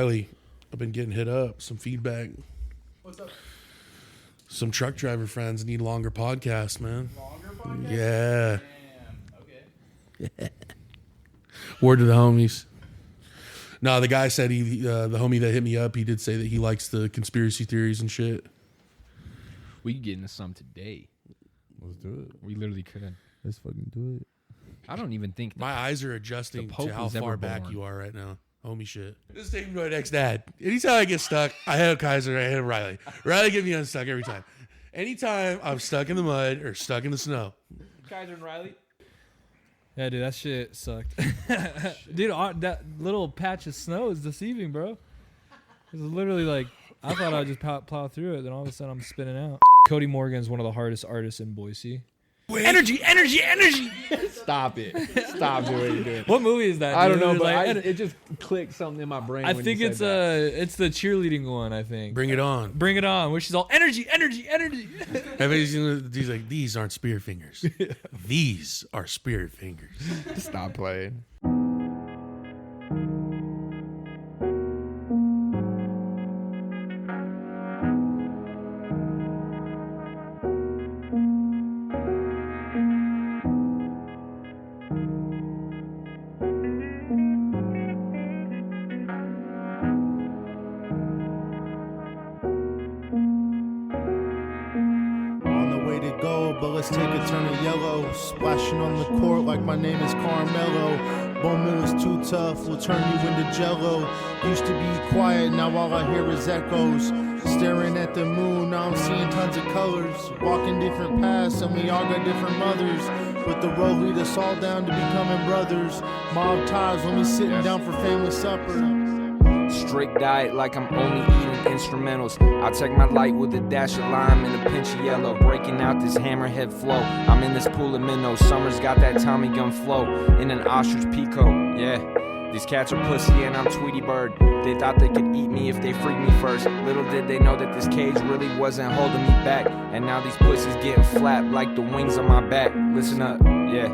Riley, I've been getting hit up. Some feedback. What's up? Some truck driver friends need longer podcasts, man. Longer podcast? Yeah. Damn. Okay. Word to the homies. No, the guy said the homie that hit me up, he did say that he likes the conspiracy theories and shit. We could get into some today. Let's do it. We literally could. Let's fucking do it. I don't even think My eyes are adjusting The Pope to how was far ever back born. you are right now. Homie shit. This is taking my next dad. Anytime I get stuck, I hit Kaiser, I hit Riley. Riley get me unstuck every time. Anytime I'm stuck in the mud or stuck in the snow. Kaiser and Riley. Yeah, dude, that shit sucked. Dude, that little patch of snow is deceiving, bro. It was literally like, I thought I'd just plow through it, then all of a sudden I'm spinning out. Cody Morgan's one of the hardest artists in Boise. Energy! Stop it. Stop doing what you're doing. What movie is that? I don't dude? know, but Like, it just clicked something in my brain. I when think you it's said that. it's the cheerleading one. I think. Bring it on. Bring it on, where she's all energy. He's like, these aren't spear fingers. These are spirit fingers. Stop playing. On the way to go, but let's take a turn of yellow. Splashing on the court like my name is Carmelo. Bone mill is too tough, we'll turn you into jello. Used to be quiet, now all I hear is echoes. Staring at the moon, now I'm seeing tons of colors. Walking different paths, and we all got different mothers. But the road lead us all down to becoming brothers. Mob ties when we sitting down for family supper. Strict diet like I'm only eating instrumentals. I take my light with a dash of lime and a pinch of yellow. Breaking out this hammerhead flow. I'm in this pool of minnows. Summer's got that Tommy gun flow. In an ostrich pico, yeah. These cats are pussy and I'm Tweety Bird. They thought they could eat me if they freed me first. Little did they know that this cage really wasn't holding me back. And now these pussies getting flapped like the wings on my back. Listen up, yeah.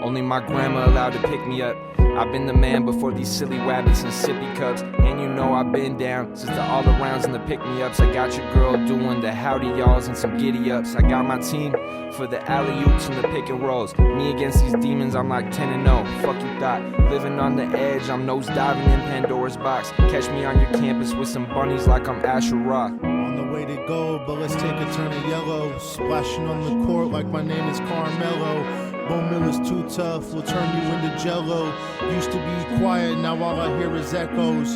Only my grandma allowed to pick me up. I've been the man before these silly wabbits and sippy cups. And you know I've been down since the all-arounds and the pick-me-ups. I got your girl doing the howdy y'alls and some giddy-ups. I got my team for the alley-oops and the pick-and-rolls. Me against these demons, I'm like 10-0. Fuck you thought. Living on the edge, I'm nose-diving in Pandora's box. Catch me on your campus with some bunnies like I'm Asher Roth. On the way to go, but let's take a turn of yellow. Splashing on the court like my name is Carmelo. Bone mill is too tough, we'll turn you into jello. Used to be quiet, now all I hear is echoes.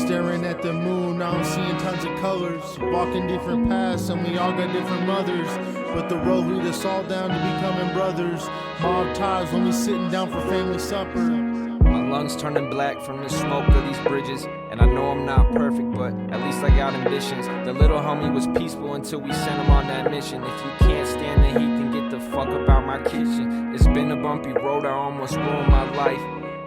Staring at the moon, now I'm seeing tons of colors. Walking different paths, and we all got different mothers. But the road lead us all down to becoming brothers. Mob ties when we sitting down for family supper. My lungs turning black from the smoke of these bridges. And I know I'm not perfect, but at least I got ambitions. The little homie was peaceful until we sent him on that mission. If you can't stand the heat, then get the fuck up out my kitchen. It's been a bumpy road, I almost ruined my life.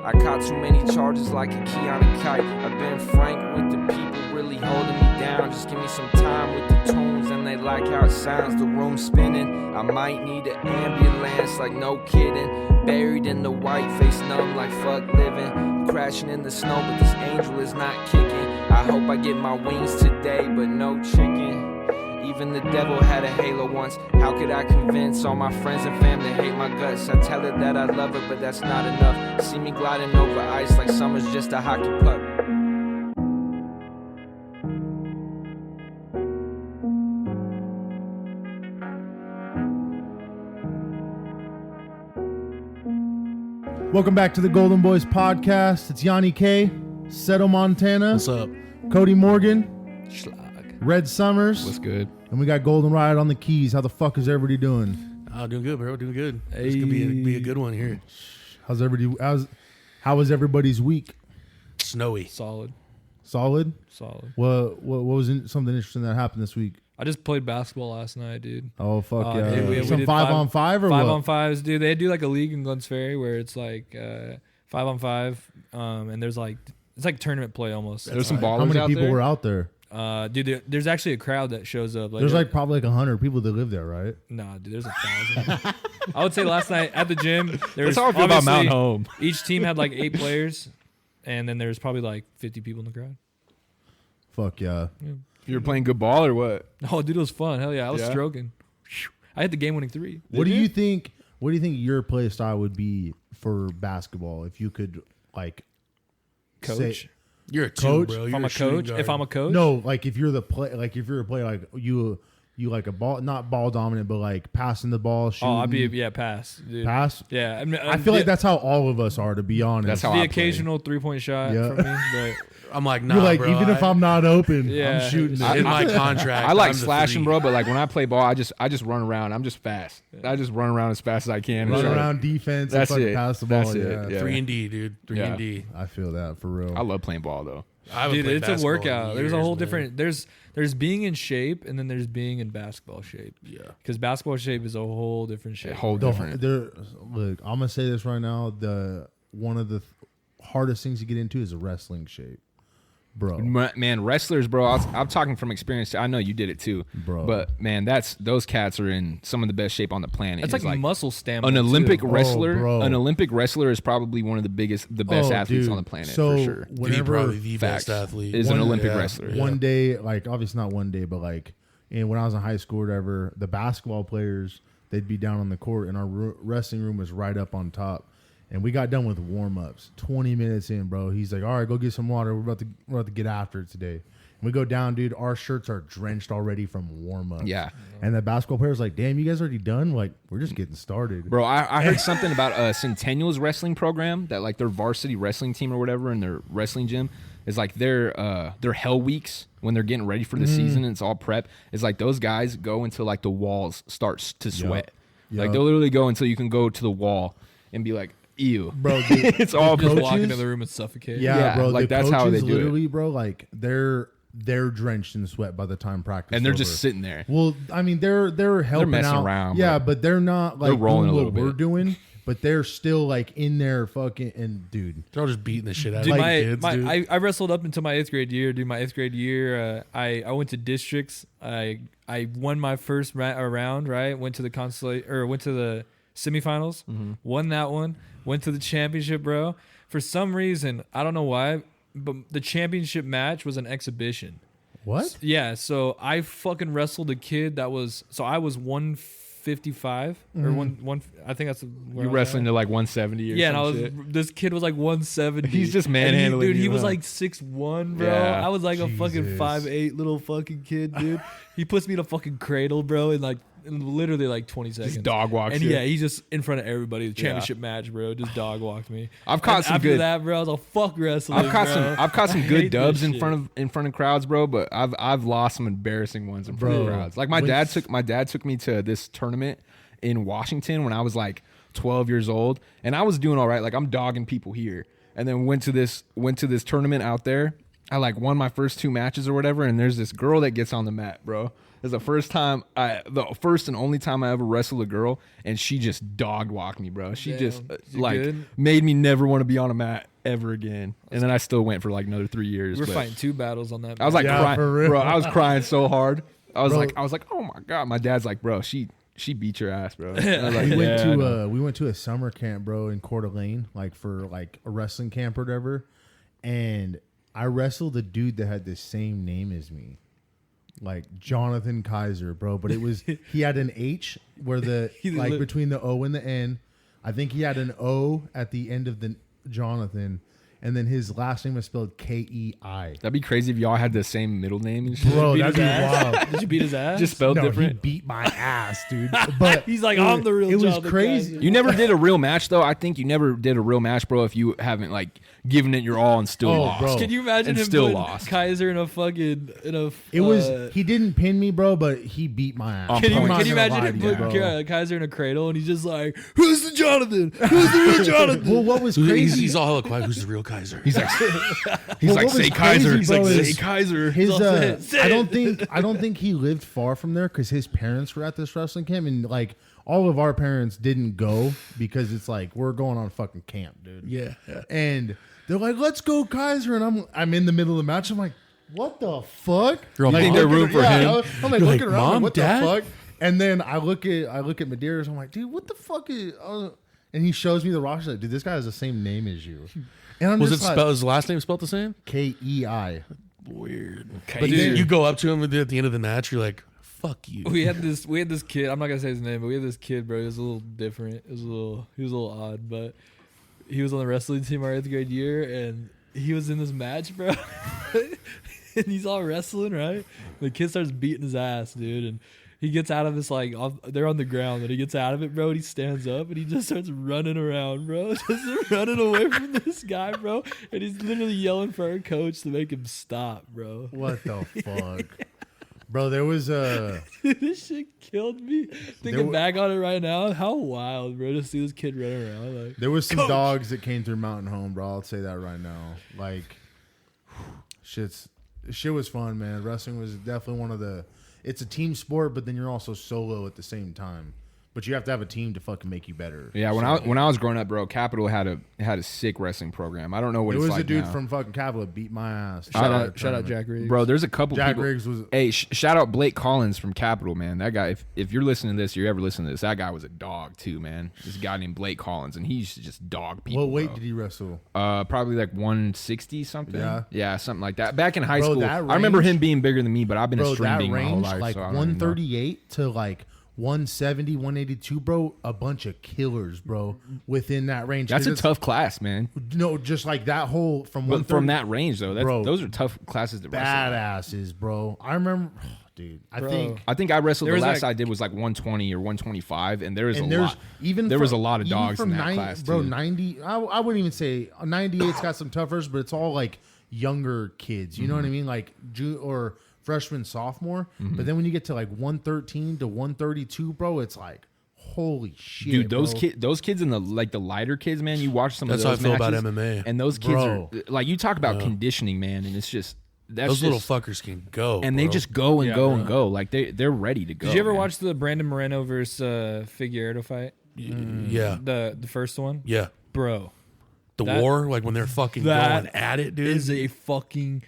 I caught too many charges like a key on a kite. I've been frank with the people really holding me down. Just give me some time with the tunes and they like how it sounds. The room's spinning, I might need an ambulance, like no kidding. Buried in the white, face numb like fuck living. Crashing in the snow, but this angel is not kicking. I hope I get my wings today, but no chicken. Even the devil had a halo once. How could I convince all my friends and family to hate my guts? I tell her that I love her, but that's not enough. See me gliding over ice like summer's just a hockey puck. Welcome back to the GoldenBoys podcast. It's Yanni K, Seto Montana, What's up? Cody Morgan, Schlag. Red Summers, What's good? and we got Golden Riot on the keys. How the fuck is everybody doing? Oh, doing good, bro. Doing good. This could be a good one here. How was everybody's week? Snowy. Solid. Solid. Solid. What was something interesting that happened this week? I just played basketball last night, dude. Oh fuck yeah! Dude, we Some did 5-on-5 or five what? on fives, dude. They do like a league in Glens Ferry where it's like 5-on-5, and there's like it's like tournament play almost. There's some ballers How many out people there? were out there? Dude, there's actually a crowd that shows up. There's like probably like 100 people that live there, right? nah, dude, there's 1,000. I would say last night at the gym, there was That's how I feel about Mount obviously Home. each team had like 8 players, and then there's probably like 50 people in the crowd. Fuck yeah. You were playing good ball or what? Oh, dude, it was fun. Hell yeah, I was Yeah? stroking. I had the game-winning 3. What do you think? What do you think your play style would be for basketball if you could like Coach. say- You're a 2, Coach? bro. If You're I'm a shooting coach, guard. if I'm a coach, No, like if you're the play, like if you're a player, like you like a ball, not ball dominant, but like passing the ball, shooting. oh, I'd be pass, dude. pass. Yeah, I mean, I feel like that's how all of us are, to be honest. That's how the I play. occasional 3-point shot Yeah. for me. But I'm like, nah, You're like, bro, even if I'm not open, Yeah. I'm shooting. in it. my contract, I like I'm the slashing, 3. bro, but like when I play ball, I just run around. I'm just fast. I just run around as fast as I can. Run Try to- around defense. That's and fucking it. Pass the ball. That's it. Yeah. Yeah. 3 and D, dude. 3 Yeah. and D. I feel that for real. I love playing ball though. I haven't dude, played it's a basketball in workout. There's a years, whole man. different. There's being in shape, and then there's being in basketball shape. Yeah. Because basketball shape is a whole different shape. A whole The- different. look, I'm gonna say this right now. One of the hardest things to get into is a wrestling shape, bro. Man, wrestlers, bro. I'm talking from experience. I know you did it too, Bro. But man, those cats are in some of the best shape on the planet. It's It's like muscle stamina. an Olympic too. wrestler. bro. An Olympic wrestler is probably one of the best Oh, athletes dude. on the planet So for sure. He's whenever probably the Facts. best athlete. Is an One- Olympic yeah. wrestler. Yeah. one day, like obviously not one day, but like, and when I was in high school or whatever, the basketball players, they'd be down on the court, and our wrestling room was right up on top. And we got done with warm ups. 20 minutes in, bro. He's like, "All right, go get some water. We're about to get after it today." And we go down, dude. Our shirts are drenched already from warm up. Yeah. And the basketball player's like, "Damn, you guys already done? Like, we're just getting started." Bro, I heard something about Centennial's wrestling program, that like their varsity wrestling team or whatever in their wrestling gym is like their hell weeks when they're getting ready for the season and it's all prep. It's like those guys go until like the walls starts to sweat. Like Yup. they'll literally go until you can go to the wall and be like, ew. Bro, dude, It's all Just coaches- walk into the room and suffocate. yeah, bro. like, the that's how they coaches do it. literally, bro. Like they're drenched in sweat by the time practice. and they're over. just sitting there. Well, I mean, they're helping messing out. around, Yeah, but but they're not like they're rolling doing a what little we're bit. doing. But they're still like in there fucking and dude. They're all just beating the shit out Dude, of my, kids, my dude. I wrestled up until my 8th grade year. Dude, my 8th grade year, I went to districts. I won my first round. Right, went to the went to the semifinals. Won that one. Went to the championship, bro. For some reason, I don't know why, but the championship match was an exhibition. What? Yeah, so I fucking wrestled a kid that was. So I was 155 or one. I think that's. where You I was wrestling at. to like 170 or Yeah, and I some was. shit. This kid was like 170. He's just And he- manhandling dude. you, He was huh? like 6'1", bro. Yeah. I was like a fucking Jesus. 5'8" little fucking kid, dude. He puts me in a fucking cradle, bro, in literally like 20 seconds. Just dog walks And you. yeah, he's just in front of everybody. The championship match, bro. Just dog walked me. I've caught And some after good. that, bro, I was like, fuck wrestling. I've caught bro. I've caught some I good hate dubs this in shit. front of crowds, bro. But I've lost some embarrassing ones in front of Bro, crowds. Like my dad took me to this tournament in Washington when I was like 12 years old, and I was doing all right. Like I'm dogging people here, and then went to this tournament out there. I like won my first 2 matches or whatever, and there's this girl that gets on the mat, bro. It's the first and only time I ever wrestled a girl, and she just dog walked me, bro. She Damn. just You like good? made me never want to be on a mat ever again. And then I still went for like another 3 years. We're but fighting 2 battles on that. I was like Yeah, crying, for real. bro. I was crying so hard. I was Bro. like, oh my god. My dad's like, bro, she beat your ass, bro. And I was like, We went "Yeah, I know." to we went to a summer camp, bro, in Coeur d'Alene, like for like a wrestling camp or whatever. And I wrestled a dude that had the same name as me. Like Jonathan Kaiser, bro, but it was he had an H where the He like lit- between the O and the N. I think he had an O at the end of the Jonathan, and then his last name was spelled Kei. That'd be crazy if y'all had the same middle name and shit. Bro, Beat that'd his be ass? wild. Did you beat his ass? Just spelled No, he different. beat my ass, dude. But He's like, I'm the real It was Jonathan crazy. Kaiser. You never did a real match though. I think you never did a real match, bro. If you haven't like given it your all and still Oh, lost. bro. Can you imagine And him still putting lost. Kaiser in a fucking It was he didn't pin me, bro, but he beat my ass. On Can you, point. I'm not can you gonna imagine lie him to you, putting bro. Kaiser in a cradle and he's just like, "Who's the Jonathan? Who's the real Jonathan?" Well, what was He's, crazy? he's all hella quiet. Who's the real Kaiser? He's like, Well, what was say crazy, Kaiser. He's bro, like, say is Kaiser. his all say it. I don't think he lived far from there because his parents were at this wrestling camp, and like all of our parents didn't go because it's like we're going on fucking camp, dude. yeah. And they're like, "Let's go, Kaiser," and I'm in the middle of the match. I'm like, "What the fuck?" You're all, like, "Mom?" Think there's looking- room for yeah, him? I'm like You're looking like, around, like, "Mom, what Dad?" the fuck? And then I look at Medeiros. I'm like, "Dude, what the fuck is?" And he shows me the roster. Like, dude, this guy has the same name as you. And I'm Was it just like, spelled? His last name spelled the same? Kei. weird. Okay. But Dude. you go up to him at the end of the match, you're like, fuck you. We had this kid. I'm not gonna say his name, but we had this kid, bro. He was a little different. He was a little odd, but he was on the wrestling team our 8th grade year, and he was in this match, bro. And he's all wrestling, right? The kid starts beating his ass, dude, and he gets out of this they're on the ground, and he gets out of it, bro. And he stands up and he just starts running around, bro, just running away from this guy, bro. And he's literally yelling for our coach to make him stop, bro. What the fuck? Bro, there was a... This shit killed me. Thinking back on it right now, how wild, bro, to see this kid run around. Like, There was some dogs that came through Mountain Home, bro. I'll say that right now. Like, shit was fun, man. Wrestling was definitely one of the... It's a team sport, but then you're also solo at the same time. But you have to have a team to fucking make you better. Yeah, when I was growing up, bro, Capital had a sick wrestling program. I don't know what There it's was like a dude now. from fucking Capital that beat my ass. shout out Jack Riggs. Bro, there's a couple Jack people. Riggs was... Hey, shout out Blake Collins from Capital, man. That guy, if you're listening to this, you ever listen to this, that guy was a dog too, man. This guy named Blake Collins, and he used to just dog people. What weight bro. did he wrestle? Probably like 160 something. Yeah. Something like that. Back in high Bro, school, that I remember range- him being bigger than me, but I've been a Bro, string that being my whole range, life. like so I don't even know. 138 to like 170, 182, bro, a bunch of killers, bro, within that range. That's 'Cause a it's- tough class, man. No, just like that whole from But from 130 that range, though, Bro, those are tough classes to wrestle. badasses, bro. I remember, dude. I think I think I wrestled. There The was last I did was like 120 or 125, and there was and a there's lot. even There from, was a lot of even dogs from in that 90 class, bro. too. 90, I wouldn't even say 98's got some toughers, but it's all like younger kids. You know what I mean? Like or freshman, sophomore. But then when you get to like 113 to 132, bro, it's like holy shit, Dude, bro. those kids in the lighter kids, man. You watch some That's of how I those feel about matches, MMA. and those kids Bro. are like, you talk about conditioning, man, and it's just Those little fuckers can go, and bro. they just go and Yeah, go bro. and go, like they're ready to go. did you ever man. watch the Brandon Moreno versus Figueiredo fight? Yeah, The first one, yeah. bro. The That- war, like when they're fucking that going at it, dude. Is a fucking.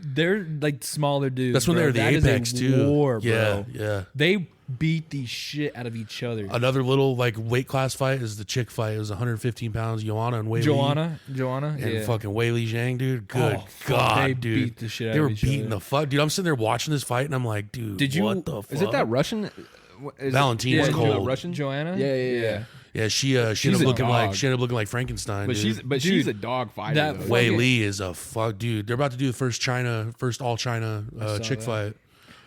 They're like smaller dudes. That's when bro. they're the That is a apex too. War, yeah, bro. yeah. They beat the shit out of each other. Another little like weight class fight is the chick fight. It was 115 pounds. Joanna and Wei Li. Joanna, And yeah. fucking Wei Li Zhang, dude. Good Oh, fuck, God, they dude. beat the shit out They of were each beating other. the fuck. Dude, I'm sitting there watching this fight and I'm like, dude, Did you- what the fuck? Is it that Russian? Valentine was is it cold. Russian? Joanna? Yeah. Yeah, she ended She's up a looking dog. like Frankenstein. But dude. she's a dog fighter. that though. Wei fucking- Li is a fuck, dude. They're about to do the first all China saw chick that.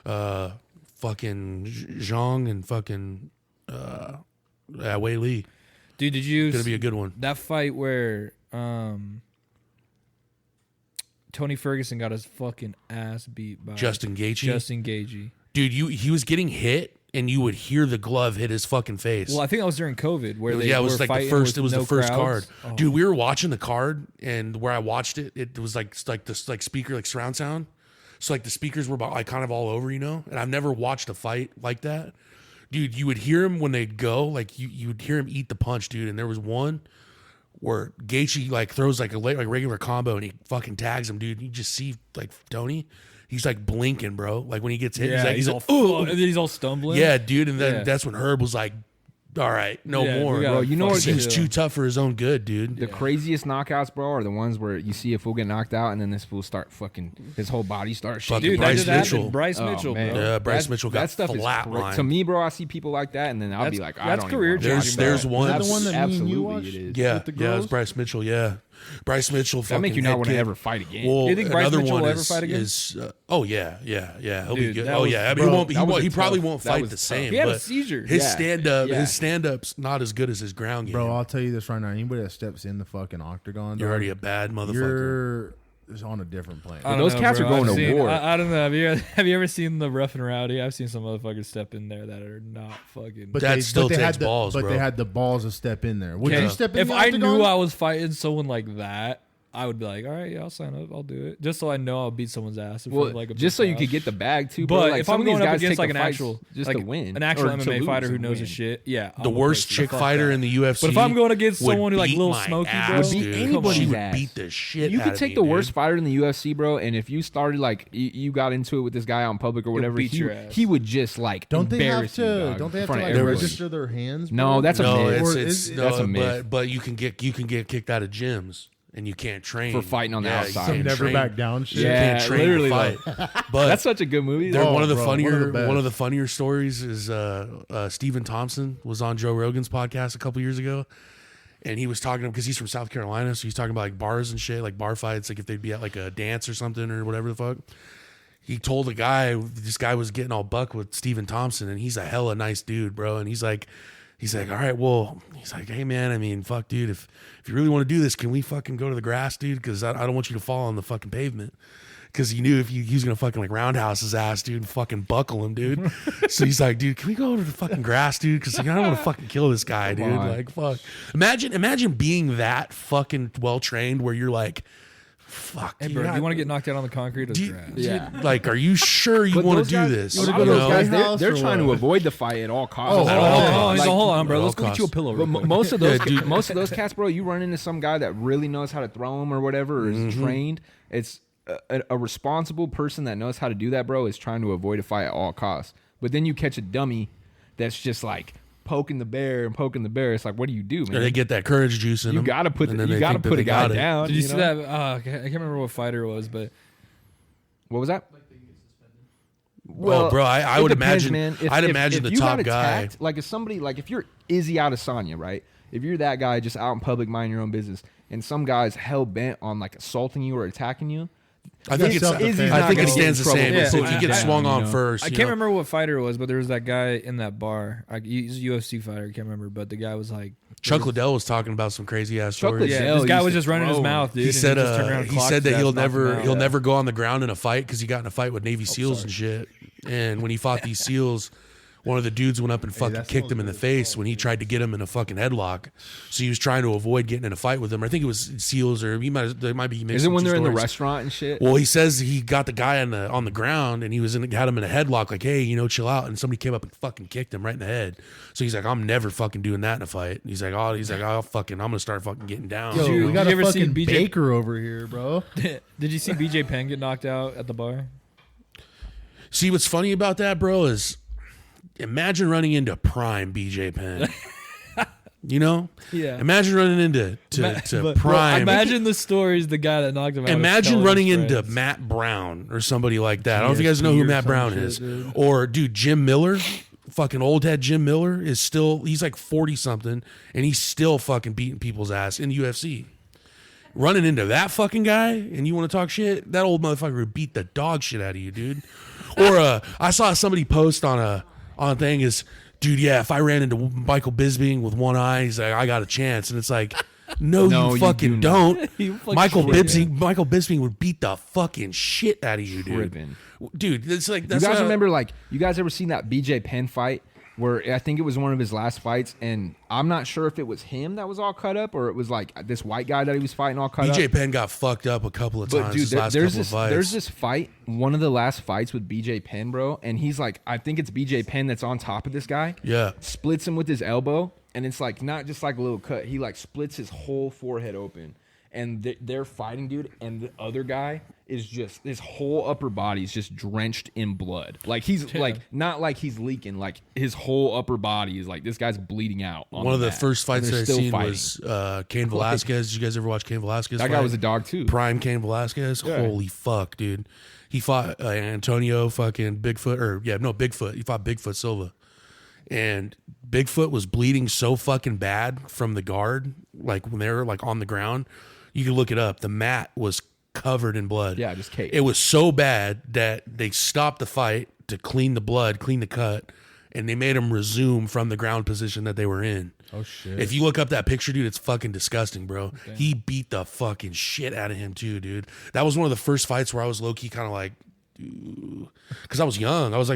fight. Fucking Zhang and fucking Wei Li. Dude, did you Gonna be a good one. that fight where Tony Ferguson got his fucking ass beat by Justin Gaethje. Justin Gaethje? Dude, he was getting hit and you would hear the glove hit his fucking face. Well, I think that was during COVID where It was were like the fighting first. with It was no the first crowds. card, Oh. dude. We were watching the card, and where I watched it, it was like this like speaker like surround sound. So like the speakers were about, like kind of all over, you know. And I've never watched a fight like that, dude. You would hear him when they'd go, like you would hear him eat the punch, dude. And there was one where Gaethje like throws like a regular combo, and he fucking tags him, dude. You just see like Tony, he's like blinking, bro. Like when he gets hit, Yeah, he's all like, ooh. and then he's all stumbling. Yeah, dude, and then Yeah. that's when Herb was like, "All right, no Yeah, more." we gotta Bro, you know fucking what- He was chill. too tough for his own good, dude. The craziest knockouts, bro, are the ones where you see a fool get knocked out and then this fool start fucking, his whole body starts shaking. Fucking Dude, Bryce that Mitchell. happened. Bryce Oh, Mitchell, man. bro. Yeah, Bryce That- Mitchell got that stuff is flatlined. cra- to me, bro. I see people like that, and then I'll be That's- like, that's I don't career even wanna changing, watch bro. There's one. Is that the one that me and you Absolutely, watched? it is. Yeah, with the yeah, it was girls? Bryce Mitchell. Yeah, Bryce Mitchell. That make you not fucking want to head ever kick. fight again. Well, You think Bryce another Mitchell one will ever is, fight again? oh yeah, He'll be Dude, good. that Oh was- yeah, I mean, bro, he won't. He, that was won't, a he probably tough- won't that fight was the tough. same. He had a but seizure. His Yeah. stand-up, Yeah. his stand-up's not as good as his ground game. Bro, I'll tell you this right now. Anybody that steps in the fucking octagon, You're dog, already a bad motherfucker. you're on a different plane. I don't Those know, cats bro. are going I've to seen- war. I don't know. Have you ever seen the Rough and Rowdy? I've seen some motherfuckers step in there that are not fucking. But That still they takes had the, balls, but bro. they had the balls to step in there. Would Okay, you step in if the I octagon? knew I was fighting someone like that, I would be like, all right, yeah, I'll sign up, I'll do it, just so I know I'll beat someone's ass. In front Well, of like a just big so you crowd. could get the bag too. Bro. But Like, if some I'm of these going up guys against take like the an fights actual, just like to win, an actual or to MMA lose fighter who and knows win. his shit, yeah, The worst chick fighter in the UFC. But if I'm going against would someone who like beat Lil my Smokey, ass, bro, Would beat dude. anybody's She would ass. beat the shit. You out could of take me, the dude. worst fighter in the UFC, bro, and if you started like you got into it with this guy out in public or whatever, beat your ass. he would just like Don't they have embarrass to? you, dog, Don't they in have to front of like everybody. register their hands? No, bro? that's a No, myth. it's Or it's is- no, that's a myth. but you can get kicked out of gyms. and you can't train For fighting on the you outside. Some can't never train. back down shit. You Yeah, can't train literally, to fight. But That's such a good movie. they're Oh, one of the bro, funnier one of the one of the best. funnier stories is Stephen Thompson was on Joe Rogan's podcast a couple years ago, and he was talking to him because he's from South Carolina, so he's talking about like bars and shit, like bar fights, like if they'd be at like a dance or something or whatever the fuck. He told a guy, this guy was getting all buck with Stephen Thompson, and he's a hella nice dude, bro. And he's like, all right, well, he's like, hey man, I mean, fuck, dude, if you really want to do this, can we fucking go to the grass, dude? Because I don't want you to fall on the fucking pavement. Because he knew if he was gonna fucking like roundhouse his ass, dude, and fucking buckle him, dude. So he's like, dude, can we go to the fucking grass, dude? Because like, I don't want to fucking kill this guy, dude. on. Like, fuck. Imagine being that fucking well trained where you're like, fuck, Hey, dude, bro, I- do you want to get knocked out on the concrete or do you- grass? Yeah. dude, like, are you sure you But want those to do guys- this? a lot go of to those the guys, house they're or trying to what? avoid the fight at all costs. Oh, Oh, oh, he's like- like, hold on, bro. At Let's all go get you a costs. pillow. But real quick. most of those, Yeah, dude. most of those cats, bro, you run into some guy that really knows how to throw them or whatever, or is trained. It's a responsible person that knows how to do that, bro, is trying to avoid a fight at all costs. But then you catch a dummy that's just like poking the bear and poking the bear. It's like, what do you do, Or man? they get that courage juice in You them. gotta put and the, then you they gotta think that put they a guy got it. down. Did you see know? that? I can't remember what fighter it was, but What was that? Well, bro, I it would depends, imagine. man. I'd imagine the you top got guy. attacked, like if somebody, like if you're Izzy Adesanya, right? If you're that guy just out in public minding your own business, and some guy's hell bent on like assaulting you or attacking you, I think That's self-defense. Izzy's I not think it gonna get in stands the trouble same. Yeah, So for if you putting get you swung down, on you know? first, I you can't know. remember what fighter it was. But there was that guy in that bar. He's a UFC fighter. I can't remember, but the guy was like, Chuck Liddell was talking about some crazy ass Chuck stories. Liddell yeah, this guy used was to just running his throw mouth, dude. He and said just turned around and he clocked said his that ass, he'll knocked him never out. he'll never go on the ground in a fight because he got in a fight with Navy SEALs sorry. and shit. And when he fought these SEALs, one of the dudes went up and fucking that kicked him in the face when he tried to get him in a fucking headlock. So he was trying to avoid getting in a fight with him. I think it was SEALs, or there might be. is it when they're in the stories. restaurant and shit? Well, he says he got the guy on the ground and he had him in a headlock, like, hey, chill out. And somebody came up and fucking kicked him right in the head. So he's like, I'm never fucking doing that in a fight. And he's like, I'm gonna start fucking getting down. Yo, Dude, we got did you a ever see fucking BJ baker over here, bro. Did you see BJ Penn get knocked out at the bar? See, what's funny about that, bro, is imagine running into prime BJ Penn. Yeah. Imagine running into prime. Imagine the stories the guy that knocked him out. Imagine running into friends. Matt Brown or somebody like that. I don't know if you guys know GSP who or Matt some Brown shit, is. dude. Or, dude, Jim Miller, fucking old head Jim Miller is still, he's like 40 something and he's still fucking beating people's ass in the UFC. Running into that fucking guy and you want to talk shit, that old motherfucker would beat the dog shit out of you, dude. Or I saw somebody post on a thing is, dude, yeah, if I ran into Michael Bisping with one eye, he's like, I got a chance. And it's like, no, No, you you fucking do don't. You fucking Michael tripping. Bisping would beat the fucking shit out of you, dude. Tripping. Dude, it's like, You that's guys not- remember, like, you guys ever seen that BJ Penn fight where I think it was one of his last fights, and I'm not sure if it was him that was all cut up or it was like this white guy that he was fighting all cut up. BJ Penn got fucked up a couple of But times dude, his last there's couple this of fights. there's this fight, one of the last fights with BJ Penn, bro, and he's like, I think it's BJ Penn that's on top of this guy. Yeah. Splits him with his elbow, and it's like not just like a little cut. He like splits his whole forehead open, and they're fighting, dude. And the other guy is just his whole upper body is just drenched in blood. Like he's like not like he's leaking, like his whole upper body is like this guy's bleeding out. On One of the mat, first and fights they're that I still seen fighting. was Cain Velasquez. Did you guys ever watch Cain Velasquez? That guy was a dog too. Prime Cain Velasquez. Yeah. Holy fuck, dude. He fought Antonio fucking Bigfoot. He fought Bigfoot Silva. And Bigfoot was bleeding so fucking bad from the guard, like when they were like on the ground. You can look it up. The mat was covered in blood. Yeah, just caked. It was so bad that they stopped the fight to clean the blood, clean the cut, and they made him resume from the ground position that they were in. Oh shit. If you look up that picture, dude, it's fucking disgusting, bro. He beat the fucking shit out of him too, dude. That was one of the first fights where I was low key kind of like, because I was young. I was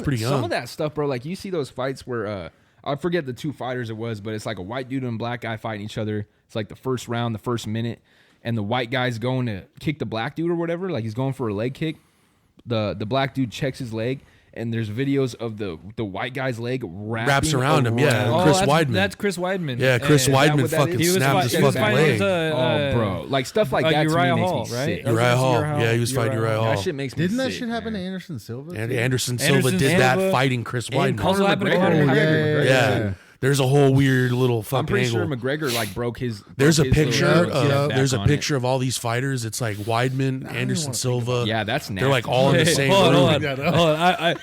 pretty young. Some of that stuff, bro. Like you see those fights where I forget the two fighters it was, but it's like a white dude and a black guy fighting each other. It's like the first round, the first minute, and the white guy's going to kick the black dude or whatever. Like he's going for a leg kick. The black dude checks his leg, and there's videos of the white guy's leg Wraps around him, yeah. Oh, Chris that's, Weidman. That's Chris Weidman. Yeah, Chris And- Weidman what that fucking is? He was snapped fight- his he was fucking fighting leg. Oh, bro, like stuff like that to Uriah me makes Hall, me right? sick. That was Uriah against Hall. Hall. Yeah, he was fighting Uriah Hall. That shit makes me Didn't that sick, shit happen to man. Anderson Silva? And too? Anderson Silva Anderson did that Silva fighting Chris And Weidman. Also happened to Conor Oh, McGregor. Yeah. There's a whole weird little fucking I'm pretty angle. sure McGregor like broke his. There's a broke his picture. little yeah, back There's a on picture of all these fighters. It's like Weidman, Anderson Silva. it. Yeah, that's nasty. They're like all in the Hey, same hold room. on, hold on.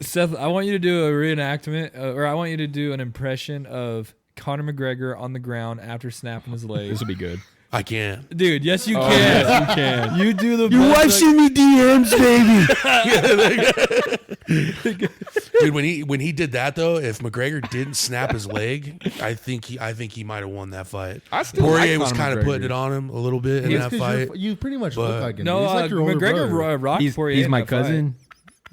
Seth, I want you to do a reenactment, or I want you to do an impression of Conor McGregor on the ground after snapping his leg. This will be good. I can't. Dude, yes you can. Yes, you can. You do the Your best, wife like- sent me DMs, baby. Dude, when he did that though, if McGregor didn't snap his leg, I think he might have won that fight. I still Poirier like was Conor kind of McGregor. putting it on him a little bit in It's that 'cause fight. you pretty much but- look like him. No, He's like your older McGregor brother. rocked He's Poirier in my that fight. cousin.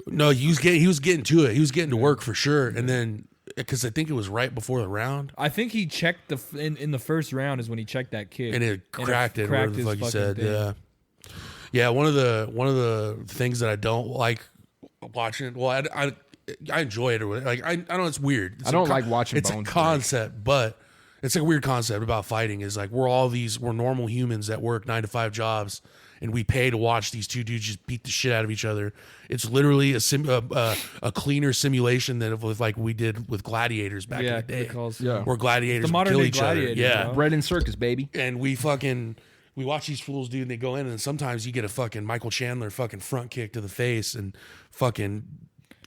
No, he was getting to it. He was getting to work for sure, and then because I think it was right before the round, I think he checked in the first round is when he checked that kick. and it cracked it. Whatever the his fuck you fucking said, thing. yeah, yeah. One of the things that I don't like watching. Well, I enjoy it or whatever. Like I know it's weird. It's I don't like watching It's bones a concept, but it's like a weird concept about fighting. Is like we're normal humans that work 9 to 5 jobs, and we pay to watch these two dudes just beat the shit out of each other. It's literally a cleaner simulation than if like we did with gladiators back in the day. Yeah. Where gladiators The would modern kill day each other. gladiators, Yeah. bro. Bread and circus, baby. And we watch these fools, dude, and they go in, and sometimes you get a fucking Michael Chandler fucking front kick to the face, and fucking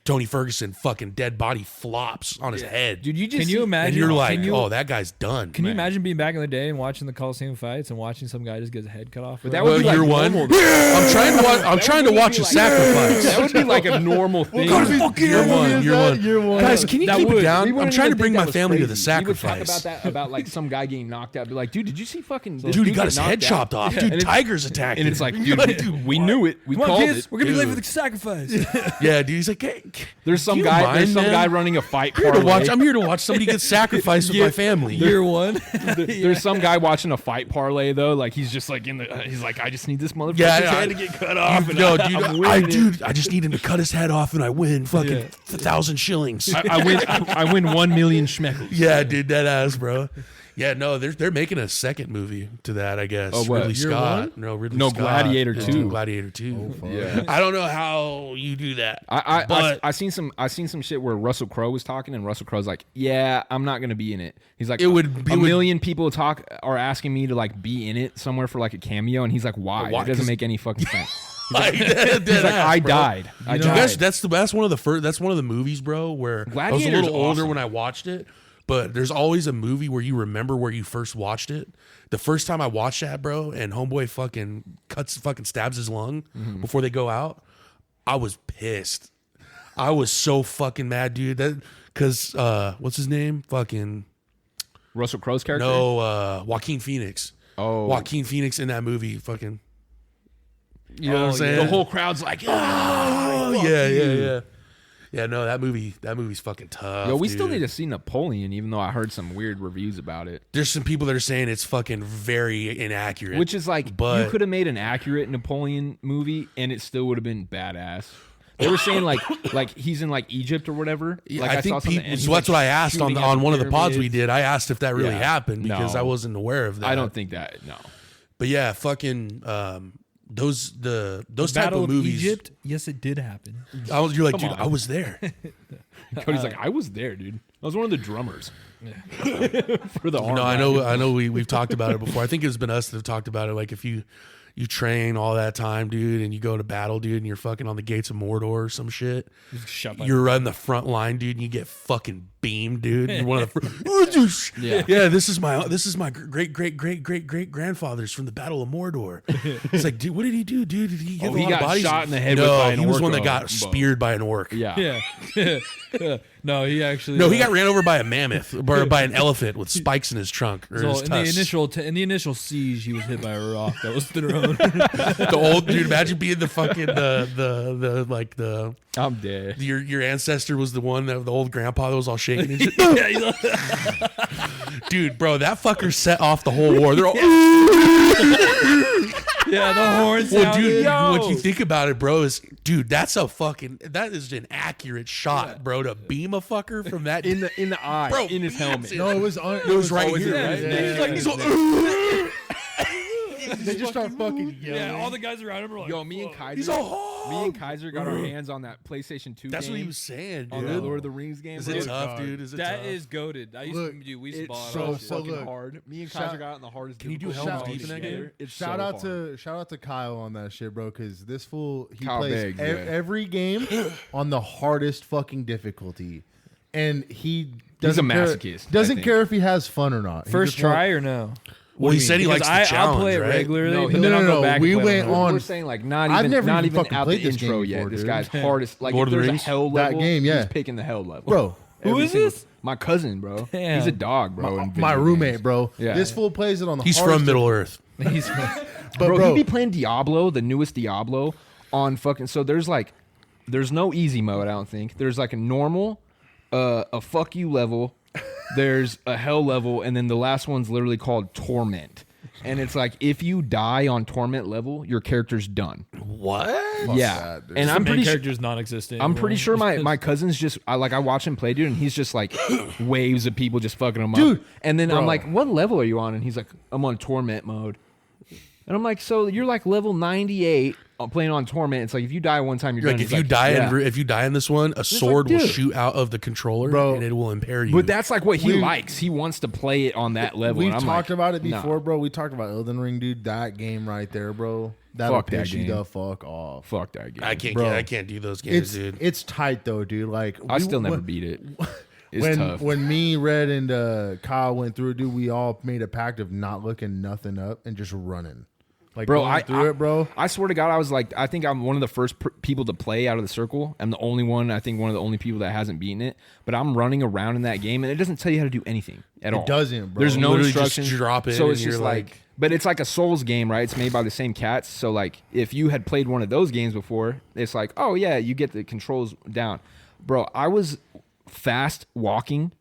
Tony Ferguson fucking dead body flops on his head. Dude, you just Can you imagine? and you're like, can you, oh, that guy's done. can you imagine being back in the day and watching the Coliseum fights and watching some guy just get his head cut off? But that Well, would be like you're one. normal. I'm trying to watch a sacrifice. That would be like a normal thing. You're one. Guys, can you That keep would. it down? We I'm wouldn't trying even to bring think that my was family to the crazy. We would talk sacrifice. about that, about like some guy getting knocked out. Be like, dude, did you see fucking this Dude, he got get his knocked head out? chopped off. And Dude, it's- tigers attacked And him. it's like, dude, we knew it. We Come on, called kids, it. we're gonna be late Dude. for the sacrifice. Yeah, dude. He's like, hey, There's some you guy. mind, There's some man? guy running a fight I'm here to parlay. I'm here to watch somebody get sacrificed with my family. Year one. There's some guy watching a fight parlay though. Like he's just like he's like, I just need this motherfucker's Yeah, head to get cut off. and No, I'm dude, winning it. I just need him to cut his head off and I win fucking 1,000 shillings. I win 1 million schmeckles. Yeah, dude, that ass, bro. Yeah, no, they're making a second movie to that, I guess. Oh, what? Ridley Year Scott. No, Ridley No, Scott. Gladiator is 2. doing Gladiator 2. Yeah. I don't know how you do that. I seen some shit where Russell Crowe was talking, and Russell Crowe's like, "Yeah, I'm not gonna be in it." He's like, It would- a million people are asking me to like be in it somewhere for like a cameo, and he's like, "Why? Why? It doesn't 'Cause- make any fucking sense." Like, He's like, "I died. I You died." guys, that's one of the first. That's one of the movies, bro. Where I was a Gladiator's little older awesome. when I watched it, but there's always a movie where you remember where you first watched it. The first time I watched that, bro, and homeboy fucking stabs his lung before they go out, I was pissed. I was so fucking mad, dude. That because what's his name? Fucking Russell Crowe's character. no, Joaquin Phoenix. Oh, Joaquin Phoenix in that movie, fucking. You know what I'm Oh, saying? the whole crowd's like, Oh, yeah. Yeah, no, that movie's fucking tough. Yo, we still dude. need to see Napoleon, even though I heard some weird reviews about it. There's some people that are saying it's fucking very inaccurate. Which is like, but you could have made an accurate Napoleon movie, and it still would have been badass. They were saying like he's in like Egypt or whatever. yeah, Like I saw think something, people. and he's, So that's like, what I asked on shooting at on one of the pods we pyramids. did. I asked if that really Yeah. happened because No. I wasn't aware of that. I don't think that. No. But yeah, fucking those type Battle of of movies. Egypt. Yes, it did happen. You're like, Come dude, on. I was there. Cody's like, I was there, dude. I was one of the drummers for the arm. No, I know. We've talked about it before. I think it's been us that have talked about it. Like if you train all that time, dude, and you go to battle, dude, and you're fucking on the gates of Mordor or some shit. You're on the front line, dude, and you get fucking beamed, dude. You're one of the Yeah. This is my great grandfathers from the Battle of Mordor. It's like, dude, what did he do, dude? Did he give he a lot got of bodies? shot in the head No, with by an he was orc, one that though. got speared by an orc. Yeah. Yeah. No, he actually. No, he got ran over by a mammoth or by an elephant with spikes in his trunk or So his in tusks. the initial siege, he was hit by a rock that was thrown. The old dude, imagine being the fucking the like the I'm dead. your ancestor was the one that the old grandpa that was all shaking and shit. Dude, bro, that fucker set off the whole war. They're all Yeah, the horns. well, dude. sounded. What you think about it, bro, is that is an accurate shot, bro, to beam a fucker from that In the eye, Bro, in his helmet. No, it was on. It was right always here, there. right? Yeah, He's like, yeah, he's yeah. all, They just start fucking yelling. Yeah, all the guys around him are like, Yo, me and "Whoa." Kaiser, me and Kaiser got our hands on that PlayStation 2 That's game. what he was saying, on dude. that Lord of the Rings game. Is bro. it tough, God. dude? Is it That tough? is goated. I used Look, to do. We used to It's ball so that shit. fucking look, hard. Me and shout- Kaiser got on the hardest. Can you do difficult Hell's mode Deep in that together. game? It's Shout so out hard. to Kyle on that shit, bro. Because this fool he Kyle plays Biggs, yeah. every game on the hardest fucking difficulty, and he He's a doesn't care- masochist, I Doesn't think. care if he has fun or not. He First just wants- try or no? Well, he said he likes the I'll challenge, play it right? regularly. No, but he- then I'll no, go no, back we and play went more. on- We're saying like not I've even never not even even fucking out the played this game intro before, yet. This dude. guy's hardest. Like Lord if of the there's a Rings? hell That level, game, yeah. he's picking the hell level. bro. Who Every is single- this? My cousin, bro. Damn. He's a dog, bro. in My video roommate, games. bro. Yeah. This fool plays it on the. He's hardest from Middle Earth. He's But bro, bro, he be playing Diablo, the newest Diablo, on fucking. So there's no easy mode. I don't think there's like a normal, a fuck you level. There's a hell level, and then the last one's literally called Torment. And it's like if you die on Torment level, your character's done. What? yeah, that, dude. and the I'm main pretty sure. character's non-existent. I'm pretty sure anymore. my cousin's just I watch him play, dude, and he's just like waves of people just fucking him Dude, up. And then bro. I'm like, "What level are you on?" And he's like, "I'm on Torment mode." And I'm like, "So you're like level 98 playing on Torment?" It's like if you die one time, you're Like done. if He's you die yeah. if you die in this one, a sword will dude. shoot out of the controller, Bro. and it will impair you. But that's like what he We- likes. He wants to play it on that level. We've and I'm talked like, about it nah. before, bro. We talked about Elden Ring, dude. That game right there, bro. That'll Fuck that piss you game. the fuck off. Fuck that game. I can't Bro. I can't do those games, dude. It's tight though, dude. Like I we- still never when- beat it. It's when tough. when me, Red, and Kyle went through it, dude, we all made a pact of not looking nothing up and just running. Like Bro, going through it, bro. I swear to God, I was like, I think I'm one of the first people to play out of the circle. I'm the only one, I think one of the only people that hasn't beaten it. But I'm running around in that game, and it doesn't tell you how to do anything at all. It doesn't, bro. There's no Literally just instructions. drop it So and it's you're just like- but it's like a Souls game, right? It's made by the same cats. So like, if you had played one of those games before, it's like, oh yeah, you get the controls down. Bro, I was fast walking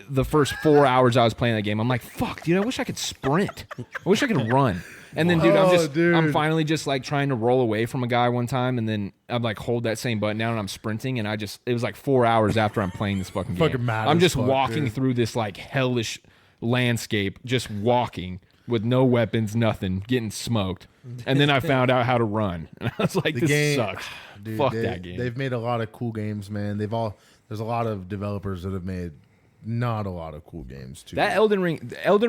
the first 4 hours I was playing that game. I'm like, fuck, dude, I wish I could sprint. I wish I could run. And then, dude, Oh, dude. I'm finally just like trying to roll away from a guy one time, and then I'm like hold that same button down, and I'm sprinting, and it was like 4 hours after I'm playing this fucking game. Fucking mad I'm as just fuck, walking dude. through this like hellish landscape, just walking with no weapons, nothing, getting smoked. And then I found out how to run, and I was like, The this game sucks. Dude, Fuck that game. They've made a lot of cool games, man. There's a lot of developers that have made not a lot of cool games too. That Elden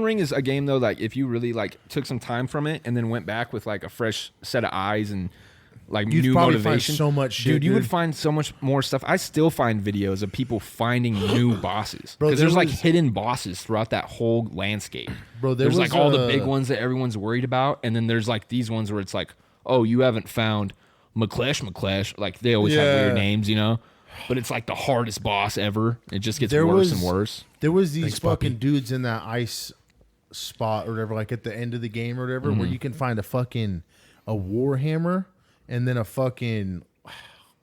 Ring is a game though. Like if you really like took some time from it and then went back with like a fresh set of eyes and like You'd new probably find motivation, so much shit, dude. You would dude. find so much more stuff. I still find videos of people finding new bosses Bro, because there there's like was- hidden bosses throughout that whole landscape. Bro, there's like was, all the big ones that everyone's worried about, and then there's like these ones where it's like, oh, you haven't found McClesh. Like they always have Yeah. weird names, you know. But it's like the hardest boss ever. It just gets There worse was- and worse. There was these Thanks, fucking puppy. dudes in that ice spot or whatever, like at the end of the game or whatever, Mm-hmm. where you can find a warhammer and then a fucking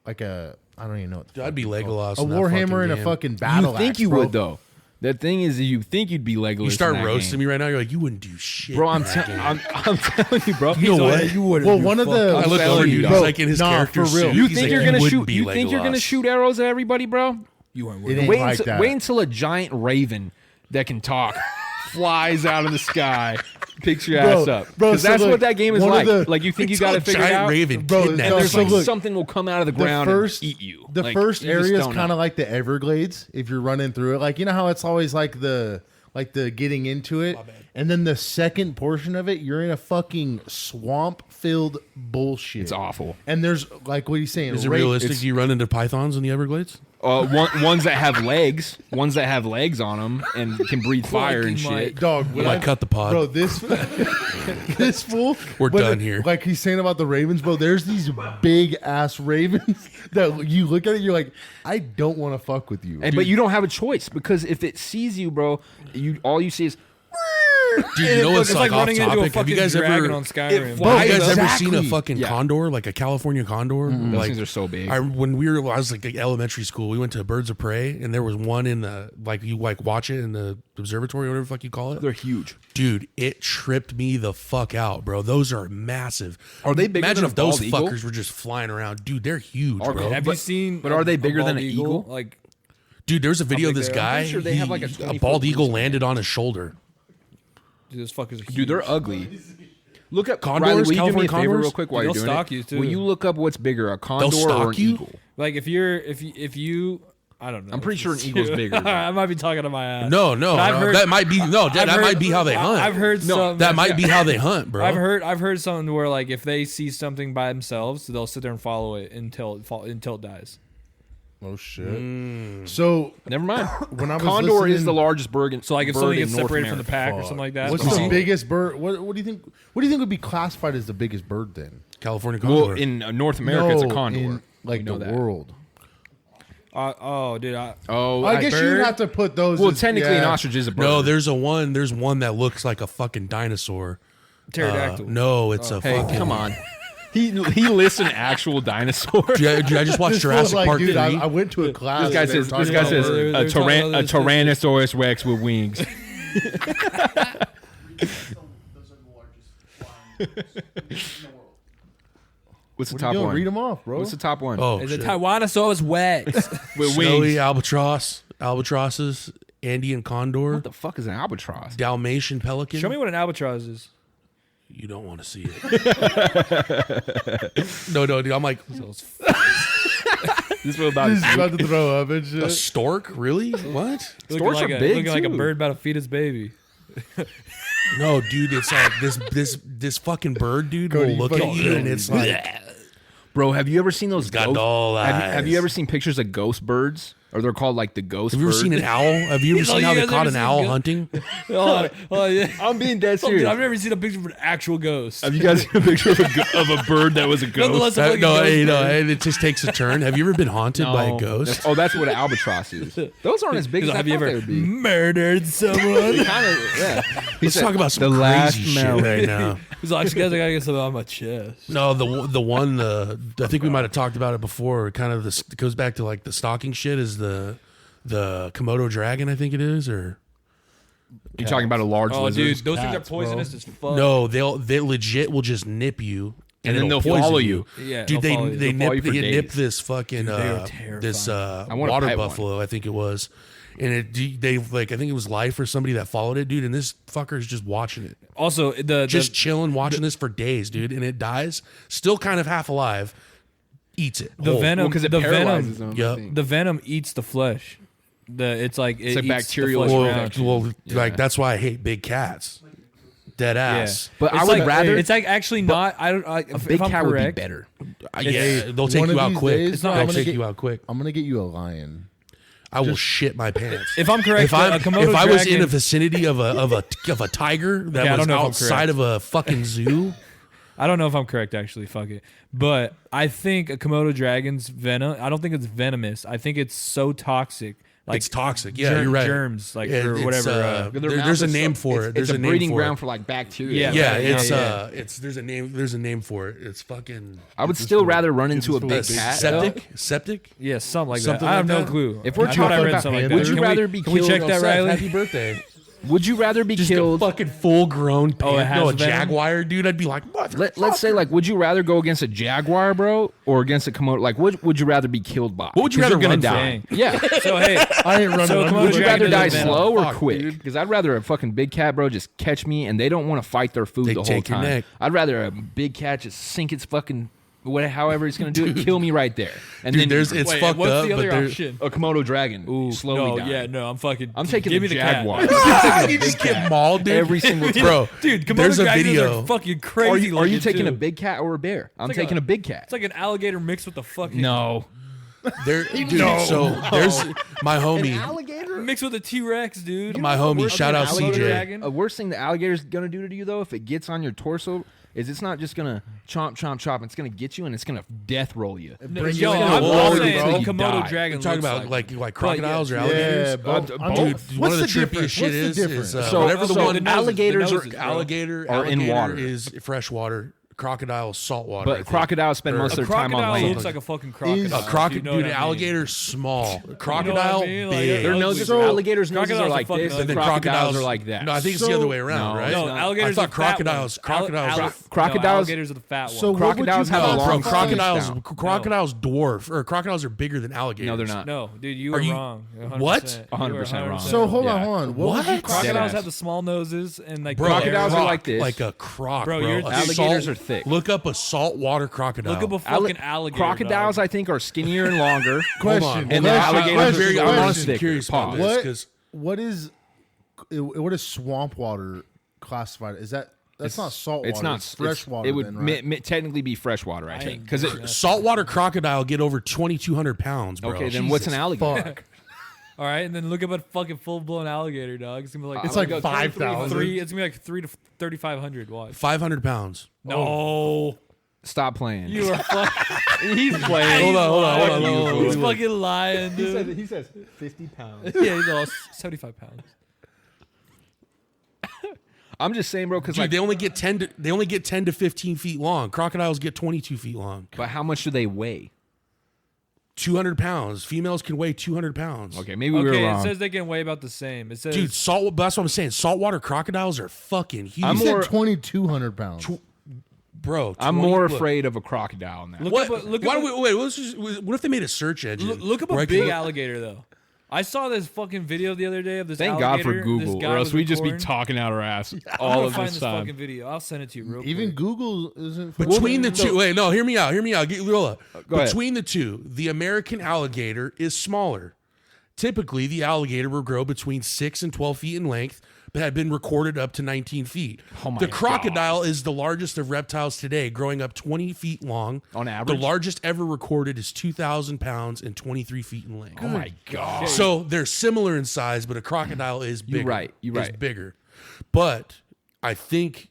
like a I don't even know what the Dude, fuck I'd be it's called. Legolas A in that warhammer fucking and a game. fucking battle You think axe, you bro. would though. The thing is, you think you'd be Legolas. You start in that roasting game. me right now. You're like, you wouldn't do shit, bro. in that game. I'm telling you, bro. You know what? Well, one of the I look telling over, you, dude. bro. He's like in his Nah, character for real. suit. You He's think like, you're gonna would shoot? be You think you're gonna Legolas. shoot arrows at everybody, bro? You weren't It ain't Wait, like that. wait until a giant raven that can talk flies out of the sky, picks your Bro, ass up. bro, Because so that's look, what that game is one of like. the- Like you think you Until got a to figure it giant out, raven Bro, kidnaps and no, there's so like look, something will come out of the the ground first and eat you. The Like, first you just area is don't kind know. of like the Everglades if you're running through it. Like you know how it's always like the getting into it, and then the second portion of it, you're in a fucking swamp filled bullshit. It's awful. And there's like what he's saying. Is it ra- realistic? it's- Do you run into pythons in the Everglades? Ones that have legs, ones that have legs on them and can breathe fire and Fucking shit. Dog, We when might I- cut the pod. Bro, this this fool. We're but done here. Like he's saying about the ravens, bro. There's these big ass ravens that you look at it, you're like, I don't want to fuck with you. But you don't have a choice because if it sees you, bro, all you see is. Dude, you know what's It's like like off running into a topic? Have fucking you guys dragon ever? on Skyrim. Have Bro, you guys ever seen a exactly. fucking Yeah. condor, like a California condor? Those Like, things are so big. when I was like elementary school, we went to Birds of Prey, and there was one in the you watch it in the observatory, or whatever the fuck you call it. They're huge. Dude, it tripped me the fuck out, bro. Those are massive. Are they bigger Imagine than if a those bald eagle? fuckers were just flying around, dude. They're huge, Are- bro. Have you seen? but are they bigger bald than an eagle? Like, Dude, there's a video of big this they are? I'm guy. pretty sure they have, like, a a 20-foot bald eagle wingspan. landed on his shoulder. dude, those fuckers are huge. Dude, they're ugly. Look up Condors, Riley, will you do me California a favor condors? real quick while They'll you're doing stalk it? you, too. Will you look up what's bigger, a condor or stalk an you? eagle? Like if you, I don't know. I'm pretty sure an eagle's bigger. I might be talking to my ass. No, But I've heard- that might be that I've might heard- be how they hunt. I've heard some. that might be how they hunt, bro. I've heard something where like if they see something by themselves, they'll sit there and follow it until it dies. Oh shit. So Never mind. when I was Condor is listening- the largest bird in So like if bird something in gets North separated from the America. pack or something like that. What's the biggest bird? What do you think? What do you think would be classified as the biggest bird then? California condor. Well, in North America, it's a condor. In, like We know the that. world. Dude. I guess bird? you'd have to put those. well, as- technically, an yeah. ostrich is a bird. no, there's one that looks like a fucking dinosaur. Pterodactyl. No, it's a Hey, fucking. come on. He lists an actual dinosaur. Dude, I just watched This Jurassic was like, Park dude, 3. I went to a class. This guy and they were says talking about They were a talking about this- Tyrannosaurus Rex with wings. Those are the largest flying birds in the world. What's the What are top you doing? one? Read them off, bro. What's the top one? Oh, Is shit. it Tyrannosaurus Rex? with Snowy wings. albatrosses, Andean condor, What the fuck is an albatross? Dalmatian pelican. Show me what an albatross is. You don't want to see it. No, dude. I'm like, This is about He's about to throw up and a shit. stork? Really? What? Storks looking are like big, looking like a too. bird about to feed its baby. No, dude. It's like this fucking bird, dude, Cody, will look you at fucking you kill and me. it's like, Bro, have you ever seen those got ghost? dull Have you eyes. ever seen pictures of ghost birds? Or they're called like the ghost Have you ever bird? seen an owl? Have you ever Oh, seen you how they guys caught ever an seen owl go- hunting? Oh yeah. I'm being dead Dude, serious. I've never seen a picture of an actual ghost. Have you guys seen a picture of a bird that was a Nonetheless, ghost? I'm like a No, ghost hey, no, bird. hey, it just takes a turn. Have you ever been haunted by a ghost? That's what an albatross is. Those aren't as big as I Have you thought ever they would be. murdered someone? Kind of, yeah. Let's talk about some the last crazy shit melon. right now. He's like, guys, I gotta get something on my chest. No, I think we might have talked about it before. Kind of this it goes back to like the stalking shit. Is the Komodo dragon? I think it is, or You talking about a large Oh, lizard? dude, those things are cats, bro. poisonous as fuck. no, they legit will just nip you. And then it'll they'll poison follow you. Yeah, Dude, they'll follow you. they They'll follow you nip for nip days. this fucking they are this wanna water pet one. buffalo, I think it was. And they like I think it was Life or somebody that followed it, dude, and this fucker's just watching it. Also, Just chilling watching this for days, dude, and it dies, still kind of half alive, eats it. the whole. venom, because it the paralyzes venom, them. Yep. I think. the venom eats the flesh. It's like it a eats bacterial the flesh Well, around. well, like that's why I hate big cats. Dead ass. But It's I would like- rather It's like actually not. I don't. a If big I'm cat correct, would be better. Yeah, they'll take one you of out these quick. days, It's not- They'll I'm gonna take get- you out quick. I'm gonna get you a lion. I will shit my pants. If I'm correct, If I a Komodo if I was dragon- in a vicinity of a tiger that Okay, I was don't know if I'm outside correct. of a fucking zoo, I don't know if I'm correct, actually. Fuck it. But I think a Komodo dragon's venom, I don't think it's venomous. I think it's so toxic. Like it's toxic. Yeah, you're right. Germs, like, Yeah, or it's, whatever. there's a name for it. There's It's a a name breeding for ground it. for like bacteria. Yeah. Yeah, it's there's a name for it. It's fucking I would still rather run into a big cat. though. septic. Yeah, something like Something that. I like have no that? clue. If we're I thought I talking read about something like pandas, that. would you rather be Can we killed- check that, Riley? Happy birthday. Would you rather be Just a killed? fucking full grown Oh, it has no, a venom? jaguar, dude. I'd be like, what? Let's say like, would you rather go against a jaguar, bro, or against a Komodo? Like, what would you rather be killed by? What would you 'Cause rather you're run gonna from? die? Yeah. So hey, I ain't running. So under Komodo Would the you dragon rather die doesn't slow or Fuck, quick? dude. Because I'd rather a fucking big cat, bro, just catch me, and they don't want to fight their food They the whole take your time. neck. I'd rather a big cat just sink its fucking however it's gonna do it, kill me right there, and Dude, then it's wait, fucked what's up, the but other there's option? a Komodo dragon. Ooh, slowly no, die. yeah, no, I'm fucking. I'm taking give the me the cat. jaguar. you just get mauled, dude. Every single time. Bro, Dude, Komodo there's a dragons video. are fucking Are crazy. you, are you looking, taking too. a big cat or a bear? I'm like taking a- a big cat. It's like an alligator mixed with the fucking No. There, dude, so there's my homie. Alligator? mixed with a T-Rex, dude. My homie, shout out alligator CJ. dragon. A worst thing the alligator's gonna do to you though, if it gets on your torso, is it's not just gonna chomp, chomp, chomp. It's gonna get you and it's gonna death roll you. Bring Yo, you in I'm the all water, saying bro. the You Komodo die. dragon. Talking looks about like But, crocodiles or Yeah, alligators. but I'm- Dude, what's one of the the difference? trippiest shit What's the is difference? So- whatever the so one the noses, alligators the are noses, bro. alligator are in water. is freshwater. crocodile is saltwater. I But think. crocodiles spend Or- most A of their time on crocodile land. looks like a fucking crocodile. A crocodile, you know what dude. I mean. Alligator small. You know Crocodile what I mean? Like, big. Their ugly. noses, So- alligators' noses crocodiles are are like fucking this, ugly. and then crocodiles are like that. No, I think it's the other way around, No, right? No, not. alligators. I are thought the fat crocodiles- ones. crocodiles- crocodiles- Alligators are the fat ones. So what would you Crocodiles have call a Bro, long crocodile? crocodiles, down. crocodiles dwarf, or crocodiles are bigger than alligators. No, they're not. No, dude, you Are were you- wrong. 100%. What? You were 100% wrong. So hold on, Yeah. hold on. What? Would you What? call- Crocodiles Deadass. have the small noses and like Bro, the Crocodiles hair. are like this. like a croc, Bro, bro. you're- A Alligators salt- are thick. Look up a saltwater crocodile. Look up a fucking alligator. Crocodiles, dog. I think, are skinnier and longer. Question. And the alligators I'm are honestly thicker. curious about Pause. this What? because What is swamp water classified? Is that's not salt water? It's not fresh water. It would then, right? technically be freshwater, I think, because it. saltwater crocodile get over 2,200 pounds, bro. Okay, then what's an Jesus alligator? fuck. All right, and then look up a fucking full blown alligator, dog. It's gonna be like It's like 5,000. It's gonna be like 3,500. Watch. 500 pounds. No, Stop playing. you are fucking. He's playing. Hold on, hold on, hold on, hold on. He's fucking lying, dude. He says 50 pounds. Yeah, he's all 75 pounds. I'm just saying, bro, because Dude, like, they only get 10 to 15 feet long. Crocodiles get 22 feet long. but how much do they weigh? 200 pounds. Females can weigh 200 pounds. Okay, maybe we were Okay, it wrong. says they can weigh about the same. It says, Dude, that's what I'm saying. Saltwater crocodiles are fucking huge. I'm You more- said 2,200 pounds. Bro, I'm 20 more look, afraid of a crocodile now. Look What? up a- look Why up don't we, wait, let's just, what if they made a search engine? look up where a I can big look- alligator though. I saw this fucking video the other day of this. Thank God alligator. for This Google, guy or else was we just be recording. talking out our ass I'm all gonna of find this this time. fucking video. I'll send it to you real Even quick. Google isn't. Between the two, wait, no, hear me out. Roll up. Go ahead. Between the two, the American alligator is smaller. Typically, the alligator will grow between 6 and 12 feet in length, but had been recorded up to 19 feet. Oh my the crocodile is the largest of reptiles today, growing up 20 feet long. On average? The largest ever recorded is 2,000 pounds and 23 feet in length. Oh my God. So they're similar in size, but a crocodile is bigger. right, you're Is right. bigger. But I think,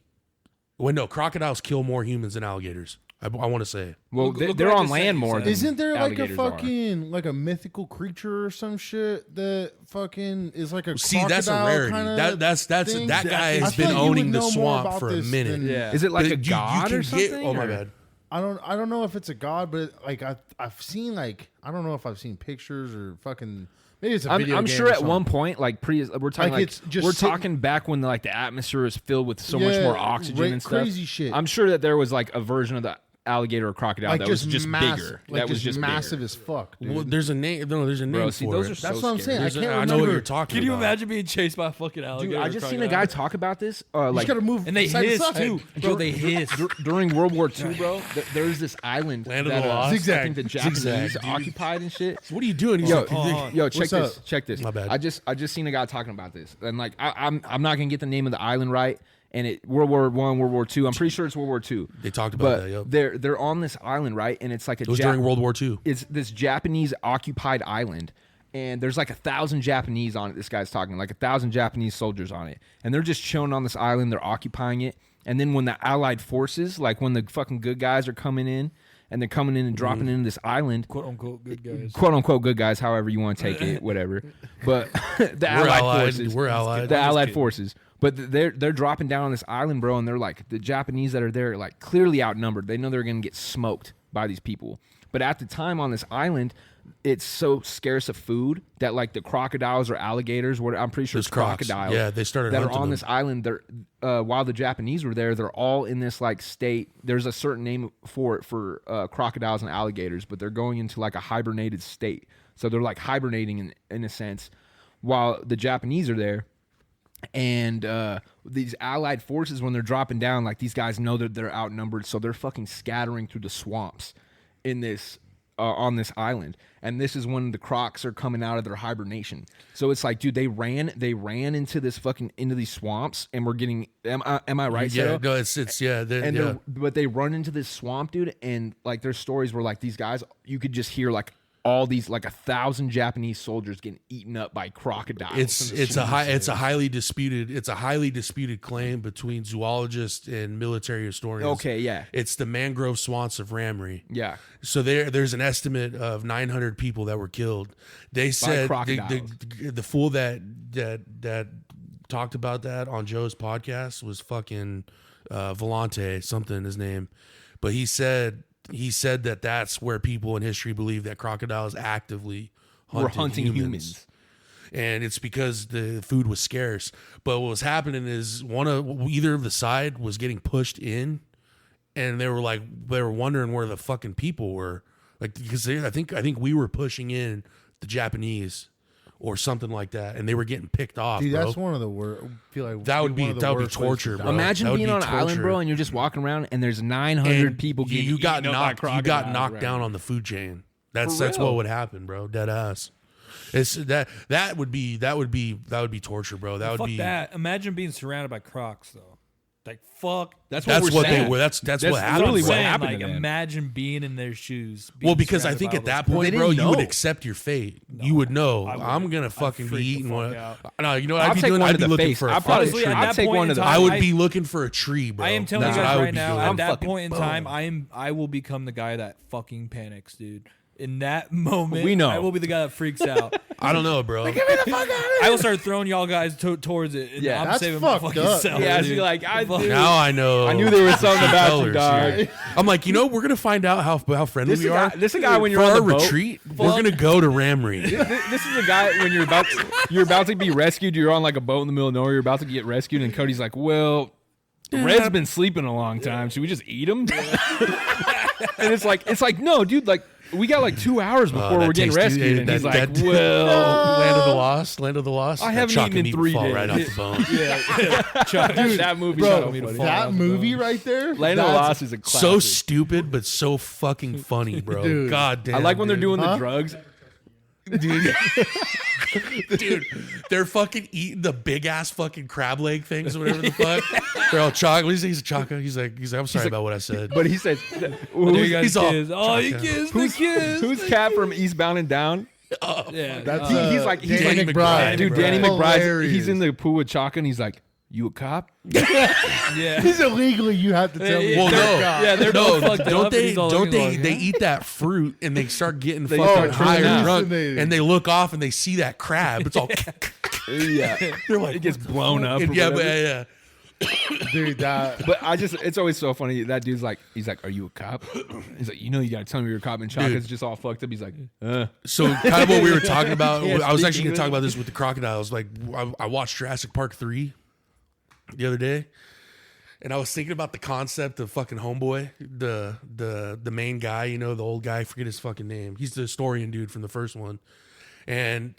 well, no, crocodiles kill more humans than alligators. I want to say. Well, Look they're what I on just sent land you, more son. than Isn't there like a alligators are. fucking like a mythical creature or some shit that fucking is like a See, that's a crocodile rarity. kinda That's thing? that guy I has feel been like you would owning the know more swamp about for a this minute. than- Yeah. Is it like But a you god can or get- something? oh my or- bad. I don't know if it's a god, but like I've seen like I don't know if I've seen pictures or fucking maybe it's a video I'm game sure or at something. one point, like we're talking Like, like it's just we're sitting- talking back when like the atmosphere was filled with so much Yeah, more oxygen and stuff. crazy shit. I'm sure that there was like a version of the alligator or crocodile like that was just bigger. like that was just massive bigger. as fuck. Dude. Well, there's a name. No, there's a name Bro, see, for those it. are so That's what I'm saying. scary. I There's a- can't I know remember. what you're talking Can you about. imagine being chased by a fucking alligator? Dude, I or just seen a crocodile? guy talk about this. You Like just gotta move And they side to hiss side. too, bro. They hiss. during World War II, bro. There's this island Land of that the Lost? I Zigzag. think the Japanese Zigzag, dude. occupied and shit. What are you doing? He's Yo, like, check What's this. up? Check this. My bad. I just seen a guy talking about this, and like I'm not gonna get the name of the island right. And it World War I, World War II. I'm pretty sure it's World War II. They talked about But that. Yep. they're on this island, right? And it's like a It was during World War II. It's this Japanese occupied island, and there's like 1,000 Japanese on it. This guy's talking like 1,000 Japanese soldiers on it, and they're just chilling on this island. They're occupying it, and then when the Allied forces, like when the fucking good guys are coming in, and they're coming in and dropping into this island, quote unquote good guys. quote unquote good guys, however you want to take it, whatever. But the Allied forces, We're allied. the Allied forces. But they're dropping down on this island, bro, and they're like the Japanese that are there, like clearly outnumbered. They know they're gonna get smoked by these people. But at the time on this island, it's so scarce of food that like the crocodiles or alligators, I'm pretty sure There's it's crocs. crocodiles. Yeah, they started that are hunting on them. this island. They're while the Japanese were there, they're all in this like state. There's a certain name for it for crocodiles and alligators, but they're going into like a hibernated state. So they're like hibernating in a sense, while the Japanese are there. And these Allied forces, when they're dropping down, like these guys know that they're outnumbered, so they're fucking scattering through the swamps in this on this island. And this is when the crocs are coming out of their hibernation. So it's like, dude, they ran into this fucking into these swamps, and we're getting. Am I right? Yeah, Sarah? no, it's yeah. And Yeah. but they run into this swamp, dude, and like there's stories where like these guys, you could just hear like all these like 1,000 Japanese soldiers getting eaten up by crocodiles. It's a highly disputed claim between zoologists and military historians. Okay, yeah. It's the mangrove swamps of Ramree. Yeah. So there's an estimate of 900 people that were killed. They said crocodiles. the fool that talked about that on Joe's podcast was fucking Volante, something his name, but he said that that's where people in history believe that crocodiles actively We're hunting humans. and it's because the food was scarce. But what was happening is either of the side was getting pushed in, and they were wondering where the fucking people were, like because I think we were pushing in the Japanese or something like that, and they were getting picked off. Dude, bro. that's one of the worst. Feel like That would be one of the torture, worst ways to bro. die. Imagine that would being be on an island, torture. bro, and you're just walking around and there's 900 And people getting you got eaten up by knocked. You got crocodiles, knocked right? down on the food chain. That's For real. what would happen, bro. Dead ass. It's that would be torture, bro. That would Fuck be that. Imagine being surrounded by crocs, though. Like, fuck. That's that's we're what saying. they were. That's what That's happened. literally bro. what Saying, happened like, to them. imagine being in their shoes. Well, being because I surrounded think by at all that those point, They bro, didn't you would know. accept your fate. You would know. I I'm gonna I'd fucking be freak the eating fuck one. out. No, you know what I'll I'd be take doing? one I'd to be the looking face. for a I'll probably Honestly, at I'll that take point one to in the time, I would I- be looking for a tree, bro. I am telling That's you what guys I would right be now. doing. At that fucking point in time, I will become the guy that fucking panics, dude. In that moment, We know. I will be the guy that freaks out. I don't know, bro. I will start throwing y'all guys towards it. And Yeah, I'm that's saving my fucked fucking up, self. Yeah, dude. see, like, I Fuck. do. Now I know. I knew there was something about you, colors dog. here. I'm like, we're gonna find out how friendly This we is are. this is a guy when you're for on our the boat. retreat. We're gonna go to Ramree. This is a guy when you're about to be rescued. You're on like a boat in the middle of nowhere. You're about to get rescued, and Cody's like, "Well, Red's been sleeping a long time. Should we just eat him?" And it's like, no, dude. Like, we got like 2 hours before that we're getting takes rescued, and he's like, "Well, Land of the Lost. Land of the Lost. I That haven't chalk eaten and in meat 3 fall days." right off the bone. Dude, that movie, Bro, me to fall that off the movie bone. right there. Land of the that's- Lost is a classic. So stupid, but so fucking funny, bro. Dude. God damn. I like when they're dude. doing the Huh? drugs. Dude, they're fucking eating the big ass fucking crab leg things or whatever the fuck. They're all chocolate. What do you say? He's a chocolate. He's like, I'm sorry about what I said. But he says, There you guys He's all- kiss. Oh, you kiss the kiss. "Who's Cat from Eastbound and Down?" Yeah, That's He's like, Danny like McBride. Dude, Danny McBride. Hilarious. He's in the pool with Chaka, and he's like, "You a cop?" yeah. He's illegally. You have to tell me. Well, no, Yeah, they're no, both fucked don't up, they? and he's all Don't looking they? like, They huh? eat that fruit and they start getting They fucking start high tripping and out. drunk, Hallucinating. and they look off and they see that crab. It's all. Yeah, They're like, it gets blown up. or yeah, whatever. but yeah. Dude, that. But it's always so funny. That dude's like, he's like, "Are you a cop?" He's like, "You know, you gotta tell me you're a cop." And Chaka's just all fucked up. He's like, So kind of what we were talking about. Can't I was speak actually going to talk English. about this with the crocodiles. Like I watched Jurassic Park 3 the other day, and I was thinking about the concept of fucking Homeboy, the main guy. You know, the old guy. I forget his fucking name. He's the historian dude from the first one, and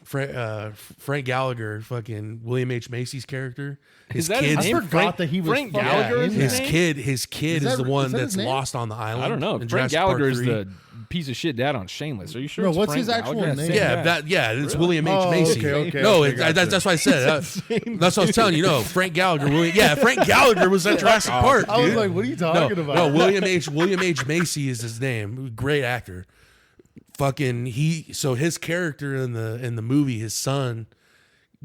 Frank Gallagher, fucking William H Macy's character. His Is that his kid's name? I forgot that he was Frank fucking Gallagher is in his that. name? his kid Is is that- the one is that his that's name? lost on the island. "I don't know." in Frank Jurassic Park Gallagher is 3. the piece of shit dad on Shameless. Are you sure? No, it's what's Frank his actual Gallagher? name? Yeah, it's William H Oh, Macy. okay, no, okay, gotcha. that's why I said. That's what I was telling you. No, Frank Gallagher. Frank Gallagher was at Jurassic Park. I was dude. like, what are you no, talking about? no, William H Macy is his name. Great actor. Fucking so his character in the movie, his son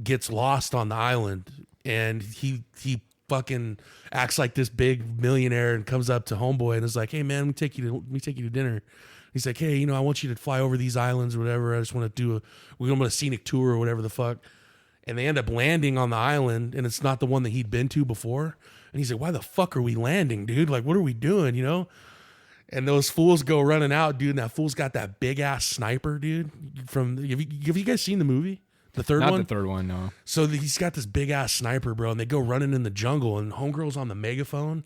gets lost on the island, and he fucking acts like this big millionaire and comes up to Homeboy and is like, "Hey man, let me take you to dinner." He's like, "Hey, I want you to fly over these islands or whatever. I just want to we're going on a scenic tour or whatever the fuck." And they end up landing on the island, and it's not the one that he'd been to before. And he's like, "Why the fuck are we landing, dude? Like, what are we doing, And those fools go running out, dude. And that fool's got that big ass sniper, dude. Have you guys seen the movie? The third Not one? the third one, no. So he's got this big ass sniper, bro, and they go running in the jungle, and Homegirl's on the megaphone,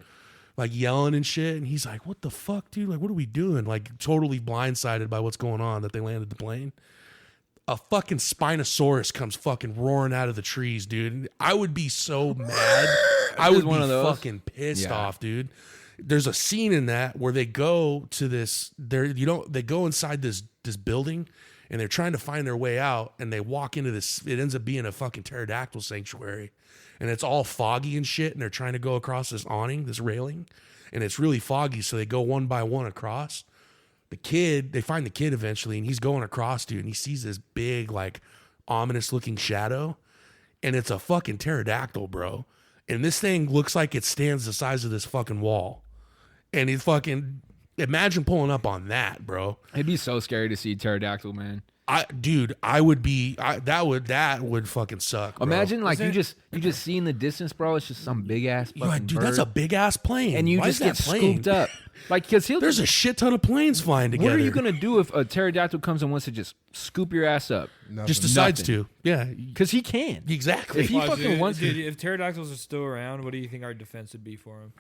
like yelling and shit. And he's like, "What the fuck, dude? Like, what are we doing?" Like, totally blindsided by what's going on that they landed the plane. A fucking Spinosaurus comes fucking roaring out of the trees, dude. I would be so mad. I would one be of those. fucking pissed Yeah. off, dude. There's a scene in that where they go to this. They go inside this building, and they're trying to find their way out, and they walk into this. It ends up being a fucking pterodactyl sanctuary, and it's all foggy and shit. And they're trying to go across this awning, this railing, and it's really foggy. So they go one by one across. They find the kid eventually, and he's going across, dude, and he sees this big, like, ominous looking shadow, and it's a fucking pterodactyl, bro. And this thing looks like it stands the size of this fucking wall. And imagine pulling up on that, bro. It'd be so scary to see pterodactyl, man. I would be. That would fucking suck. Bro. Imagine like Isn't you it- just see in the distance, bro. It's just some big ass You're fucking like, dude, bird, that's a big ass plane, and you Why just is get that plane? scooped up. Like, because he'll. There's a shit ton of planes flying together. What are you gonna do if a pterodactyl comes and wants to just scoop your ass up? Just decides Nothing. to. Yeah, Because he can. exactly. If he fucking wants dude, to. if pterodactyls are still around, what do you think our defense would be for them?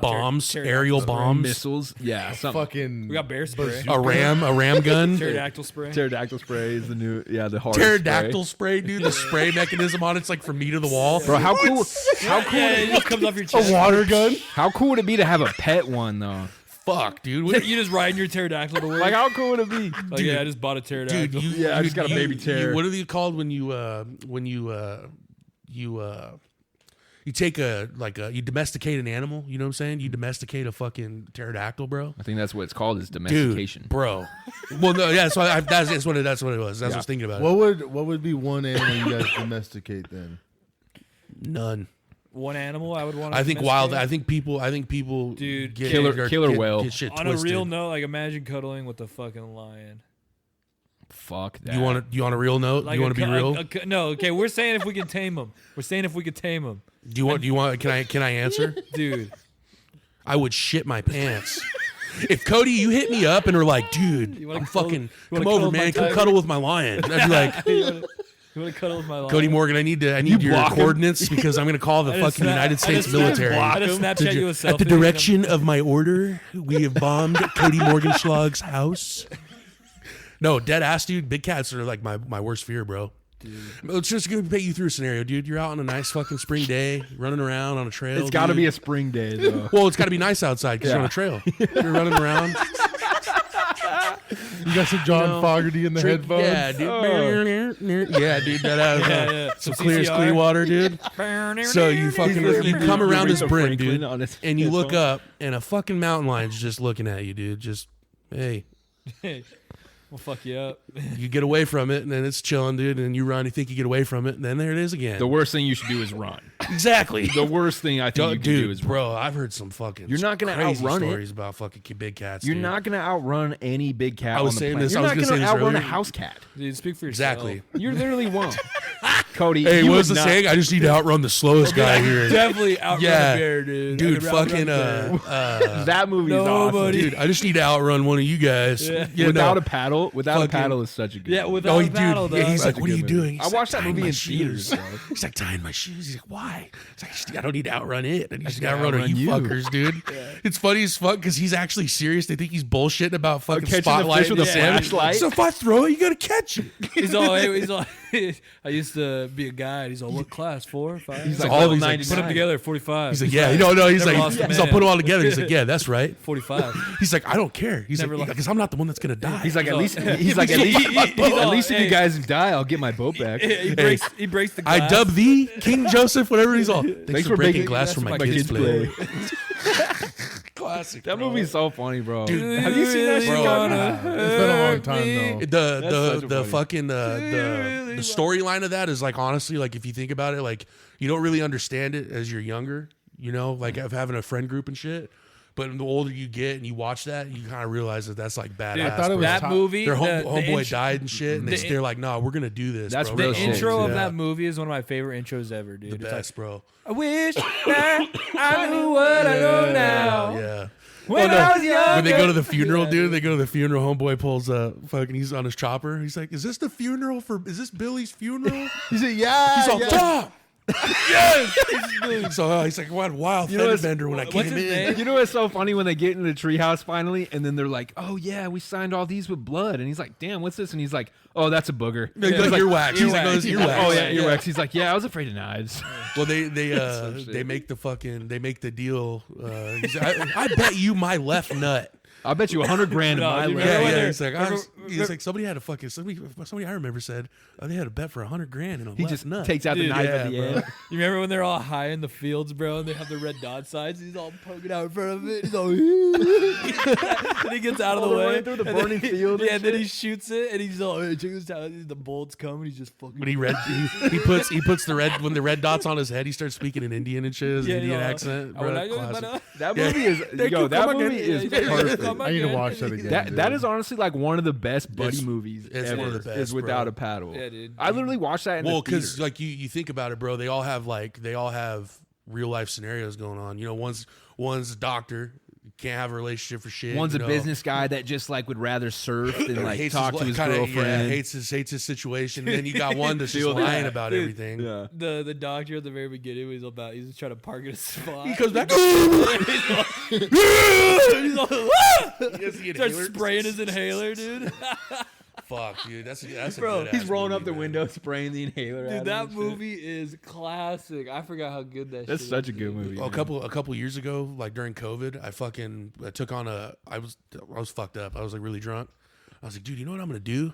Bombs, aerial bombs, Missiles, yeah, something. Fucking. We got bear spray. a ram gun. Pterodactyl spray. Pterodactyl spray is the new, the hard Pterodactyl spray, dude. The spray mechanism on it's like from me to the wall. Bro, how cool? How cool? Yeah, it just comes off your chest. Water gun. How cool would it be to have a pet one though? Fuck, dude. What- You just riding your pterodactyl to work. Like, how cool would it be? Like, yeah, I just bought a pterodactyl. dude, you, Yeah, I just got a baby tear. What are they called when you take you domesticate an animal? You know what I'm saying? You domesticate a fucking pterodactyl, bro. I think that's what it's called is Dude, domestication. bro. Well, no, yeah. So that's what it was. That's what I was thinking about. What would be one animal you guys domesticate then? None. One animal I would want to I think wild. I think people. Dude, get, killer get, whale. Get shit On twisted. a real note, like imagine cuddling with a fucking lion. Fuck that. You want on a real note? Like you want to be real? no, okay. We're saying if we can tame them. We're saying if we could tame them, Do you want? Can I answer? dude. I would shit my pants. If Cody, you hit me up and are like, dude, You wanna I'm cuddle- fucking you come wanna over, cuddle with my man, come tiger? cuddle with my lion. I'd be like, You want to cuddle with my lion? Cody Morgan, I need your block him? coordinates because I'm gonna call the I just fucking snap- United I States just military. I just Snapchat you a selfie. At the direction of my order, we have bombed Cody Morgenschlag's house. No, dead ass, dude. Big cats are like my worst fear, bro. Let's just gonna paint you through a scenario, dude. You're out on a nice fucking spring day, running around on a trail. It's got to dude. be a spring day though. Well, it's got to be nice outside because you're on a trail. You're running around. You got some John Fogerty in the headphones. Yeah, dude. Yeah, dude. That yeah. some Some clear, CCR. clear water, dude. So you fucking you come around this Aretha brim, Franklin dude, on his and you look headphones. up, and a fucking mountain lion's just looking at you, dude. Just hey, We'll fuck you up. you get away from it, and then it's chilling, dude. And you run, you think you get away from it, and then there it is again. The worst thing you should do is run. Exactly. The worst thing I think you can Dude, do is run. bro, I've heard some fucking You're not gonna crazy outrun it. stories about fucking big cats. You're dude. not gonna outrun any big cat. I was on the saying planet. this- You're I was not gonna gonna say this outrun a earlier. house cat. Dude, speak for yourself. Exactly. You literally won't. Cody, Hey, you what was would the not- saying? I just need to outrun the slowest guy here. Definitely outrun Yeah. a bear, dude. Dude, I could outrun fucking a bear. That movie is awesome. Nobody- dude, I just need to outrun one of you guys. Yeah. You Without know. a paddle, without a Fucking- paddle is such a good. Yeah, movie. without a paddle, dude. Yeah, though. he's Such like, a "What are good you movie. doing?" I He's watched like, that movie "Tying my in shoes." theaters, bro. He's like tying my shoes. He's like, "Why?" He's like, "I don't need to outrun it. I just need to gotta outrun outrun you you." fuckers, dude." It's funny as fuck because he's actually serious. They think he's bullshitting about fucking catching the spotlight fish with a flashlight. So if I throw it, you gotta catch it. He's all, I used to be a guy. He's all, what class? 4, 5? He's like, like all level these, like, 99. put them together. 45. He's like, "Yeah, no." He's Never like, lost a "I'll man. put them all together." He's like, "Yeah, that's right." 45. He's like, "I don't care." He's Never like, lost- "Because I'm not the one that's gonna die." He's like, at least. all- He's like, at least. he's all, At least if you hey. guys die, I'll get my boat back. He breaks the glass. I dub thee King Joseph, whatever he's all. Thanks for breaking making glass for my kids' play. Classic. That movie's so funny, bro. Dude, have you seen that shit? Bro. Cody? It's been a long time though. The such a the funny- fucking the storyline of that is like, honestly, like if you think about it, like you don't really understand it as you're younger, you know, like of having a friend group and shit. But the older you get and you watch that, you kind of realize that that's like badass. Dude, I thought it bro. was that top- movie. Their the homeboy intro- died and shit, and the- they're like, "No, we're gonna do this." That's bro. The real shit. intro of Yeah. that movie is one of my favorite intros ever, dude. The It's like, best, bro. I wish that I knew what I know now. Yeah. When Oh, no. I was young. When they go to the funeral, dude, they go to the funeral. Homeboy pulls fucking. He's on his chopper. He's like, "Is this the funeral for? Is this Billy's funeral?" He said, "Yeah." He's all, yeah. "Stop!" Yes. So he's like, "What wild You know fender what's- bender when I what's came his in." name? You know what's so funny when they get in the treehouse finally, and then they're like, "Oh yeah, we signed all these with blood," and he's like, "Damn, what's this?" And he's like, "Oh, that's a booger." He's He's like, "Earwax." He's like, earwax. "Those He's like, earwax." "Oh yeah, earwax." He's like, "Yeah, I was afraid of knives." Well, they Some shit. they make the deal. He's like, I bet you my left nut. I'll bet you $100 grand in No, my dude, left. Yeah, Remember when yeah. they're- He's like, remember- he's like, somebody had a fucking somebody I remember said they had a bet for $100 grand in a He left just nut. takes out the Dude, knife yeah, at the bro. end. You remember when they're all high in the fields, bro, and they have the red dot signs? He's all poking out in front of it. He's all, and he gets out of All the the way way through the and then burning he- field and Yeah, and then he shoots it, and he's all, hey, check this out. The bullets come, and he's just fucking. When he puts the red when the red dots on his head, he starts speaking in Indian and shit, his Yeah, Indian yeah. accent. I Bro, would like- classic. That Yeah. movie is Thank yo. you, That come movie again. is Yeah, yeah, perfect. come I need to again. watch that again. That dude. is honestly like one of the best buddy It's- movies it's ever. one of the best, is Without bro. a Paddle. Yeah, dude. I literally watched that in Well, the theater. because like you think about it, bro. They all have real life scenarios going on. You know, one's a doctor, can't have a relationship for shit. One's you a know. business guy that just like would rather surf than like Hates talk to his kinda, girlfriend. Yeah, hates his situation. And then you got one that's just Feel that. lying about Dude. everything. Yeah. The doctor at the very beginning was he's trying to park at a spot. He comes back. He's all, Yes, he starts inhaler. spraying his inhaler, dude. Fuck, dude. That's Bro, a good He's ass rolling movie, up the man. window, spraying the inhaler. at Dude, him that and shit. movie is classic. I forgot how good that. That's shit such is, a good dude. movie. A man. couple years ago, like during COVID, I took on I was fucked up. I was like really drunk. I was like, dude, you know what I'm gonna do?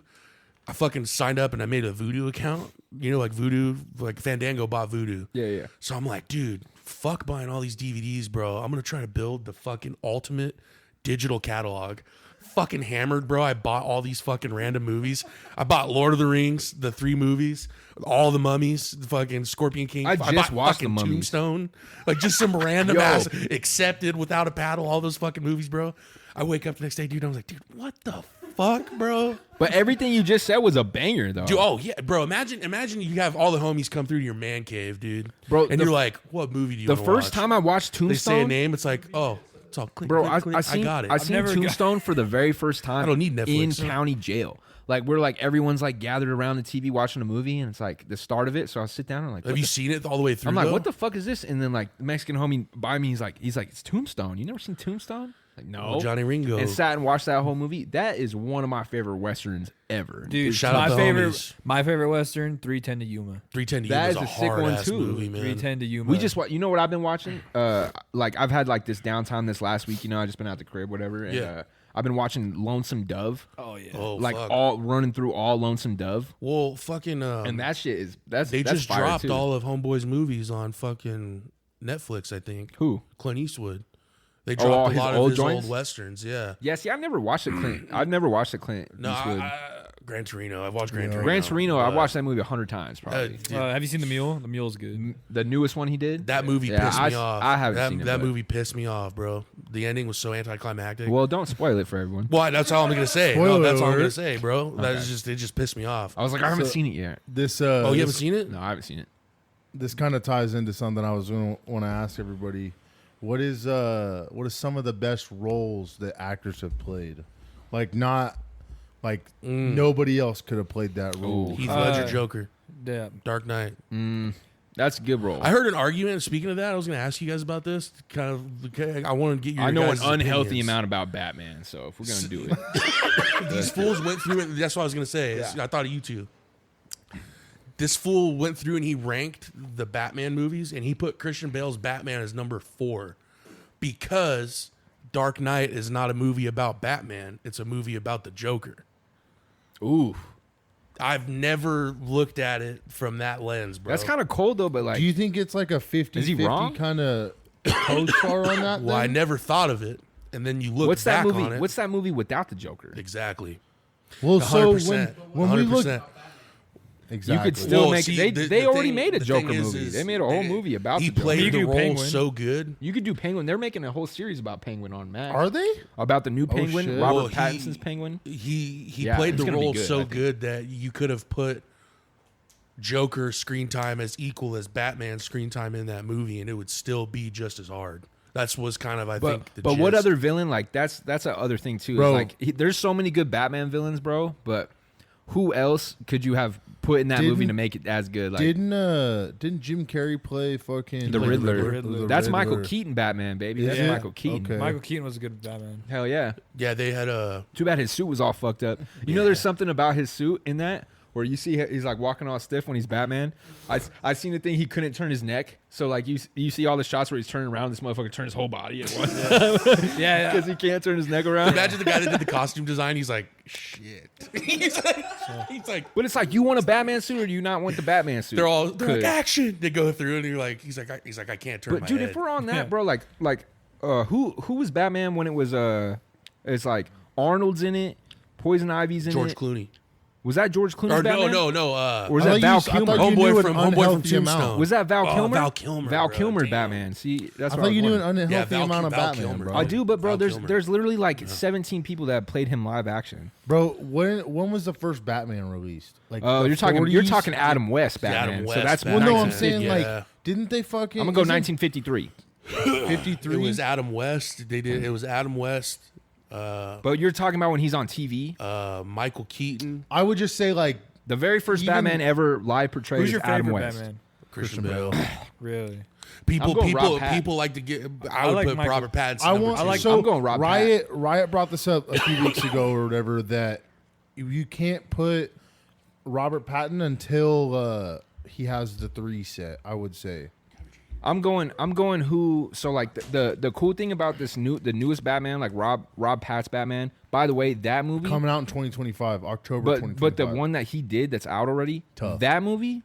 I fucking signed up and I made a Voodoo account. You know, like Voodoo, like Fandango bought Voodoo. Yeah. So I'm like, dude, fuck buying all these DVDs, bro. I'm gonna try to build the fucking ultimate digital catalog. Fucking hammered, bro. I bought all these fucking random movies. I bought Lord of the Rings, the 3 movies, all the Mummies, the fucking Scorpion King. I just bought watched The fucking Mummies. Tombstone, like just some random Yo. ass Accepted, Without a Paddle, all those fucking movies, bro. I wake up the next day, dude. I was like, dude, what the fuck, bro? But everything you just said was a banger, though. Dude, oh yeah, bro. Imagine you have all the homies come through to your man cave, dude. Bro, and the- you're like, what movie do you the want first time I watched they say a Tombstone, name, it's like, oh, it's all click, bro, click, click. I got it. I seen never got- Tombstone for the very first time. I don't need in Netflix. county jail. Like we're like everyone's like gathered around the TV watching a movie, and it's like the start of it. So I sit down and like, Have what you the seen it all the way through? I'm like, though? what the fuck is this? And then like the Mexican homie by me, he's like, it's Tombstone. You never seen Tombstone? Like, no. Well, Johnny Ringo. And sat and watched that whole movie. That is one of my favorite westerns ever. Dude, Shout out my the favorite, homies. my favorite western, 310 to Yuma. 310 to You That was is a a sick hard one, ass too. movie, man. 310 to Yuma. We just you know what I've been watching? Like I've had like this downtime this last week. You know, I just been out the crib, whatever. And, Yeah. I've been watching Lonesome Dove. Oh yeah. Oh, Like fuck. all running through all Lonesome Dove, Well, fucking. and that shit is that's they that's just fire, dropped too. all of Homeboy's movies on fucking Netflix. I think Who? Clint Eastwood. They Oh, all dropped a his lot old of his joints? old westerns. Yeah. Yeah, see, I've never watched the Clint. I've never watched the Clint No, Eastwood. Gran Torino. I've watched Gran Yeah. Torino. Gran Torino. I've but, watched that movie 100 times probably. dude, Have you seen The Mule? The Mule's good. The newest one he did. that movie Yeah, pissed me off. I haven't that, seen it, That but- movie pissed me off, bro. The ending was so anticlimactic. Well, don't spoil it for everyone. Well, that's all I'm gonna say. No, Spoiler that's all I'm gonna alert. say, bro. That is just it. Just pissed me off. I was like, I haven't seen it yet. This Oh, you haven't this, seen it? No, I haven't seen it. this kind of ties into something I was going to want to ask everybody. What is some of the best roles that actors have played? Like not like nobody else could have played that role. Heath Ledger, Joker, Yeah. Dark Knight. That's a good role. I heard an argument. Speaking of that, I was going to ask you guys about this. Kind of, I want to get your. I know an guys' unhealthy opinions. amount about Batman, so if we're gonna do it, These fools went through it. That's what I was going to say. I thought of you two. This fool went through and he ranked the Batman movies, and he put Christian Bale's Batman as number 4 because Dark Knight is not a movie about Batman. It's a movie about the Joker. ooh, I've never looked at it from that lens, bro. that's kind of cold though. But like, Do you think it's like a 50-50 wrong? kind of co-star on that? Well, I then? never thought of it, and then you look what's back that movie? on it. What's that movie without the Joker? Exactly. Well, so 100%. when we look 100%. exactly, You could still Well, make see, it. They already thing- made a the Joker thing is- movie. is They made a whole movie about He the Joker. played You the do role Penguin. so good. You could do Penguin. They're making a whole series about Penguin on Max. are they? About the new Penguin, shit. Robert Well, Pattinson's Penguin. He Yeah, played it's the gonna be role good, I so think. good that you could have put Joker screen time as equal as Batman screen time in that movie, and it would still be just as hard. That's was kind of I But think. The but what gist. other villain like that's a other thing too. Bro. It's like there's so many good Batman villains, bro. But who else could you have put in that movie Didn't- to make it as good? Like Didn't Jim Carrey play fucking the like, Riddler. the That's Michael Riddler? Keaton Batman, baby. That's Yeah. Michael Keaton. Okay. Michael Keaton was a good Batman. Hell yeah. Yeah, they had a. Too bad his suit was all fucked up. You know, there's something about his suit in that where you see he's like walking all stiff when he's Batman. I seen the thing he couldn't turn his neck, so like you see all the shots where he's turning around. This motherfucker turns his whole body at once Yeah, because he can't turn his neck around. Imagine the guy that did the costume design. He's like, shit. he's like, But it's like, you want a Batman suit or do you not want the Batman suit? they're like Could. action. They go through and you're like, he's like, I can't turn But my dude, head. if we're on that, bro, like who was Batman when it was it's like Arnold's in it, Poison Ivy's in George it. Clooney. Was that George Clooney's Or Batman? no. Or was I that thought Val you- I Kilmer? thought you knew Homeboy an from unhealthy Tombstone. amount. Was that Val Oh, Kilmer? Val Kilmer, Val bro. Kilmer's Damn. Batman. See, that's I what thought you knew an wondering. unhealthy Val- amount of Val Batman, Kilmer. bro. I do, but bro, Val there's Kilmer. there's literally like 17 people that played him live action. Bro, when was the first Batman released? Like, Oh, the you're 40s? talking Adam West Batman. Adam so West that's Well, no, I'm 1950. saying Yeah. like, didn't they fucking? I'm gonna go isn't 1953. 53. It was Adam West. They did. It was Adam West. But you're talking about when he's on TV. Michael Keaton, I would just say like The very first Even- Batman ever live portrayed Who's is your Adam favorite West. Batman? Christian Bale. Really? People, I'm going people, Rob Pat. people like to get. I would like put Michael- Robert Pattinson. I number want. two. like- so I'm going Rob Riot brought this up a few weeks ago or whatever that you can't put Robert Pattinson until he has the 3 set. I would say. I'm going who so like the cool thing about the newest Batman, like Rob Pat's Batman, by the way, that movie Coming out in 2025, October. but 2025. but the one that he did that's out already, Tough. that movie,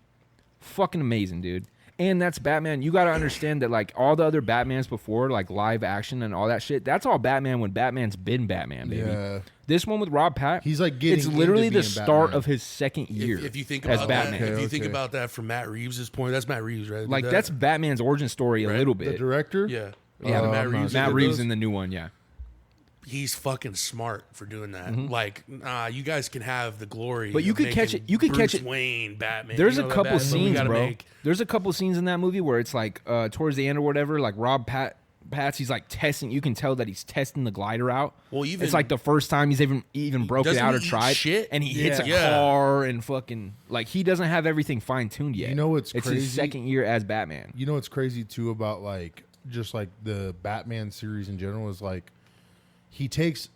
fucking amazing, dude. And that's Batman. You got to understand that like all the other Batmans before, like live action and all that shit, that's all Batman when Batman's been Batman, baby. Yeah. This one with Rob Pat, He's, like, getting it's literally into the being start Batman. of his second year. If you think as about Batman, that, if you think Okay. about that from Matt Reeves' point, that's Matt Reeves, right? like Did that's that? Batman's origin story a Right? little The bit. director. Yeah. Yeah, Matt I'm not Reeves. sure. Matt did Reeves those. in the new one, yeah. He's fucking smart for doing that. Mm-hmm. Like, you guys can have the glory. But you of could catch making it- you could Bruce catch it- Wayne, Batman. There's You a know, that couple Batman we scenes, gotta bro. make. There's a couple scenes in that movie where it's like towards the end or whatever, like Rob Pat's he's like testing. You can tell that he's testing the glider out. Well, even- it's like the first time he's even broke it Doesn't out he or eat tried, shit? and he hits a Yeah. car and fucking like he doesn't have everything fine tuned yet. You know what's it's crazy? his second year as Batman. You know what's crazy too about like just like the Batman series in general is like he takes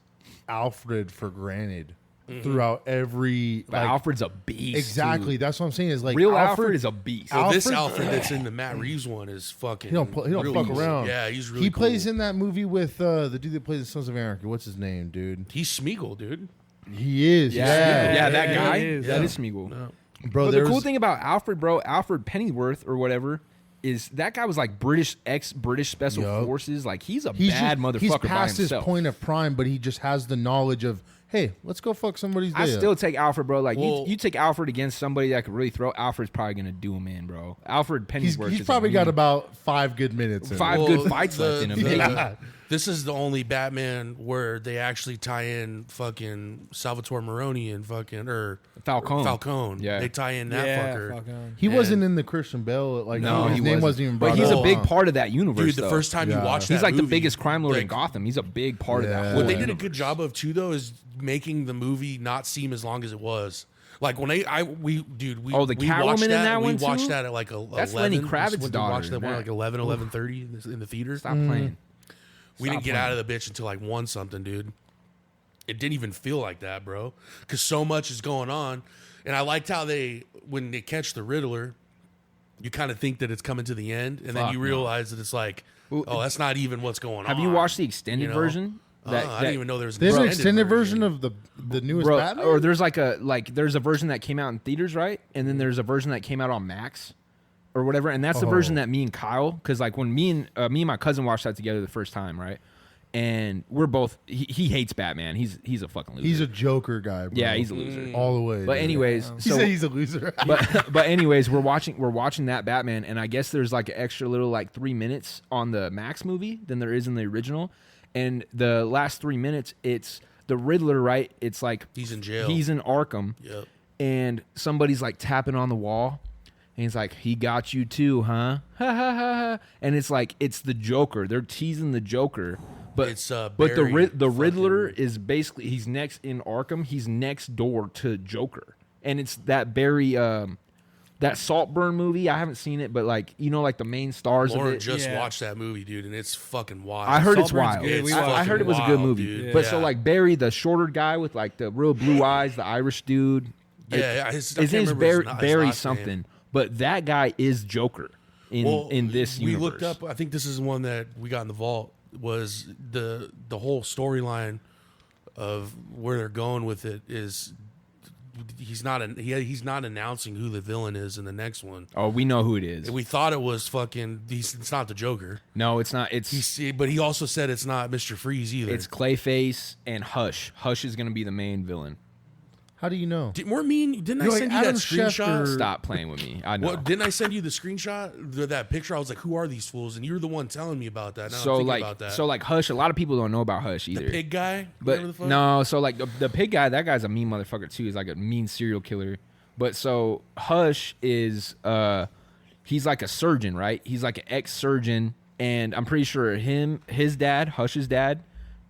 Alfred for granted throughout every But like, Alfred's a beast. exactly. dude. That's what I'm saying. Is like Real Alfred is a beast. Well, this Alfred- Alfred that's in the Matt Reeves one is fucking. He don't really fuck cool. around. Yeah, he's really. He cool. plays in that movie with the dude that plays the Sons of Anarchy. What's his name, dude? He's Smeagol, dude. He is. yeah, that yeah, guy. he is. That Yeah. is Smeagol. Bro. But the There's cool thing about Alfred, bro, Alfred Pennyworth or whatever, is that guy was like British Special Yup. Forces. Like he's a he's bad just, motherfucker he's by past his himself. point of prime, but he just has the knowledge of hey, let's go fuck somebody's day I up. still take Alfred, bro. Like Well- you take Alfred against somebody that could really throw. Alfred's probably gonna do him in, bro. Alfred Pennyworth. He's is probably a got mean- about 5 good minutes. In it. Five good fights left in him. baby. Yeah. This is the only Batman where they actually tie in fucking Salvatore Maroni and fucking Falcone. Yeah. They tie in that yeah, fucker. Falcone. He wasn't in the Christian Bale. Like No, his he name wasn't. wasn't even. But brought he's a up. big part of that universe. Dude, the though. first time you Yeah. watch he's that like the movie, biggest crime lord in like, Gotham. He's a big part of that. Yeah. Whole What they did a universe. good job of too, though, is making the movie not seem as long as it was. Like when we Oh, the we Catwoman watched in that we one, watched too? that at like That's 11. Lenny Kravitz's We daughter, watched that one that- like 11:30 in the theater. Stop playing. We didn't Stop get playing. out of the bitch until like 1 something, dude. It didn't even feel like that, bro. Because so much is going on. And I liked how when they catch the Riddler, you kind of think that it's coming to the end. And then Fuck you no. realize that it's like, oh, that's not even what's going on. Have you watched the extended you know? version? I didn't even know there was There's an extended version of the newest Bro, Batman. or there's there's a version that came out in theaters, right? And then there's a version that came out on Max or whatever. And that's the version that me and Kyle, because like when me and my cousin watched that together the first time, right? And we're both he hates Batman. He's a fucking loser. He's a Joker guy. Bro. yeah, he's a loser. all the way. But dude. anyways, he so said he's a loser. but anyways, we're watching that Batman, and I guess there's like an extra little like 3 minutes on the Max movie than there is in the original. And the last 3 minutes, it's the Riddler, right? It's like He's in jail. He's in Arkham, Yep. and somebody's like tapping on the wall, and he's like, "He got you too, huh?" Ha ha ha ha. And it's like it's the Joker. They're teasing the Joker, but It's, but Barry the Riddler fucking- is basically he's next in Arkham. He's next door to Joker, and it's that Barry. That Saltburn movie, I haven't seen it, but like like the main stars Lauren of it. just Yeah. watched that movie, dude, and it's fucking wild. I heard it's Saltburn's wild. good. We I watched heard it. it was a good Wild, movie. dude. But Yeah. so like Barry, the shorter guy with like the real blue eyes, the Irish dude. Yeah, his I can't name's remember Barry, his Barry last name. something. But that guy is Joker in this we universe. looked up. I think this is one that we got in the vault. Was the whole storyline of where they're going with it is he's not announcing who the villain is in the next one. Oh, we know who it is. And we thought it was fucking. It's not the Joker. No, it's not. It's But he also said it's not Mr. Freeze either. Clayface and Hush. Hush is going to be the main villain. How do you know? Didn't I You're send like you that Adam screenshot? Schefter. Stop playing with me. I know. Well, didn't I send you the screenshot, that picture? I was like, "Who are these fools?" And you were the one telling me about that. Now I'm thinking about that. so like Hush. A lot of people don't know about Hush either. The pig guy, whatever the But fuck? no, so like the pig guy, that guy's a mean motherfucker too. He's like a mean serial killer. But so Hush is he's like a surgeon, right? He's like an ex-surgeon, and I'm pretty sure his dad, Hush's dad,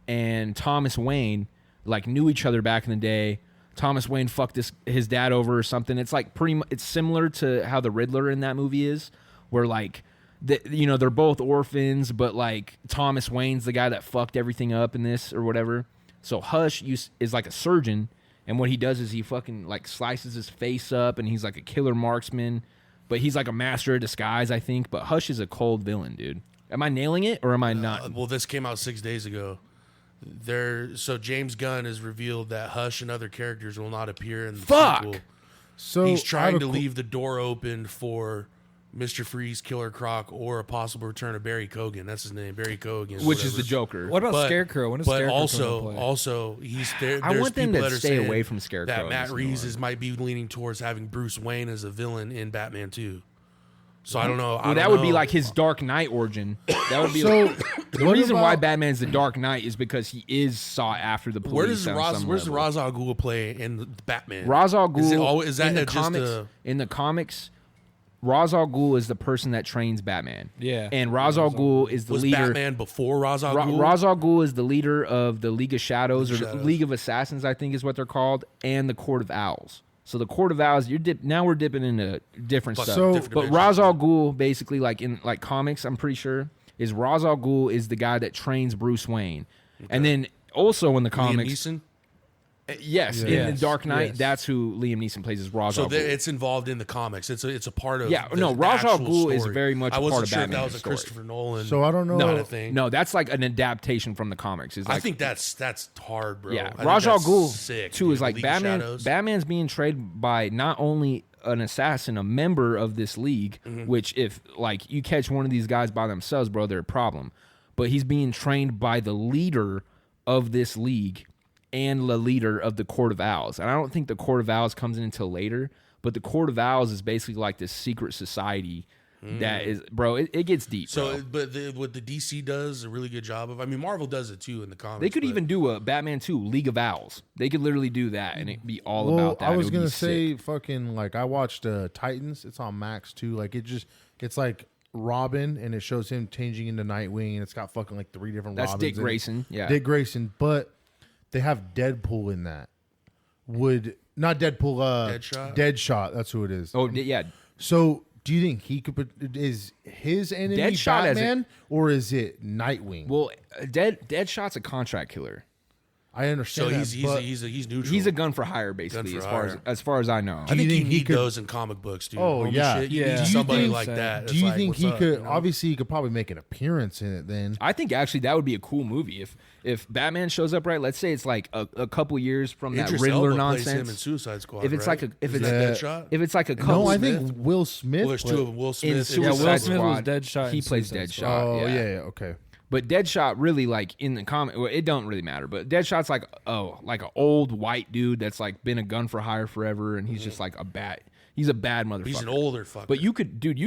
and Thomas Wayne like knew each other back in the day. Thomas Wayne fucked his dad over or something. It's like it's similar to how the Riddler in that movie is, where like they're both orphans, but like Thomas Wayne's the guy that fucked everything up in this or whatever. So Hush is like a surgeon, and what he does is he fucking like slices his face up, and he's like a killer marksman, but he's like a master of disguise, I think. But Hush is a cold villain, dude. Am I nailing it or am I not? Well, this came out 6 days ago. So James Gunn has revealed that Hush and other characters will not appear in the sequel. So He's I trying have to a leave the door open for Mr. Freeze, Killer Croc, or a possible return of Barry Kogan. That's his name, Barry Kogan. Which is the whatever. Joker. What about But- Scarecrow? When is But Scarecrow also, coming to play? also, he's there. I There's want them people to that are stay saying away from Scarecrow that in Matt this Reeves one. might be leaning towards having Bruce Wayne as a villain in Batman 2. So I don't know. Well, that would be like his Dark Knight origin. That would be So the what reason why about- Batman's the Dark Knight is because he is sought after the police. Where's the Ra's al Ghul play in the Batman? Ra's al Ghul? Is that in the just comics? In the comics, Ra's al Ghul is the person that trains Batman. Yeah. and Ra's al Ghul is the was leader. Batman before Ra's al Ghul? Ra's al Ghul is the leader of the League of Shadows, League or of the Shadows. League of Assassins, I think is what they're called, and the Court of Owls. So the Court of Owls, now we're dipping into different stuff. So- different But dimensions. Ra's al Ghul, basically, like in like comics, I'm pretty sure, is Ra's al Ghul is the guy that trains Bruce Wayne, and then also in the Liam comics, Neeson? yes, in Yes, the Dark Knight, yes. that's who Liam Neeson plays as Ra's So al Ghul. it's involved in the comics. It's a part of Yeah, the, no, the Ra's al actual Ghul is story. very much I a wasn't part of sure if that Batman's was a story. Christopher Nolan. So I don't know. kind of thing. No, that's like an adaptation from the comics. It's I like, think that's hard, bro. yeah, I think Ra's al that's Ghul sick, too dude. is like League of Batman. Shadows. Batman's being trained by not only an assassin, a member of this league, Mm-hmm. which if like you catch one of these guys by themselves, bro, they're a problem. But he's being trained by the leader of this league and the leader of the Court of Owls. And I don't think the Court of Owls comes in until later, but the Court of Owls is basically like this secret society that is, bro, it gets deep. So, bro. but what the DC does a really good job of. I mean, Marvel does it too in the comics. They could but- even do a Batman 2 League of Owls. They could literally do that and it'd be all Well, about that. I It was would be gonna sick. say fucking like I watched Titans. It's on Max too. Like it's like Robin, and it shows him changing into Nightwing, and it's got fucking like 3 different That's Robins. Dick in it. Grayson. Yeah. Dick Grayson, but they have Deadpool in that. Not Deadpool? Deadshot? Deadshot. That's who it is. Oh, yeah. So do you think he could? Is his enemy Deadshot as Batman or is it Nightwing? Well, Deadshot's a contract killer. I understand. So that, he's but neutral. He's a gun for hire, basically, Gun for as hire. far as I know. I think you you think he need could- those in comic books, dude. Oh, Homie yeah. shit. You Yeah. need Do you somebody think- like that. do It's you like, think what's he up, could? you know? Obviously, he could probably make an appearance in it. Then I think actually that would be a cool movie if Batman shows up, right? Let's say it's like a couple years from that Idris Riddler Elba plays him in nonsense. Suicide Squad. If it's right? like if Is it's that Deadshot? if it's like a couple. no, I think Will Smith. Well, there's two of them. Will Smith. in and Suicide Yeah, Will Elba. Smith was Squad, Deadshot He in plays Suicide Deadshot. Oh yeah. yeah, okay. But Deadshot really like in the comic, well, it don't really matter. But Deadshot's like like an old white dude that's like been a gun for hire forever, and he's just like he's a bad motherfucker. He's an older fucker. But you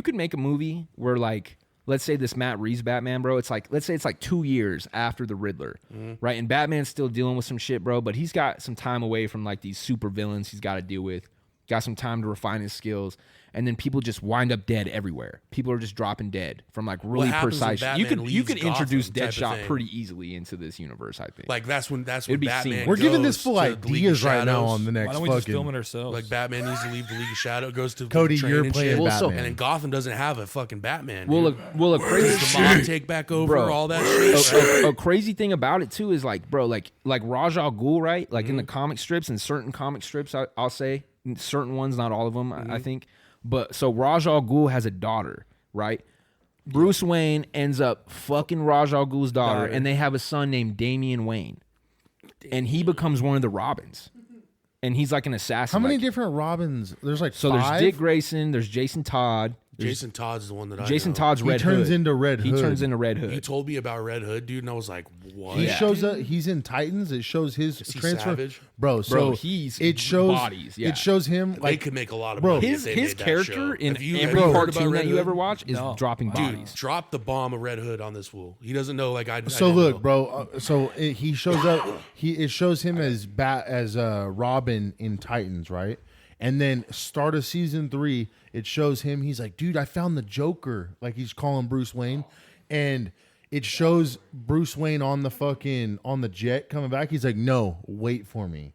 could make a movie where like, let's say this Matt Reeves Batman, bro. It's like, let's say it's like 2 years after the Riddler, right? And Batman's still dealing with some shit, bro. But he's got some time away from like these super villains he's got to deal with. Got some time to refine his skills, and then people just wind up dead everywhere. People are just dropping dead from like really happens when precise. You Batman could leaves introduce Gotham type of Deadshot thing? pretty easily into this universe, I think. Like that's when It'd be Batman. seamless. We're giving goes this full to the League of ideas right now Shadows. on the Why next don't we just fucking. film it ourselves? Like Batman needs to leave the League of Shadows, goes to Cody, train you're and playing shit. Well, so- Batman. And then Gotham doesn't have a fucking Batman. well, dude. a Does crazy the mob take back over Bro. all that shit? a crazy thing about it too is like, bro, like Ra's al Ghul, right? Like in the comic strips and certain comic strips, I'll say certain ones, not all of them, I think. But so Ra's al Ghul has a daughter, right? Bruce Wayne ends up fucking Ra's al Ghul's daughter, and they have a son named Damian Wayne, and he becomes one of the Robins, and he's like an assassin. How many like- different Robins? There's like So 5? there's Dick Grayson, there's Jason Todd, Jason Todd's the one that I Jason know. Todd's He Red turns Hood. into Red He Hood. turns into Red Hood. You told me about Red Hood, dude, and I was like, what? He shows up. He's in Titans. It shows his Is he transfer, savage? bro. So Bro, he's it shows bodies, yeah. It shows him They like could make a lot of Bro, money. his if they his made that character show. in Have you every heard about cartoon Red that you Hood? ever watch is No. dropping Dude, bodies. drop the bomb of Red Hood on this fool. He doesn't know. Like I. So didn't look, know. bro. He shows up. It shows him as Robin in Titans, right? And then start of season 3, it shows him. He's like, dude, I found the Joker. Like he's calling Bruce Wayne, and it shows Bruce Wayne on the jet coming back. He's like, no, wait for me.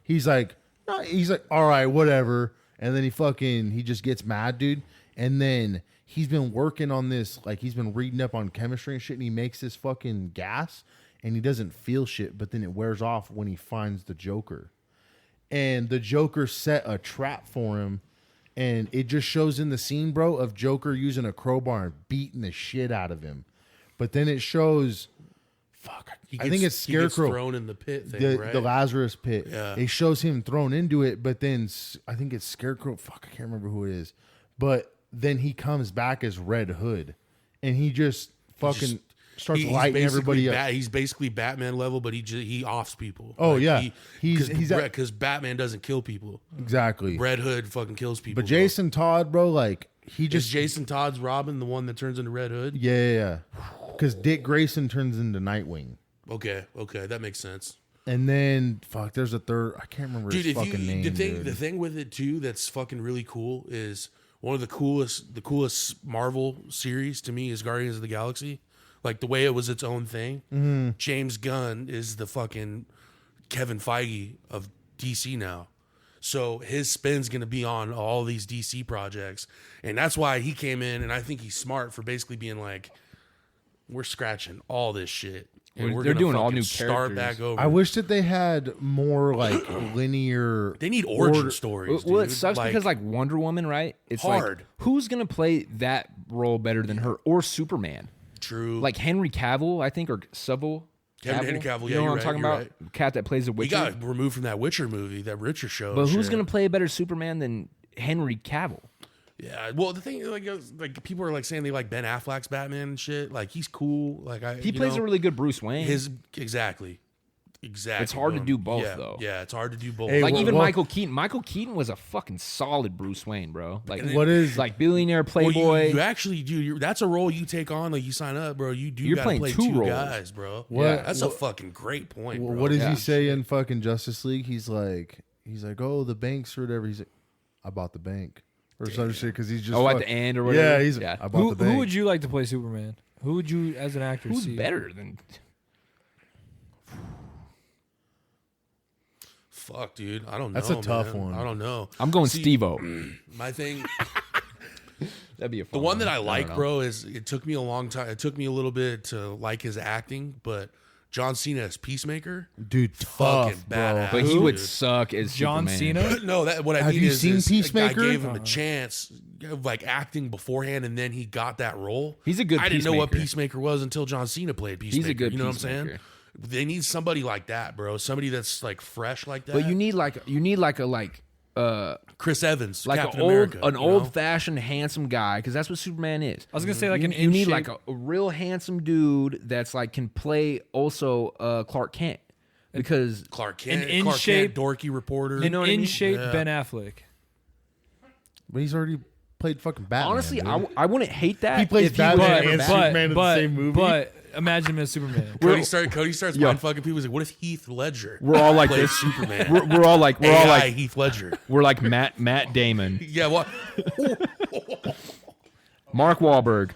He's like, no. He's like, all right, whatever. And then he just gets mad, dude. And then he's been working on this, like he's been reading up on chemistry and shit, and he makes this fucking gas, and he doesn't feel shit, but then it wears off when he finds the Joker. And the Joker set a trap for him, and it just shows in the scene, bro, of Joker using a crowbar and beating the shit out of him. But then it shows, I think it's he gets Scarecrow, thrown in the pit thing, right? the Lazarus pit. Yeah. It shows him thrown into it, but then I think it's Scarecrow. I can't remember who it is. But then he comes back as Red Hood, and he just fucking starts He's lighting basically everybody up. He's basically Batman level, but he offs people. Oh, yeah. He's because Batman doesn't kill people. Exactly. Red Hood fucking kills people. But bro. Jason Todd, bro, like he Is just Jason Todd's Robin the one that turns into Red Hood? yeah. Because Dick Grayson turns into Nightwing. Okay, that makes sense. And then there's a third. I can't remember Dude, his fucking name. the thing with it too that's fucking really cool is one of the coolest Marvel series to me is Guardians of the Galaxy. Like the way it was its own thing. Mm-hmm. James Gunn is the fucking Kevin Feige of DC now. So his spin's going to be on all these DC projects. And that's why he came in, and I think he's smart for basically being like, we're scratching all this shit. And They're we're gonna doing all fucking new start characters. back over. I wish that they had more like linear. They need origin stories. Well, it dude. sucks because like Wonder Woman, right? It's Hard. like who's gonna play that role better than her or Superman? True. Like Henry Cavill, I think, or Cavill. Henry Cavill, You yeah, know you're what I'm right, talking you're about? right. Cat that plays the he Witcher. got removed from that Witcher movie, that Witcher show. But and who's shit. gonna play a better Superman than Henry Cavill? Yeah, well, the thing like people are like saying they like Ben Affleck's Batman and shit. Like he's cool. Like He plays a really good Bruce Wayne. exactly. It's hard to do both, yeah, though. Yeah, it's hard to do both. Hey, like well- even well- Michael Keaton. Michael Keaton was a fucking solid Bruce Wayne, bro. Like What is like billionaire Well, playboy. you actually do. That's a role you take on. Like you sign up, bro. You do. You're gotta playing play two roles. guys, bro. What- Yeah, that's a what- fucking great point, bro. What does Yeah. he say in fucking Justice League? He's like, oh, the banks or whatever. He's like, I bought the bank or some shit because he's just at the end or whatever. Yeah, he's I bought Who the bank. would you like to play Superman? Who would you, as an actor, Who's see? better than? Fuck, dude. I don't know. That's a tough man. one. I don't know. I'm going See, Steve-O. My thing. That'd be a The fun one that I don't like, know. bro, is it took me a long time. It took me a little bit to like his acting, but John Cena as Peacemaker, Dude, fucking tough, bro. badass. But he Who? would suck as John Superman. Cena? no, that what I Have mean you is, seen is Peacemaker? I gave him a chance of like acting beforehand, and then he got that role. He's a good I didn't know what Peacemaker. Peacemaker was until John Cena played Peacemaker. He's a good You know what I'm saying? Peacemaker. They need somebody like that, bro. Somebody that's like fresh like that. But you need Chris Evans, like Captain an old America, you know? old fashioned handsome guy because that's what Superman is. I was gonna say like an You need in-shape- like a real handsome dude that's like can play also Clark Kent because Clark Kent, an Clark in-shape- Kent, dorky reporter. You know what I in mean? shape Yeah. Ben Affleck. But he's already played fucking Batman. honestly, dude. I wouldn't hate that. He plays if Batman was and ever back. Superman in the same movie. But imagine him as Superman. Cody starts mind fucking people. He's like, "What if Heath Ledger?" We're all like played this. Superman. We're all like AI Heath Ledger. we're like Matt Damon, Yeah, well, Mark Wahlberg.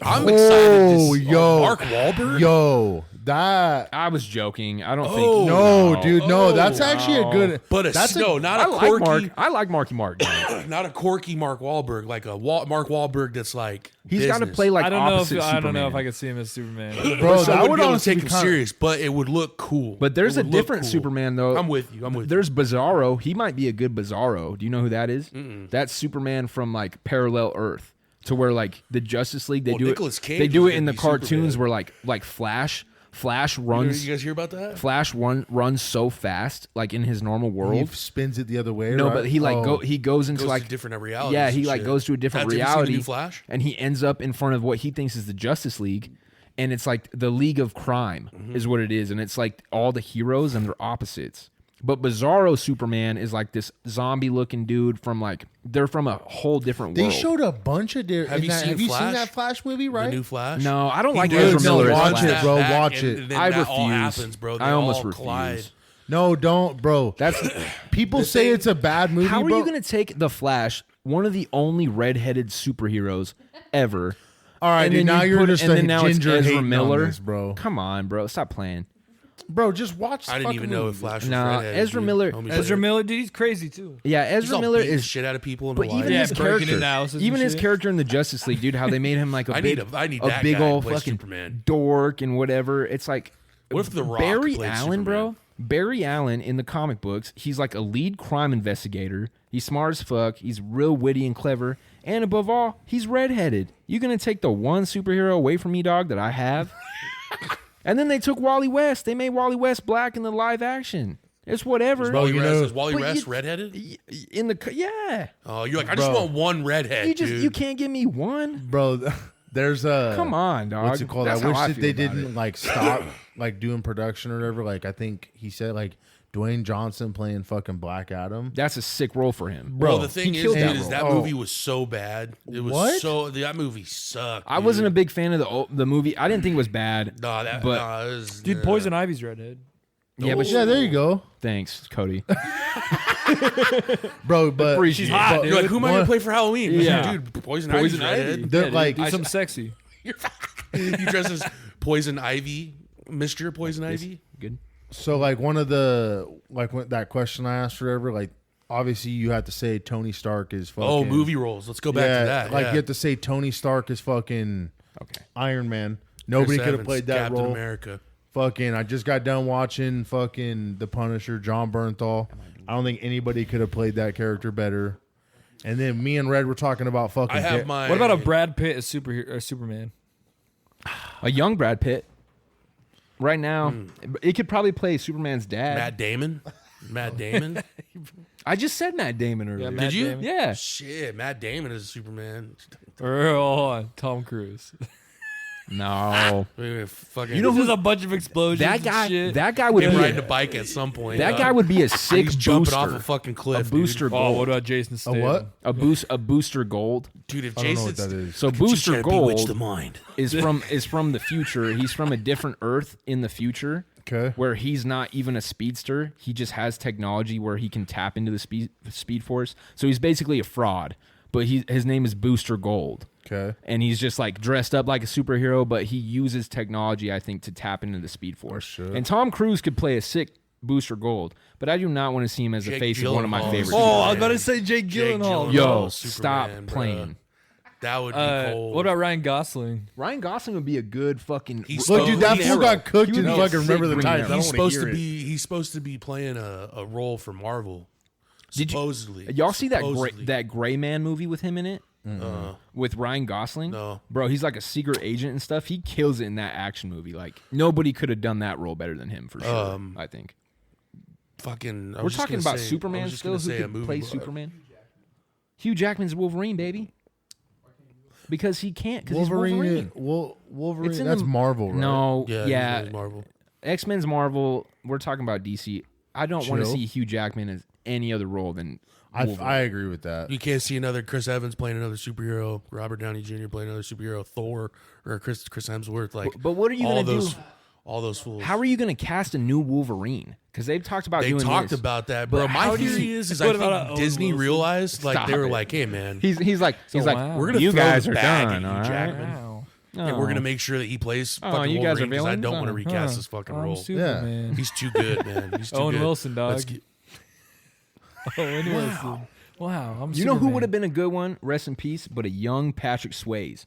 I'm excited. Oh, yo, Mark Wahlberg. yo, that. I was joking. I don't Oh, think No, dude, no. Oh, That's actually a good. But that's not I a like quirky, Mark. I like Marky Mark. man. not a quirky Mark Wahlberg, like a Mark Wahlberg that's like He's got to business. play like I don't know if opposite I don't know if Superman. I could see him as Superman. bro. So I That would would be able to honestly take be him kind. serious, but it would look cool. But there's It a would look different cool. Superman though. I'm with you. I'm with you. There's Bizarro. He might be a good Bizarro. Do you know who that is? That's Superman from like Parallel Earth, to where like the Justice League they Well, do Nicolas it. Cage They do was it in the gonna be cartoons Superman. where like Flash Flash You runs. guys hear about that? Flash runs so fast, like in his normal He world. spins it the other way. No, right? but he like Oh. he goes into Goes like to different realities. yeah, he and like shit. goes to a different Have you seen the reality, new Flash? and he ends up in front of what he thinks is the Justice League, and it's like the League of Crime is what it is, and it's like all the heroes and their opposites. But Bizarro Superman is like this zombie-looking dude from like they're from a whole different They world. showed a bunch of different. Have you seen Have you Flash? seen that Flash movie? Right. The new Flash? No, I don't like Dude, Ezra no, Miller. as watch Flash. it, bro. Back, Watch and it. then I that all refuse. happens, bro. They I almost all collide. refuse. No, don't, bro. That's People say it's a bad movie. how are bro. you going to take the Flash, one of the only redheaded superheroes ever? All right, and dude. then Now you you're put- just and a then now it's ginger Ezra hating Miller. on this, bro. Come on, bro. Stop playing. Bro, just watch. The I didn't fucking even know movie. if Flash was Nah, redheaded, Ezra dude. Miller- Homie Ezra shit. Miller, dude, he's crazy too. Yeah, He's Ezra all Miller beating the is. shit out of people in But the even Yeah, his breaking character, into houses even and his shit. character in the Justice League, dude, how they made him like a I big, need a that big guy to old play fucking Superman. dork and whatever. It's like What if The Rock Barry played Allen, bro? Superman? Barry Allen in the comic books, he's like a lead crime investigator. He's smart as fuck. He's real witty and clever, and above all, he's redheaded. You gonna take the one superhero away from me, dog, that I have? And then they took Wally West. They made Wally West black in the live action. It's whatever. Wally you West, know- is Wally but West you- redheaded? In the yeah, Oh, you're like, I just Bro. want one redhead, dude. you can't give me one. Bro. There's a. Come on, dog. What's it called? That's I wish how that feel they about didn't it. like stop like doing production or whatever. Like I think he said like Dwayne Johnson playing fucking Black Adam. That's a sick role for him. Bro, Bro, the thing he is, killed dude, that is role. that Oh. movie was so bad. It was What? that movie sucked. I wasn't a dude. big fan of the movie. I didn't think it was bad. Nah, that. but- Nah, it was, Dude, Poison Ivy's redhead. Yeah, but Yeah, there you go, thanks, Cody. bro. But Appreciate it. hot, but- You're like, who am I gonna one- play for Halloween? Yeah. Dude, Poison Poison Ivy's Ivy. redhead. They're Yeah, like Do some sexy. you dress as Poison Ivy, Mr. Poison Ivy. Good. so like one of the like when, that question I asked or whatever. Like obviously you have to say Tony Stark is fucking. Oh, movie roles. Let's go back yeah, to that. like yeah. you have to say Tony Stark is fucking Okay. Iron Man. Chris Nobody could have Evans, played that Captain role. America. Fucking, I just got done watching fucking The Punisher, John Bernthal. I don't think anybody could have played that character better. And then me and Red were talking about fucking. I have my. What about a Brad Pitt as Superman? A young Brad Pitt. Right now, it could probably play Superman's dad. Matt Damon? Matt Damon? I just said Matt Damon earlier. Yeah, Matt Did you? Damon. Yeah. Shit, Matt Damon is Superman. Or, hold on, Tom Cruise. No. Fucking, You know This is a bunch of explosions. That guy. and shit. That guy would him be. riding a bike at some point. That guy would be a sick He's jumping booster. off a fucking cliff. A booster dude. Oh, gold. what about Jason A Statham? what? A booster gold. Dude, if I don't know Jason's what that is. So booster gold mind. is from the future. He's from a different Earth in the future. Okay. Where he's not even a speedster. He just has technology where he can tap into the speed force. So he's basically a fraud. But his name is Booster Gold. Okay. And he's just like dressed up like a superhero, but he uses technology, I think, to tap into the speed force. shit. And Tom Cruise could play a sick Booster Gold, but I do not want to see him as the Jake face of one of my Gyllenhaal. favorites. Oh, I was about to say Jake Jake Gyllenhaal. Gyllenhaal. Yo, Superman, stop bro. playing. That would be cold. What about Ryan Gosling? Ryan Gosling would be a good fucking. He's Look, dude, that Green fool Arrow. got cooked He and would be a fucking remember the sick times. Green I He's don't want supposed to to hear it. be. He's supposed to be playing a role for Marvel. Did you- Supposedly. Y'all see Supposedly. that Gray Man movie with him in it? With Ryan Gosling? No. Bro, he's like a secret agent and stuff. He kills it in that action movie. Like, nobody could have done that role better than him, for sure, I think. Fucking. I We're was just talking gonna about say- I Superman was just still, gonna who say a could movie, play but- Superman? Hugh Jackman's Wolverine, baby. Because he can't, because he's Wolverine. Wolverine. Wolverine. It's in That's the- Marvel, right? No, Yeah. yeah. he's Marvel. X-Men's Marvel. We're talking about DC. I don't want to Chill. see Hugh Jackman as any other role than Wolverine. I agree with that. You can't see another Chris Evans playing another superhero, Robert Downey Jr. playing another superhero, Thor or Chris Hemsworth. Like, But what are you all going to those, do? all those fools. How are you going to cast a new Wolverine? Because they've talked about they doing talked this. about that, bro? But My how do theory you- is What I about think Owen Disney Wilson? realized, like, Stop they were it. like, hey, man, He's like, wow. we're gonna you throw guys this are bag done. at All you, right? Jackman. Wow. And we're gonna make sure that he plays Oh, fucking you guys are Wolverine because I villains? don't want to Oh, recast this fucking I'm role. Superman. He's too good, man. He's too Owen good. Wilson, dog. Let's get- Owen Wilson. Wow. I'm You know who Superman. would have been a good one? Rest in peace. But a young Patrick Swayze.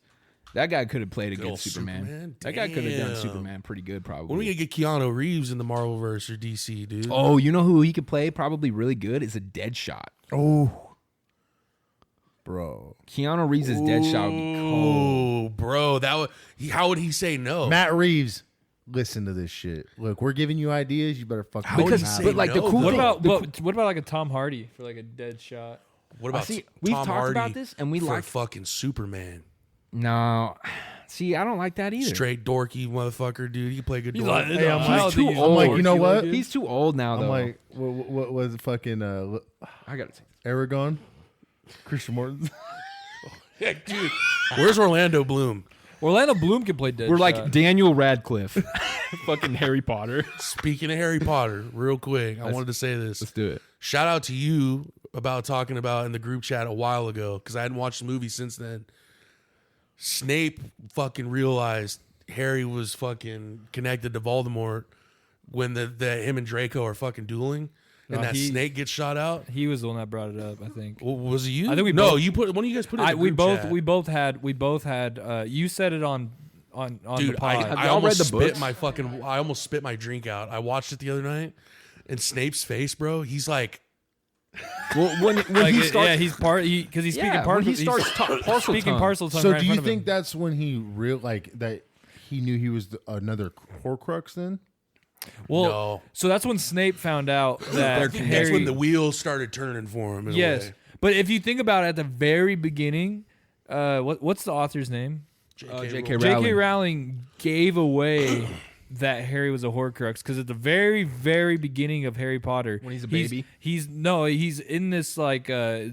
That guy could have played a good old Superman. Superman? That guy could have done Damn. Superman pretty good, probably. When are we gonna get Keanu Reeves in the Marvelverse or DC, dude? Oh, you know who he could play probably really good is a Deadshot. Oh, bro. Keanu Reeves' Deadshot would be cold. Oh, bro, that would. How would he say no? Matt Reeves. listen to this shit. Look, we're giving you ideas. You better fucking Because- have but it. like the no, cool though. What thing- about the what about like a Tom Hardy for like a dead shot? What about see, Tom we've talked Hardy about this, and we for like. fucking Superman? No, see, I don't like that either. Straight dorky motherfucker, dude. He can play good He's dork. like, Hey, I'm I don't like- think too he's old. I'm like, you know dorky what? looking. He's too old now, though. I'm like, what was fucking I gotta take. Aragon? Christian Morton? Yeah, dude. Where's Orlando Bloom? Orlando Bloom can play dead. We're shot. like Daniel Radcliffe, fucking Harry Potter. Speaking of Harry Potter, real quick, I wanted to say this. Let's do it. Shout out to you about talking about in the group chat a while ago because I hadn't watched the movie since then. Snape fucking realized Harry was fucking connected to Voldemort when the him and Draco are fucking dueling, and No, that he- snake gets shot out. he was the one that brought it up. I think. Was it you? I think we no. both- You put one of you guys put it. In the We group both chat. we both had. You said it on the Dude, pod. Have I y'all almost read the spit books? my fucking. I almost spit my drink out. I watched it the other night, and Snape's face, bro. He's like, Well, when Like, he starts, yeah, he's part because he's speaking yeah, parcel. when he starts parcel speaking tongue. parcel tongue. So right do in you front of think him. that's when he that he knew he was another Horcrux then? Well, no. so that's when Snape found out that I think Harry. that's when the wheels started turning for him. In a yes, way. but if you think about it, at the very beginning, what's the author's name? J.K. J.K. Rowling gave away that Harry was a Horcrux because at the very, very beginning of Harry Potter, When he's a baby? he's in this like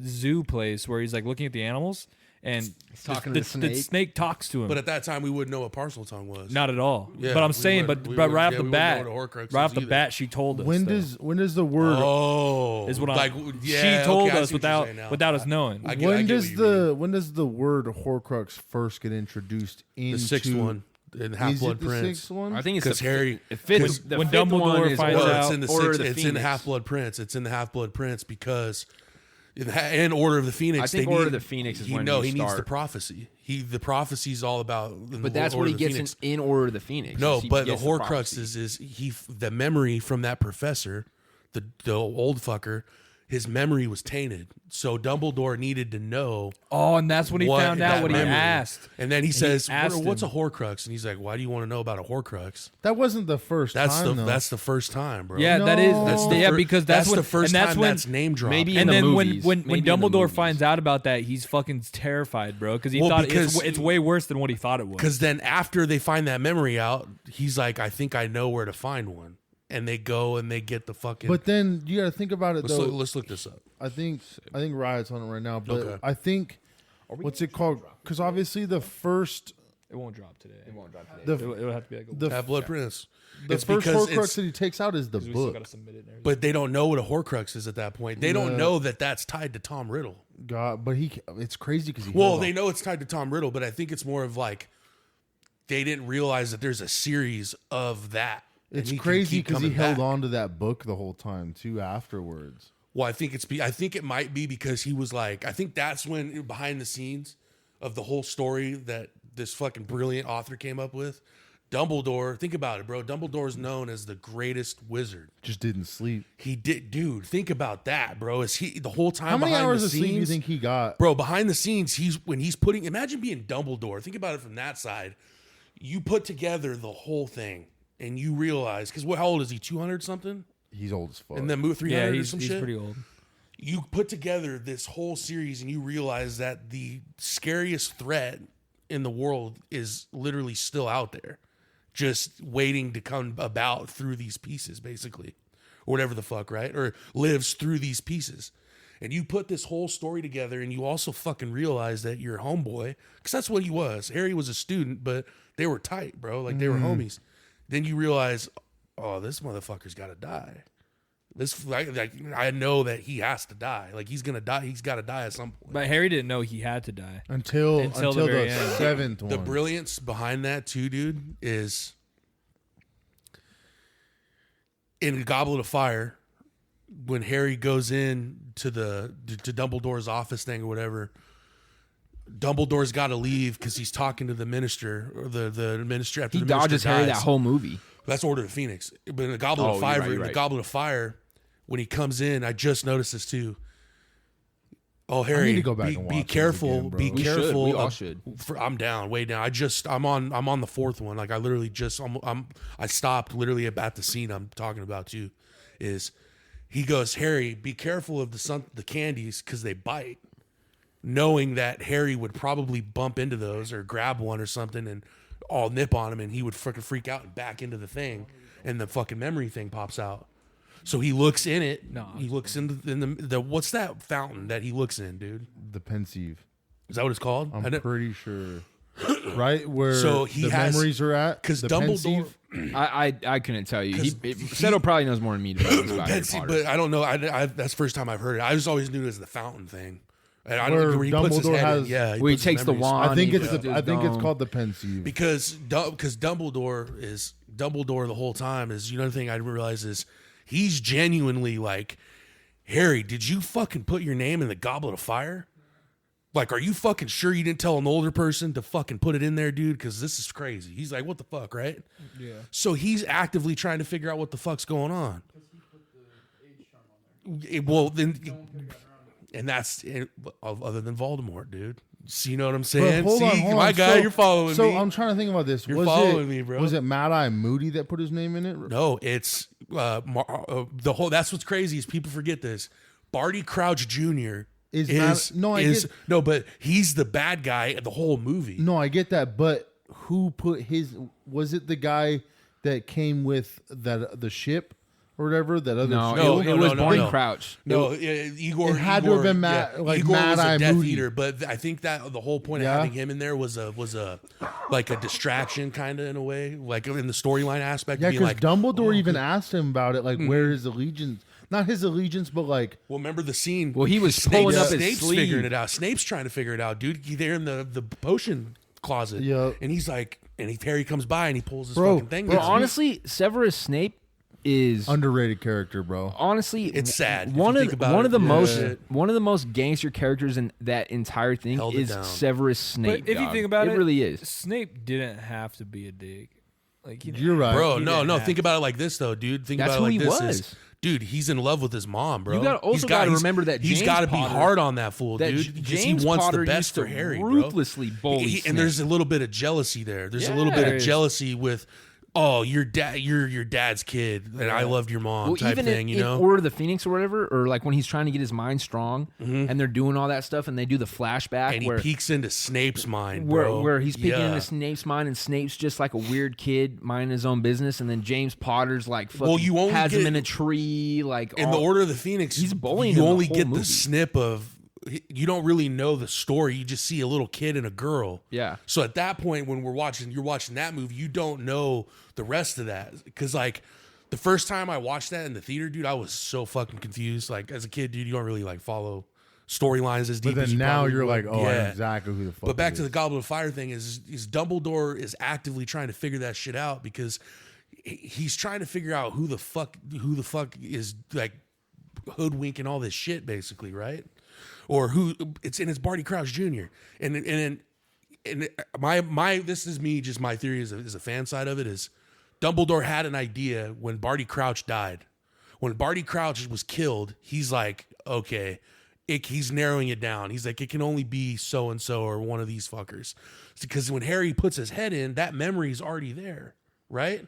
zoo place where he's like looking at the animals and He's talking to the snake. snake talks to him. But at that time, we wouldn't know what parcel tongue was. Not at all. Yeah, but I'm we saying, wouldn't- but we right wouldn't- off yeah, the we wouldn't bat, know what a Horcrux right was off the either. bat, she told us. When though, does the word Oh, is what like, I'm. yeah, she told okay, I us see what you're without saying now. without us knowing. I get what when does the word Horcrux first get introduced into the sixth one in Half Is Blood it the Prince. sixth one? I think it's Because Harry, The fifth, When- the when fifth Dumbledore one is finds Order- out- it's in the Order of sixth, the it's in Phoenix. Half Blood Prince. It's in the Half Blood Prince because in Order of the Phoenix, I think they Order need, of the Phoenix is he, when no, you he needs the start. prophecy. The prophecy's all about. But that's what he gets in Order of the Phoenix. No, is he but the gets Horcrux prophecy. is the memory from that professor, the old fucker. His memory was tainted, so Dumbledore needed to know. Oh, and that's when he what found out that what he memory- asked. And then he says, asked "What's a him. Horcrux?" And he's like, "Why do you want to know about a Horcrux?" That wasn't the first time. though. That's the first time, bro. Yeah, that is. No. That's That's yeah, fir- because that's when the first and that's time when that's name dropped. maybe in and the then movies. when Maybe in the Dumbledore movies. finds out about that, he's fucking terrified, bro, because he Well, thought because- it's way worse than what he thought it was. Because then after they find that memory out, he's like, "I think I know where to find one," and they go and they get the fucking. But then you got to think about it though. let's look this up. I think Riot's on it right now, but Okay. I think what's it called? Because obviously the first It won't drop today. It won't drop today. the It'll have to be like a the, Half Blood Prince. the It's first because Horcrux it's- that he takes out is the we still book. gotta submit it. And everything. But they don't know what a Horcrux is at that point. They don't No. know that that's tied to Tom Riddle. God, but it's crazy because he Well, held they on. know it's tied to Tom Riddle, but I think it's more of like they didn't realize that there's a series of that. and It's he can crazy keep because he coming held back. on to that book the whole time too. Afterwards, Well, I think it might be because he was like, I think that's when behind the scenes of the whole story that this fucking brilliant author came up with. Dumbledore, think about it, bro. Dumbledore's known as the greatest wizard. just didn't sleep. He did, dude. Think about that, bro. Is he the whole time? How many behind hours the of sleep do you scenes- think he got? Bro, behind the scenes, when he's putting, imagine being Dumbledore. Think about it from that side. You put together the whole thing and you realize, because how old is he? 200 something? He's old as fuck. And then move 300 yeah, or some he's shit? pretty old. You put together this whole series and you realize that the scariest threat in the world is literally still out there, just waiting to come about through these pieces, basically, or whatever the fuck, right? Or lives through these pieces. And you put this whole story together and you also fucking realize that your homeboy, because that's what he was. Harry was a student, but they were tight, bro. Like they were homies. Then you realize, oh, this motherfucker's got to die. This, like, I know that he has to die. Like he's gonna die. He's got to die at some point. But Harry didn't know he had to die. until Until the the very end. seventh one. The brilliance behind that too, dude, is in Goblet of Fire when Harry goes in to Dumbledore's office thing or whatever. Dumbledore's got to leave because he's talking to the minister or the minister after He the minister dodges Harry dies. that whole movie. That's Order of Phoenix. But in the Goblet Oh, of you're Fire, right, you're in the right. Goblet of Fire, when he comes in, I just noticed this too. Oh, Harry, need to go back and watch be these careful. again, bro. Be We careful. We all should. I'm down, way down. I'm on the fourth one. Like I literally just, I stopped literally at the scene I'm talking about too. Is he goes, Harry, be careful of the candies because they bite. Knowing that Harry would probably bump into those or grab one or something and all nip on him, and he would freaking freak out and back into the thing, and the fucking memory thing pops out. So he looks in it. No. He looks in the what's that fountain that he looks in, dude? The pensieve. Is that what it's called? I'm pretty sure. Right where So he the has- memories are at. Because the Dumbledore, pensieve? I couldn't tell you. 'Cause Seto probably knows more than me about this about Harry Betsy, Potter. but I don't know. That's the first time I've heard it. I just always knew it as the fountain thing. And I don't Where where he puts his Dumbledore head in. has- Yeah, Where he puts his takes the memories. wand. I think he it's puts the. his I think it's dome. called the pensieve. Because Dumbledore the whole time is, another thing I didn't realize is he's genuinely like, Harry, did you fucking put your name in the Goblet of Fire? Like, are you fucking sure you didn't tell an older person to fucking put it in there, dude? Because this is crazy. He's like, what the fuck, right? Yeah. So he's actively trying to figure out what the fuck's going on. Well, then, and that's other than Voldemort, dude. So you know what I'm saying? But hold on, See, hold my on. guy, So- you're following So me. I'm trying to think about this. You're following me, bro. Was it Mad Eye Moody that put his name in it? No, it's the whole. That's what's crazy is people forget this. Barty Crouch Jr. No, but he's the bad guy in the whole movie. No, I get that, but who put his? Was it the guy that came with the ship or whatever? That other No, ship? it was Barty no. Crouch. No, Igor. It had to have been Igor Igor Mad was a Eye Death Moody. Eater, but I think that the whole point of Yeah. having him in there was a like a distraction, kind of in a way, like in the storyline aspect. Yeah, being because like, Dumbledore even asked him about it, like where his allegiance, not his allegiance, but like well, remember the scene? Well, he was pulling up his Snape's sleeve. figuring it out. Snape's trying to figure it out, dude. They're in the potion closet, Yeah. and he's like, Harry comes by and he pulls his Bro, fucking thing. Bro, down. honestly, Severus Snape is underrated character, bro. honestly It's sad if One you of think about one it. of the most Yeah. one of the most gangster characters in that entire thing Held it is down. Severus Snape. But if you dog. think about it, it really is. Snape didn't have to be a dick. Like he didn't- You're right. Bro, He no, didn't no. have Think to. about it like this, though, dude. Think That's about it who like he this: was. is, dude, he's in love with his mom, bro. You gotta- also He's gotta he's- remember that he's James got to be Potter- hard on that fool, that dude, because James he wants Potter the best used to for Harry, bro. ruthlessly bully And Snape. there's a little bit of jealousy there. There's a Yeah, little bit there of is. jealousy with, oh, your dad's kid, and I loved your mom, well, type even thing, you in know. Order of the Phoenix or whatever, or like when he's trying to get his mind strong, and they're doing all that stuff, and they do the flashback And he where peeks into Snape's mind, where, bro. where he's peeking Yeah. into Snape's mind, and Snape's just like a weird kid minding his own business, and then James Potter's like fucking you only has him get- in a tree, like In the Order of the Phoenix, He's bullying you him the only whole get movie. the snip of. You don't really know the story. You just see a little kid and a girl. Yeah. So at that point, when you're watching that movie, you don't know the rest of that. Because like the first time I watched that in the theater, dude, I was so fucking confused. Like as a kid, dude, you don't really like follow storylines as deep But as then you now probably you're would. like, oh, I know Yeah. exactly who the fuck. But back it to the is. Goblet of Fire thing is Dumbledore is actively trying to figure that shit out because he's trying to figure out who the fuck is like hoodwinking all this shit, basically, right? Or who it's Barty Crouch Jr. And my this is me, just my theory as a fan side of it is Dumbledore had an idea when Barty Crouch died. When Barty Crouch was killed, he's like, okay, he's narrowing it down. He's like, it can only be so and so or one of these fuckers. Because when Harry puts his head in, that memory is already there, right?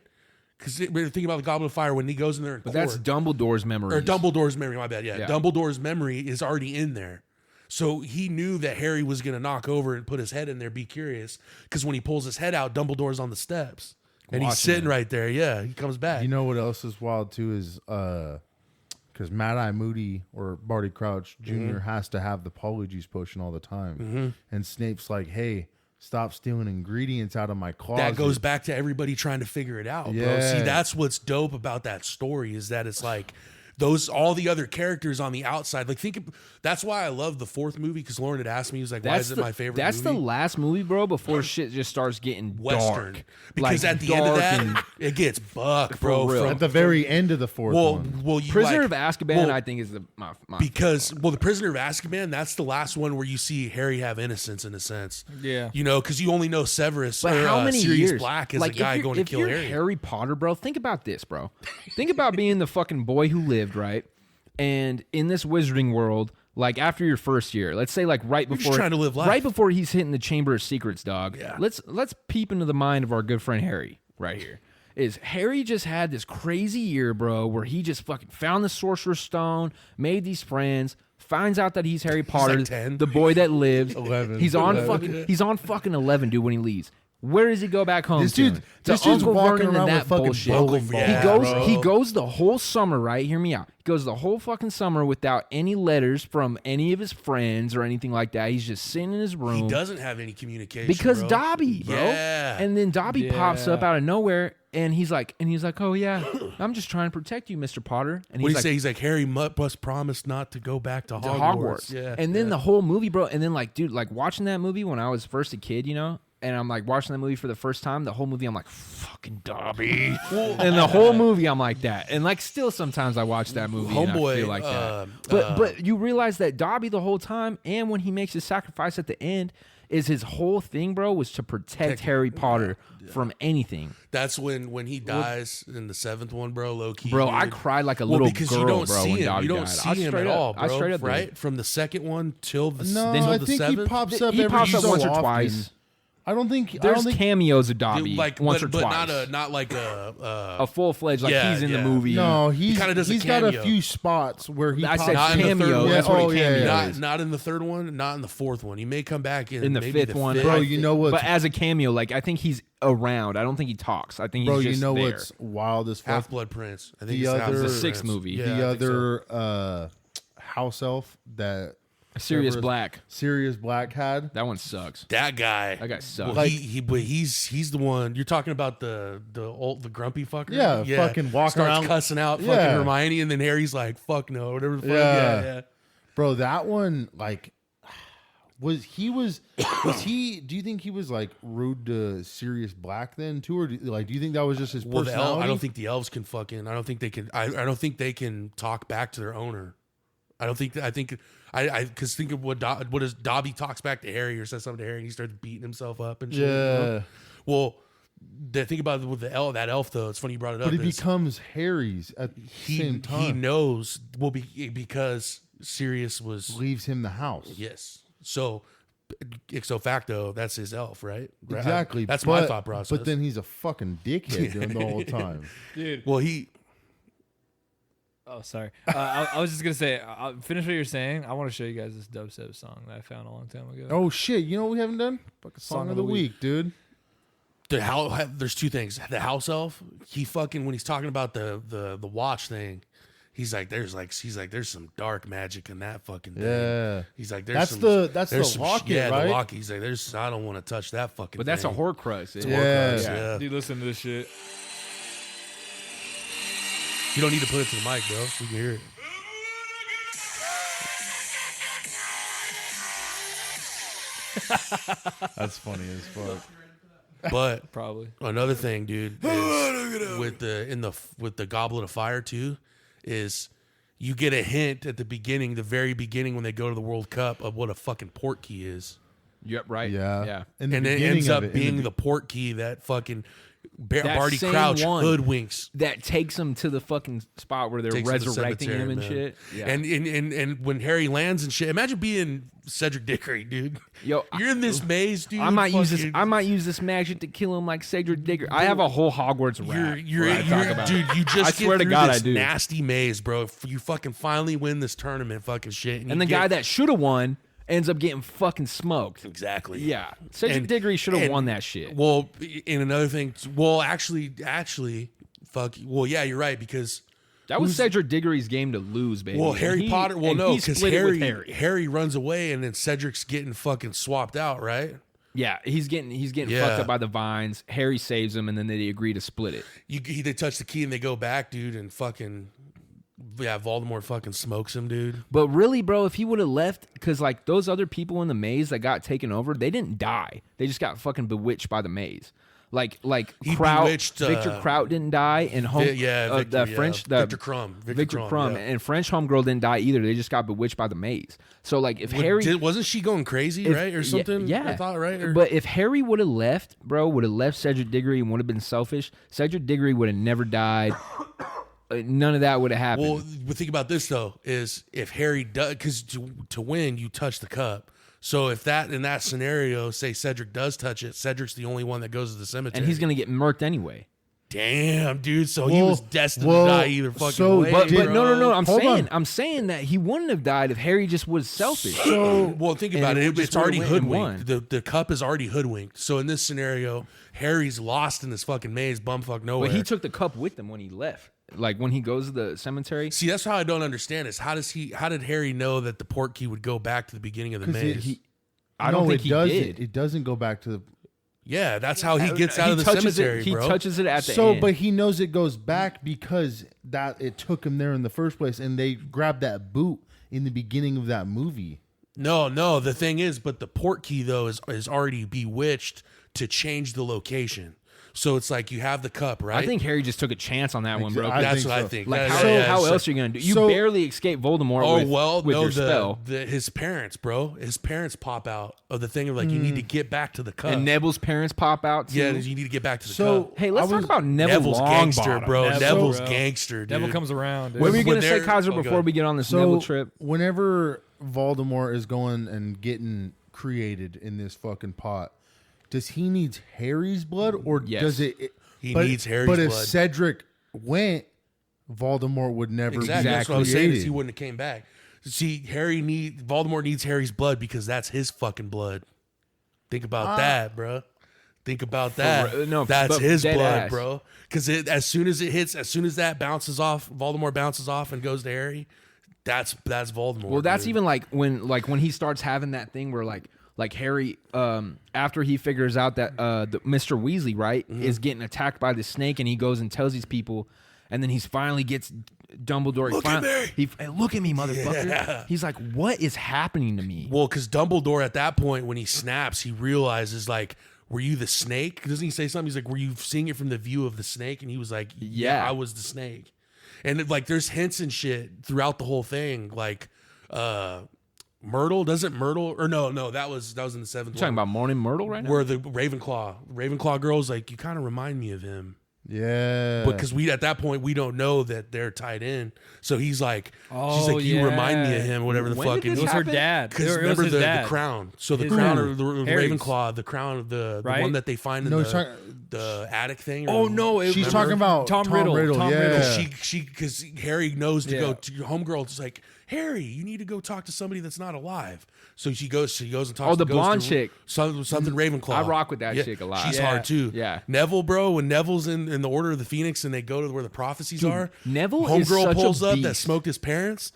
Because think about the Goblet of Fire when he goes in there. But that's Dumbledore's memory. Or Dumbledore's memory, my bad. Yeah. Dumbledore's memory is already in there. So he knew that Harry was going to knock over and put his head in there, be curious. Because when he pulls his head out, Dumbledore's on the steps. And he's Watching sitting it. right there. Yeah, he comes back. You know what else is wild too is because Mad Eye Moody or Barty Crouch junior has to have the Polyjuice potion all the time, and Snape's like, "Hey, stop stealing ingredients out of my closet." that goes back to everybody trying to figure it out, bro. Yeah. See, that's what's dope about that story is that it's like all the other characters on the outside. Like that's why I love the fourth movie because Lauren had asked me, he was like, why is it my favorite That's movie? the last movie, bro, before shit just starts getting Western. dark. Because Like, at the end of dark that, and- it gets buck, bro. real. at the very end of the fourth one. You Prisoner like, of Azkaban, well, I think, is my because the Prisoner of Azkaban, that's the last one where you see Harry have innocence in a sense. Yeah. You know, because you only know Severus But or how many Sirius years? Black is like, the guy going to if kill you're Harry. Harry Potter, bro, think about this, bro. Think about being the fucking boy who lived, right? And in this wizarding world, like after your first year, let's say like right You're just before trying to live life. right before he's hitting the Chamber of Secrets, dog. Yeah. Let's peep into the mind of our good friend Harry right here. Is Harry just had this crazy year, bro, where he just fucking found the Sorcerer's Stone, made these friends, finds out that he's Harry Potter, like 10. the boy that lives. 11. He's on fucking 11, dude, when he leaves. Where does he go back home? This to? dude- To this dude's Uncle walking Vernon around and with that fucking bullshit. bowling balls. Yeah, He goes the whole summer, right? Hear me out. He goes the whole fucking summer without any letters from any of his friends or anything like that. He's just sitting in his room. He doesn't have any communication Because bro. Dobby, bro. Yeah. And then Dobby pops up Yeah. out of nowhere, and he's like, oh yeah, I'm just trying to protect you, Mr. Potter. And What do you he's like, say? He's like, Harry must promise not to go back to to Hogwarts. Hogwarts. Yeah. And then the whole movie, bro. And then like, dude, like watching that movie when I was first a kid, you know. And I'm like watching that movie for the first time. The whole movie, I'm like, fucking Dobby. And the whole movie, I'm like that. And like, still sometimes I watch that movie and I Homeboy, feel like that. But you realize that Dobby the whole time, and when he makes his sacrifice at the end, is his whole thing, bro, was to protect Harry Potter from anything. That's when he dies in the 7th one, bro. Low key, Bro, dude. I cried like a little because girl, you don't bro, see when him. Dobby You don't died. see I him straight at up- all, bro. I straight up right did. from the 2nd one till the No, till I the think 7th. he pops up He every pops up so once or often. twice. I don't think. I There's don't think cameos of Dobby like once or but twice. not like A full-fledged, like Yeah, he's in yeah. the movie. no, he's kinda does a he's got a cameo. few spots where he I pops said Not in the cameo. third one. That's what Oh, a yeah, cameo yeah. is. not in the 3rd one, not in the 4th one. He may come back In the maybe 5th one. fifth. Bro, I you know what's But as a cameo, like I think he's around. I don't think he talks. I think he's bro? just You know there. what's wild as fuck? Half Blood Prince. I think The it's other- Half-Blood The sixth Prince. movie. Yeah, the I think so. other house elf that Sirius Severus- Black. Sirius Black had. That one sucks. That guy. That guy sucks. Well, but he's the one you're talking about, the grumpy fucker. Yeah, fucking walking starts around- cussing out Yeah. fucking Hermione, and then Harry's like, "Fuck no," whatever the fuck. Yeah. Yeah. Bro, that one like was he? Do you think he was like rude to Sirius Black then too, or do you think that was just his Well, personality? I don't think the elves can fucking. I don't think they can. I don't think they can talk back to their owner. I don't think. I think. Because think of what does Dobby talks back to Harry or says something to Harry, and he starts beating himself up and shit. Yeah. You know? Well, the thing about it with that elf though, it's funny you brought it up. But he is becomes Harry's at the same time. He knows. Well, because Sirius was leaves him the house. yes. So ipso facto, that's his elf, right? Exactly. That's my but- thought process. But then he's a fucking dickhead doing the whole time. Dude. well, he. Oh, sorry. I was just gonna say, finish what you're saying. I want to show you guys this dubstep song that I found a long time ago. Oh shit! You know what we haven't done? Fucking song of the week, dude. There's two things. The house elf, he fucking when he's talking about the watch thing, he's like there's some dark magic in that fucking thing. Yeah. He's like there's That's some, the there's some locket, yeah, right? the locket. He's like I don't want to touch that fucking. But that's a thing. Horcrux. It's a Yeah. Horcrux, yeah. Dude, listen to this shit. You don't need to put it to the mic, bro. We can hear it. That's funny as fuck. But Probably. another thing, dude, is with the Goblet of Fire too, is you get a hint at the beginning, the very beginning when they go to the World Cup of what a fucking port key is. Yep, right. Yeah. Yeah. In the And it beginning ends of up it, in being the the port key that fucking That Barty same Crouch one. hoodwinks. That takes him to the fucking spot where they're Takes him to the resurrecting him and cemetery, shit. Yeah. And when Harry lands and shit, imagine being Cedric Diggory, dude. Yo, You're in this maze, dude. I might use this. fucking- I might use this magic to kill him like Cedric Diggory. I have a whole Hogwarts rap. You're, where I talk about dude. it. You just I get swear to through God, this I do. nasty maze, bro. You fucking finally win this tournament, fucking shit. And the guy that should have won ends up getting fucking smoked. exactly, Yeah, Cedric And- Diggory should have and- won that shit. Well, in another thing, actually, fuck. Well, yeah, you're right because That was Cedric Diggory's game to lose, baby. well, And Harry Potter. Well, and no, he because split it with Harry runs away, and then Cedric's getting fucking swapped out, right? Yeah, he's getting Yeah. fucked up by the vines. Harry saves him, and then they agree to split it. They touch the key and they go back, dude, and fucking Voldemort fucking smokes him, dude. But really, bro, if he would have left, because like those other people in the maze that got taken over, they didn't die. They just got fucking bewitched by the maze. Like He Kraut, bewitched, Victor Kraut didn't die, and Victor, Victor Crumb, Victor Crumb, yeah. and French homegirl didn't die either. They just got bewitched by the maze. So like if Harry wasn't she going crazy, if- right, or something? Yeah, I thought, right? Or, But if Harry would have left, bro, would have left Cedric Diggory and would have been selfish, Cedric Diggory would have never died. none of that would have happened. Well, but think about this though: is if Harry does, because to win, you touch the cup. So if that in that scenario, say Cedric does touch it, Cedric's the only one that goes to the cemetery, and he's gonna get murked anyway. Damn, dude. So he was destined well, to die either fucking so way. But bro. no. Hold on. I'm saying that he wouldn't have died if Harry just was selfish. Well, think And about it it. just It's already would've went and won. hoodwinked. The cup is already hoodwinked. So in this scenario, Harry's lost in this fucking maze, bumfuck nowhere. But he took the cup with him when he left. Like when he goes to the cemetery. See, that's how I don't understand is how did Harry know that the port key would go back to the beginning of the maze? I don't think he doesn't. did. It doesn't go back to the. Yeah, that's how he gets out of the cemetery, He bro. touches it at the So, end. but he knows it goes back because that it took him there in the first place, and they grabbed that boot in the beginning of that movie. No. The thing is, but the port key though is already bewitched to change the location. So it's like you have the cup, right? I think Harry just took a chance on that one, bro. I that's think what I so. think. Like Yeah, how so- else are you gonna do? You so- barely escape Voldemort with your spell. His parents, bro. His parents pop out of the thing of like you need to get back to the cup. And Neville's parents pop out too. yeah, you need to get back to the So- cup. Hey, let's talk about Neville Neville's Longbottom. gangster, bro. Neville, Neville's bro. gangster, dude. Devil comes around. Dude. What were you When gonna say, they're- Kaiser, oh, go before ahead. we get on this So Neville trip? whenever Voldemort is going and getting created in this fucking pot, does he need Harry's blood or Yes. does it? He but- needs Harry's But if blood. Cedric went, Voldemort would never Exactly. be That's what I was saying. created. Is he wouldn't have came back. See, Voldemort needs Harry's blood because that's his fucking blood. Think about that, bro. Think about that. no, that's but his dead blood, ass. bro. Because as soon as it hits, as soon as that bounces off, Voldemort bounces off and goes to Harry. That's Voldemort. Well, that's dude. even like when he starts having that thing where like Harry, after he figures out that Mr. Weasley, right, is getting attacked by the snake, and he goes and tells these people, and then he finally gets Dumbledore. Look at me. Hey, look at me, motherfucker. Yeah. He's like, what is happening to me? Well, because Dumbledore at that point, when he snaps, he realizes like, were you the snake? Doesn't he say something? He's like, were you seeing it from the view of the snake? And he was like, yeah, Yeah. I was the snake. And like, there's hints and shit throughout the whole thing, like Myrtle. Doesn't Myrtle or no? That was in the seventh. You're talking about Morning Myrtle right now? where the Ravenclaw girl's like, you kind of remind me of him. Yeah. Because we at that point we don't know that they're tied in, so he's like, she's Oh, like, you remind me yeah. of him, whatever the When fuck. did And this It was he- her happen? dad. Because It was remember his the dad. crown. So the His crown dad. or the Harry's. Ravenclaw, the crown of the Right? one that they find in No, the, he's talking- the attic thing. Oh no! It, She's remember? talking about Tom Riddle. Tom yeah. Riddle. She because Harry knows to Yeah. go to your homegirl. It's like, Harry, you need to go talk to somebody that's not alive. So she goes and talks. Oh, the goes blonde to chick. something Ravenclaw. I rock with that chick a lot. She's Yeah. hard too. Yeah. Neville, bro. When Neville's in the Order of the Phoenix and they go to where the prophecies are, Neville is homegirl such a pulls up that beast. smoked his parents.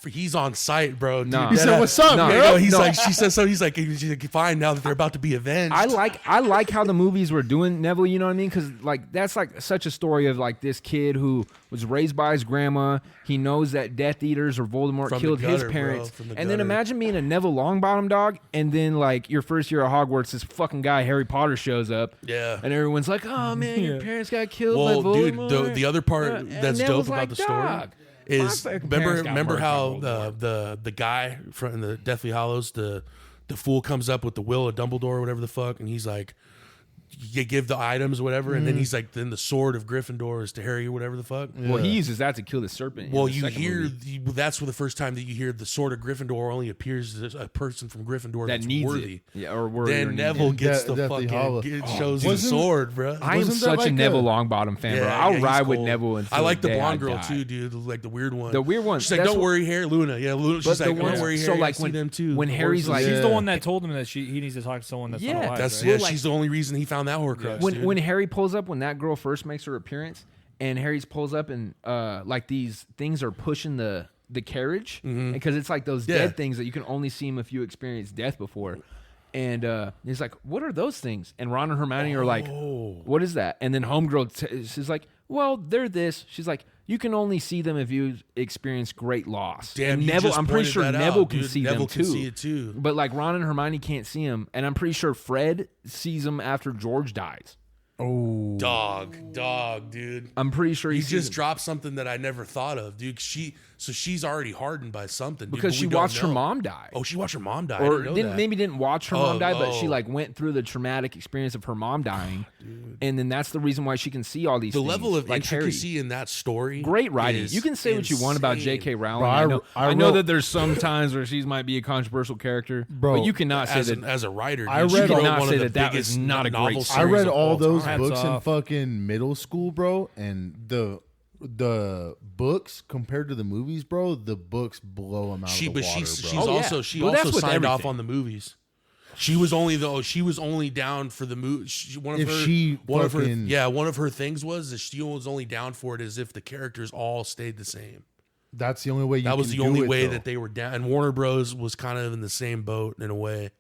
He's on site, bro. Dude, Nah. He dead said, ass- "What's up, No, Yeah, girl?" no, he's No. like, she says so. He's like, fine now that they're about to be avenged. I like how the movies were doing Neville, you know what I mean? Because like that's like such a story of like this kid who was raised by his grandma. He knows that Death Eaters or Voldemort From the killed gutter, his bro, parents. from the And then gutter. imagine being a Neville Longbottom dog, and then like your first year at Hogwarts, this fucking guy Harry Potter shows up. Yeah. And everyone's like, "Oh man, your Yeah. parents got killed Well, by dude, Voldemort." the other part And that's Neville's dope about like, the story "Dog, is my fucking parents got remember murdered how by Voldemort." the guy from the Deathly Hallows, the fool comes up with the will of Dumbledore or whatever the fuck, and he's like, you give the items or whatever, and then he's like, then the sword of Gryffindor is to Harry or whatever the fuck. Well, he uses that to kill the serpent. in Well, the you second hear movie. that's for the first time that you hear the sword of Gryffindor only appears as a person from Gryffindor that that's needs worthy. it. Yeah, or worthy. or Then needs Neville it. gets De- the Deathly fucking Hallows. shows the Wasn't- sword, bro. I am Wasn't that such like a Neville a- Longbottom fan, bro. Yeah, I'll he's ride with cool. Neville until I like the day blonde I girl die. too, dude. Like the weird one. The weird one. She's like, That's "Don't what- worry, Harry." Luna, yeah, Luna. She's But like, the "Don't one- worry, so Harry." like I see when- them too. when The Harry's horses. like- She's Yeah. the one that told him that he needs to talk to someone that's Yeah. not alive. That's right? yeah. like- She's the only reason he found that Horcrux. when dude. when Harry pulls up, when that girl first makes her appearance, and Harry's pulls up, and like these things are pushing the carriage, because it's like those Yeah. dead things that you can only see them if you experience death before. And he's like, "What are those things?" And Ron and Hermione are like, Oh. "What is that?" And then Homegirl she's like, "Well, they're this." She's like, "You can only see them if you experience great loss." Damn, and you Neville, just I'm pretty pointed sure that out, Neville can dude. see Neville them can too. see it too. But like Ron and Hermione can't see him, and I'm pretty sure Fred sees him after George dies. Dog, dude. I'm pretty sure He he sees just him. dropped something that I never thought of, dude. So she's already hardened by something. Dude, because but she we don't watched her know. mom die. Oh, she watched her mom die. I Or didn't know that. maybe didn't watch her Oh, mom die, but she oh. like went through the traumatic experience of her mom dying, and then that's the reason why she can see all these. The things, level of like Harry. intricacy in that story. Great writing. is You can say what you want about insane. J.K. Rowling. Bro, I know, I know wrote- that there's some times where she might be a controversial character, Bro, but you cannot say As, that. as a writer, dude, I she read- wrote cannot one say of the that that biggest was not a great novel series I read of all those time. books in off. fucking middle school, bro, and the books compared to the movies, bro, the books blow them out of the water, She's bro. Oh, yeah. also she Well, that's also with signed off everything. on the movies. She was only down for the movie. One of her things was that she was only down for it as if the characters all stayed the same. That's the only way you That was can the do only it, way though. that they were down. And Warner Bros was kind of in the same boat in a way.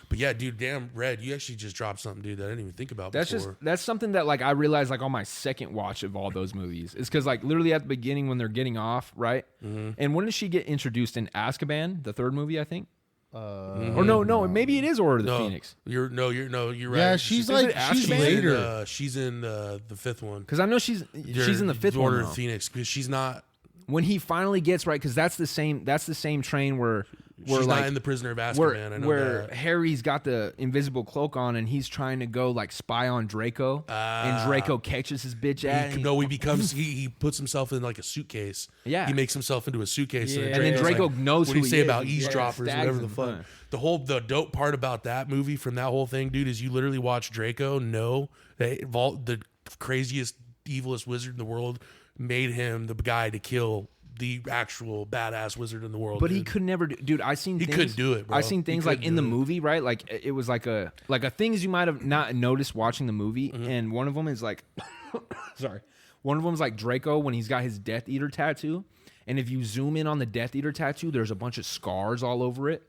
But yeah, dude, damn, Red, you actually just dropped something, dude, that I didn't even think about before. That's something that like I realized like on my second watch of all those movies is because like literally at the beginning when they're getting off, right? And when does she get introduced in Azkaban, the third movie, I think? Or no, maybe it is Order of the Phoenix. You're right. Yeah, she's like she's Azkaban? later. She's in the fifth one. Because I know she's in the fifth Order one. of Though. Phoenix because she's not. When he finally gets right, because that's the same train where She's like not in the Prisoner of Azkaban. where, I know where that. Harry's got the invisible cloak on and he's trying to go like spy on Draco, and Draco catches his bitch at. He puts himself in like a suitcase. Yeah. He makes himself into a suitcase. Yeah. and then Draco knows what do who you say he is. about He eavesdroppers, stags whatever the him, fuck. huh. The dope part about that movie from that whole thing, dude, is you literally watch Draco know that the craziest, evilest wizard in the world made him the guy to kill the actual badass wizard in the world. But dude. he could never do, dude. I seen He things, couldn't do it, bro. I seen He things like couldn't in the do it. movie, right? Like it was like a things you might have not noticed watching the movie, Mm-hmm. and one of them is like, sorry, one of them is like Draco when he's got his Death Eater tattoo, and if you zoom in on the Death Eater tattoo, there's a bunch of scars all over it.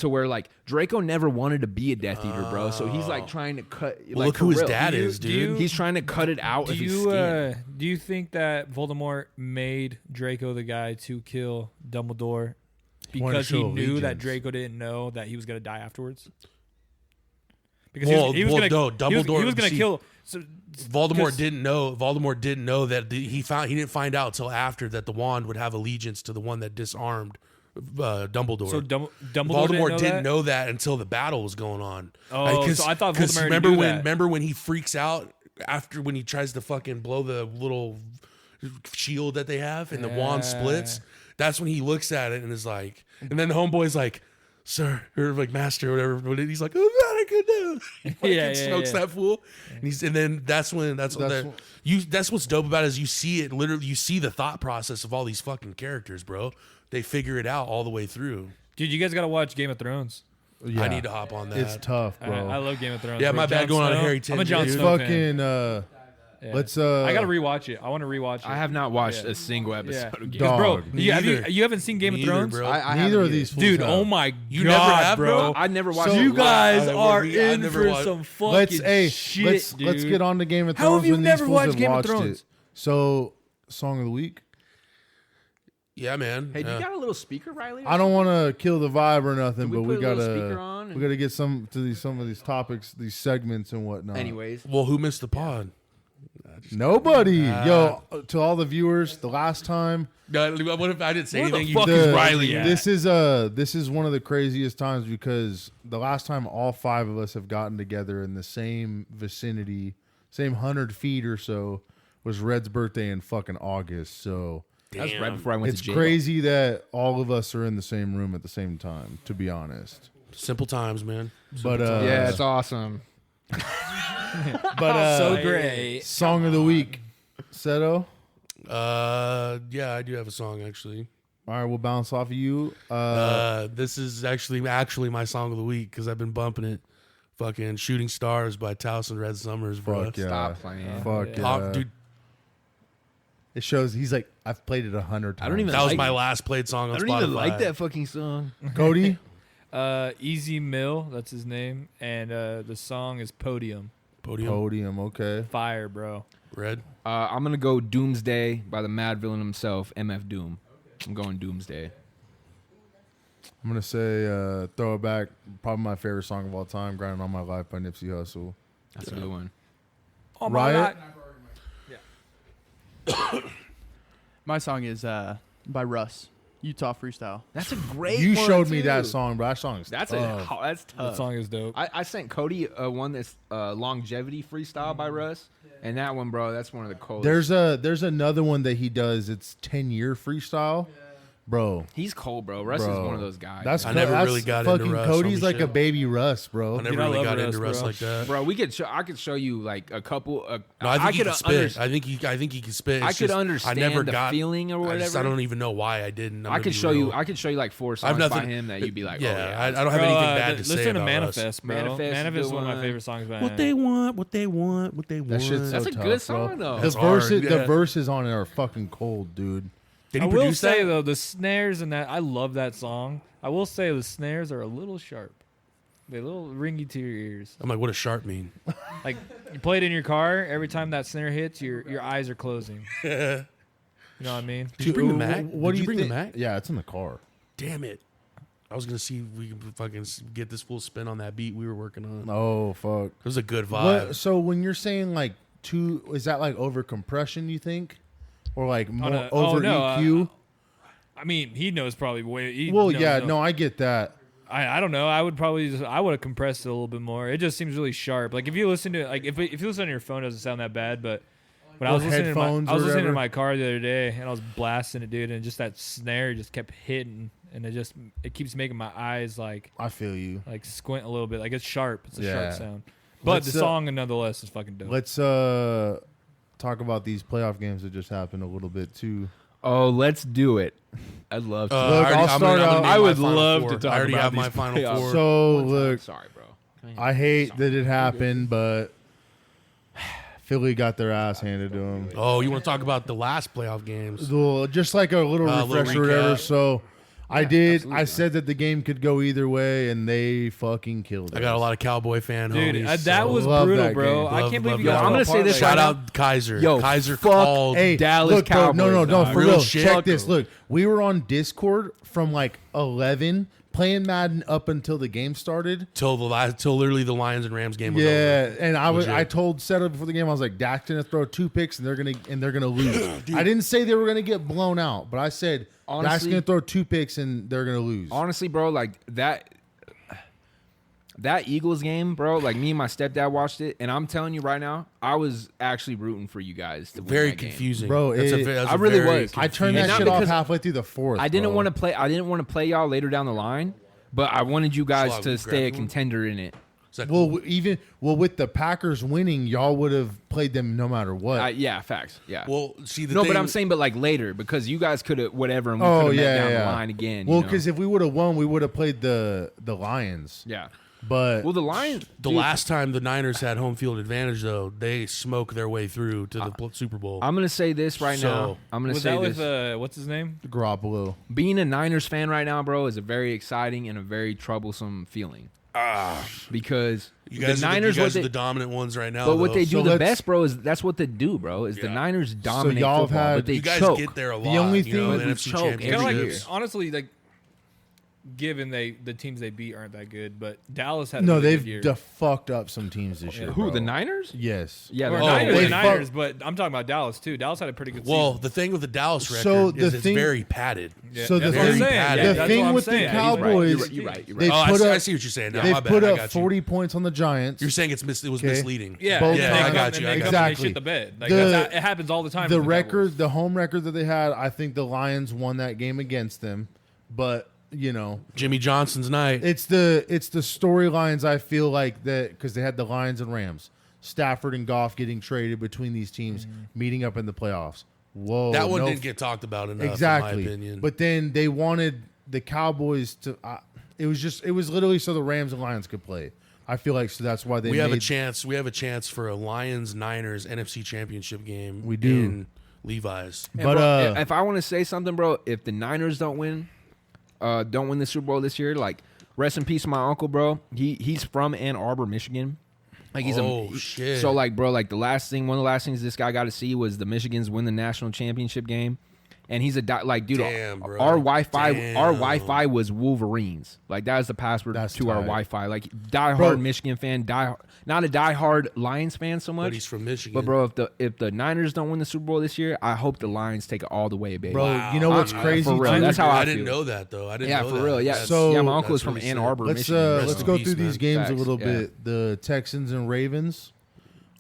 To where like Draco never wanted to be a Death Eater, bro. So he's like trying to cut. Well, like, look for who his real. dad Do you- is, do dude. you- He's trying to cut it out Do of his you skin. do you think that Voldemort made Draco the guy to kill Dumbledore Wanted to because he show knew that allegiance. Draco didn't know that he was gonna die afterwards? Because Well, he was well, gonna no, he was Dumbledore- gonna see, kill. So, Voldemort 'cause- didn't know. Voldemort didn't know that he didn't find out till after that the wand would have allegiance to the one that disarmed Dumbledore. So Dumbledore Voldemort didn't know that? that until the battle was going on. Oh, so I thought Voldemort remember knew when that. remember when he freaks out after when he tries to fucking blow the little shield that they have and the wand splits. That's when he looks at it and is like, and then the homeboy's like, "Sir," or like "Master," or whatever. But he's like, "Oh, God, I could do." He fucking Yeah, smokes yeah. that fool, and then that's what's dope about it is you see it literally. You see the thought process of all these fucking characters, bro. They figure it out all the way through. Dude, you guys gotta watch Game of Thrones. Yeah. I need to hop on that. It's tough, bro. I love Game of Thrones. Yeah, bro. my bad Jon going on a Snow. Harry I'm a tangent, Jon dude. Snow fan. Fucking Yeah. let's I gotta rewatch it. I want to rewatch it. I have not watched Yeah. a single episode Yeah, of Game because of bro, Thrones. Me either. you haven't seen Game Me of either, Thrones, bro. I neither haven't of these fools dude? have. Oh my You god, never have, bro. I never watched. So- it. You guys I are never- I in never for watched- some fucking let's shit, dude. let's get on to Game of How Thrones have you when never these fools watched have Game of watched Thrones? it. So, song of the week. Yeah, man. Hey, do Yeah. you got a little speaker, Riley? I don't want to kill the vibe or nothing, we but put we a little gotta speaker on we gotta get some of these topics, these segments and whatnot. Anyways, Well, who missed the pod? Nobody, yo, to all the viewers, the last time. What if I didn't say Where the anything? fuck You is The- Riley at? This is one of the craziest times because the last time all five of us have gotten together in the same vicinity, same 100 feet or so, was Red's birthday in fucking August. So that's right before I went it's to jail. crazy that all of us are in the same room at the same time. To be honest, Simple times, man. but Yeah, it's awesome. So great. song of the week, Seto. Yeah, I do have a song actually. All right, we'll bounce off of you. This is actually my song of the week because I've been bumping it. Fucking "Shooting Stars" by Taos and Red Summers, bro. Fuck yeah, Stop playing. fuck yeah. Pop, dude, It shows he's like, I've played it 100 times. I don't even that was like my it. last played song on I don't Spotify. even like that fucking song. Cody. Easy Mill, that's his name, and the song is Podium. Podium, okay. Fire, bro. Red. I'm gonna go Doomsday by the Mad Villain himself, MF Doom. I'm going Doomsday. I'm gonna say throw it back. Probably my favorite song of all time, "Grinding on My Life" by Nipsey Hussle. That's a good one. Riot. My song is by Russ. Utah Freestyle. That's a great You one, showed me too. that song, bro. That song is That's tough. that's That tough. song is dope. I sent Cody one that's longevity freestyle by Russ, and that one, bro, that's one of the coldest. There's another one that he does. It's 10-year freestyle, bro. He's cold, bro. Russ is Bro. one of those guys. That's I never that's really got into fucking Russ, Cody's homie like a shit. baby Russ, bro. I never Dude, I really love got Russ, into Russ bro. like that. bro. I could show you like a couple. No, I think he could can spit. under- I think he can spit. I It's could just, understand I never the got, feeling or I whatever. don't even know why I didn't. I could show you. I could show you like 4 I songs have nothing by him that you'd be like, yeah, oh, yeah. I don't have Bro, anything bad to say listen to about Russ. Manifest, bro. Manifest is a Manifest is good one of my one. favorite songs by What him. they want, what they want, what they want. That shit's so That's a tough, good song, bro. though. The That's hard, verses, yeah. the verses on it are fucking cold, dude. Did I he will produce say that? though, the snares and that I love that song. I will say the snares are a little sharp. They're a little ringy to your ears. I'm like, what does sharp mean? Like you play it in your car, every time that snare hits, your eyes are closing. You know what I mean? Did you bring the Mac? What Did do you bring the think? Mac? Yeah, it's in the car. Damn it. I was going to see if we could fucking get this full spin on that beat we were working on. Oh fuck. It was a good vibe. So when you're saying like is that like over compression? You think, or like more over EQ? I mean, he knows probably way. He Well, knows, yeah, no, I get that. I don't know. I would probably I would have compressed it a little bit more. It just seems really sharp. Like if you listen to it, like if you listen on your phone, it doesn't sound that bad. But when I was listening headphones I was or listening to whatever. my car the other day, and I was blasting it, dude, and just that snare just kept hitting, and it keeps making my eyes like I feel you. squint a little bit. Like it's sharp. It's a Yeah. sharp sound. But Let's, the song, nonetheless, is fucking dope. Let's talk about these playoff games that just happened a little bit too. Oh, let's do it. I'd love to. Look, I already- I'll I'm start gonna out- be I in my would Final love Four. to talk I already about have my these Final playoffs. Four. So look, Sorry, bro. I hate that it happened, but Philly got their ass handed to them. Oh, you want to talk about the last playoff games? Well, just like a little Little refresher or whatever. recap. So I said that the game could go either way, and they fucking killed it. I got a lot of Cowboy fan Dude, homies. that so- was Love brutal, that bro. game. I Love- can't love believe you that. guys I'm gonna got say this parlay. Shout right out Kaiser. Yo, Kaiser fuck called. Hey, Dallas look, bro, no, Cowboys, no, dog. for Real real. shit. Check this. Look, we were on Discord from like 11 playing Madden up until the game started. till literally the Lions and Rams game was Yeah, over. and I Legit. told Seta before the game, I was like, Dak's gonna throw 2 picks and they're gonna lose. I didn't say they were gonna get blown out, but I said Dak's Honestly- gonna throw 2 picks and they're gonna lose. Honestly, bro, like that Eagles game, bro, like me and my stepdad watched it, and I'm telling you right now, I was actually rooting for you guys to win Very that game. confusing, Bro, That's I a really very was. I turned that And not shit off because- halfway through the 4th. I didn't bro. want to play y'all later down the line, but I wanted you guys Slug, to we stay a grabbed one. contender in it. Is that Well, cool? with the Packers winning, y'all would have played them no matter what. Yeah, facts. Yeah. Well, see the no, thing, but I'm saying, but like later, because you guys could have whatever, and we Oh, could have yeah, met down yeah. the line again. Well, you know? because if we would have won, we would have played the Lions. yeah. But Well, the Lions. the dude, last time the Niners had home field advantage, though, they smoked their way through to the Super Bowl. I'm gonna say this right So- now. I'm gonna Was say that this. with what's his name? Garoppolo. Being a Niners fan right now, bro, is a very exciting and a very troublesome feeling. Because you guys, the are Niners, the, you guys what are the they, dominant ones right now. but what though. they do So the let's- best, bro, is that's what they do, bro. Is the Yeah. Niners dominate y'all have football, had- but they you guys choke. get there a lot. The only you know, thing- the We NFC choke Kind of like championships. honestly, like given the teams they beat aren't that good, but Dallas had a No, really they've good year. fucked up some teams this year. Who bro. the Niners? Yes. Yeah, Or the Oh, Niners, they the fuck- Niners, but I'm talking about Dallas too. Dallas had a pretty good Well, season. the thing with the Dallas record So is the it's thing- very padded. Yeah, So the that's what I'm thing- saying. the Yeah, the that's thing what I'm with the saying. Cowboys- You're right. They Oh, put I up- see what you're saying now. They My bad. put I up got you. 40 points on the Giants. You're saying it was Okay. misleading. Yeah, Both yeah, times. I got you. I got And you. they Exactly. shit the bed. Like The- it happens all the time. The with record, Cowboys. the home record that they had, I think the Lions won that game against them. But you know, Jimmy Johnson's night. it's the storylines. I feel like that because they had the Lions and Rams, Stafford and Goff getting traded between these teams, meeting up in the playoffs. Whoa, that one no didn't get talked about enough, exactly. in my opinion. But then they wanted the Cowboys to. It was literally so the Rams and Lions could play. I feel like so that's why they we have a made- chance. We have a chance for a Lions Niners NFC Championship game. We do. in Levi's. And But bro, if I want to say something, bro, if the Niners don't win the Super Bowl this year, like rest in peace, to my uncle, bro. He's from Ann Arbor, Michigan. Like he's shit. So like, bro, like one of the last things this guy got to see was the Michigans win the national championship game. And he's like, dude, Damn, bro. our Wi-Fi, Damn. our Wi-Fi was Wolverines. Like that is the password That's to our tight. Wi-Fi. Like diehard Bro. Michigan fan, not a diehard Lions fan so much. But he's from Michigan. But bro, if the Niners don't win the Super Bowl this year, I hope the Lions take it all the way, baby. Bro, you know what's Wow. crazy? For real, too? that's how I didn't feel. know that though. I didn't Yeah, know for that. real. Yeah, That's- So- yeah. My uncle that's is from really Ann sick. Arbor, Let's Michigan. let's Rest go in through peace, these man. games a Facts, little yeah. bit. The Texans and Ravens.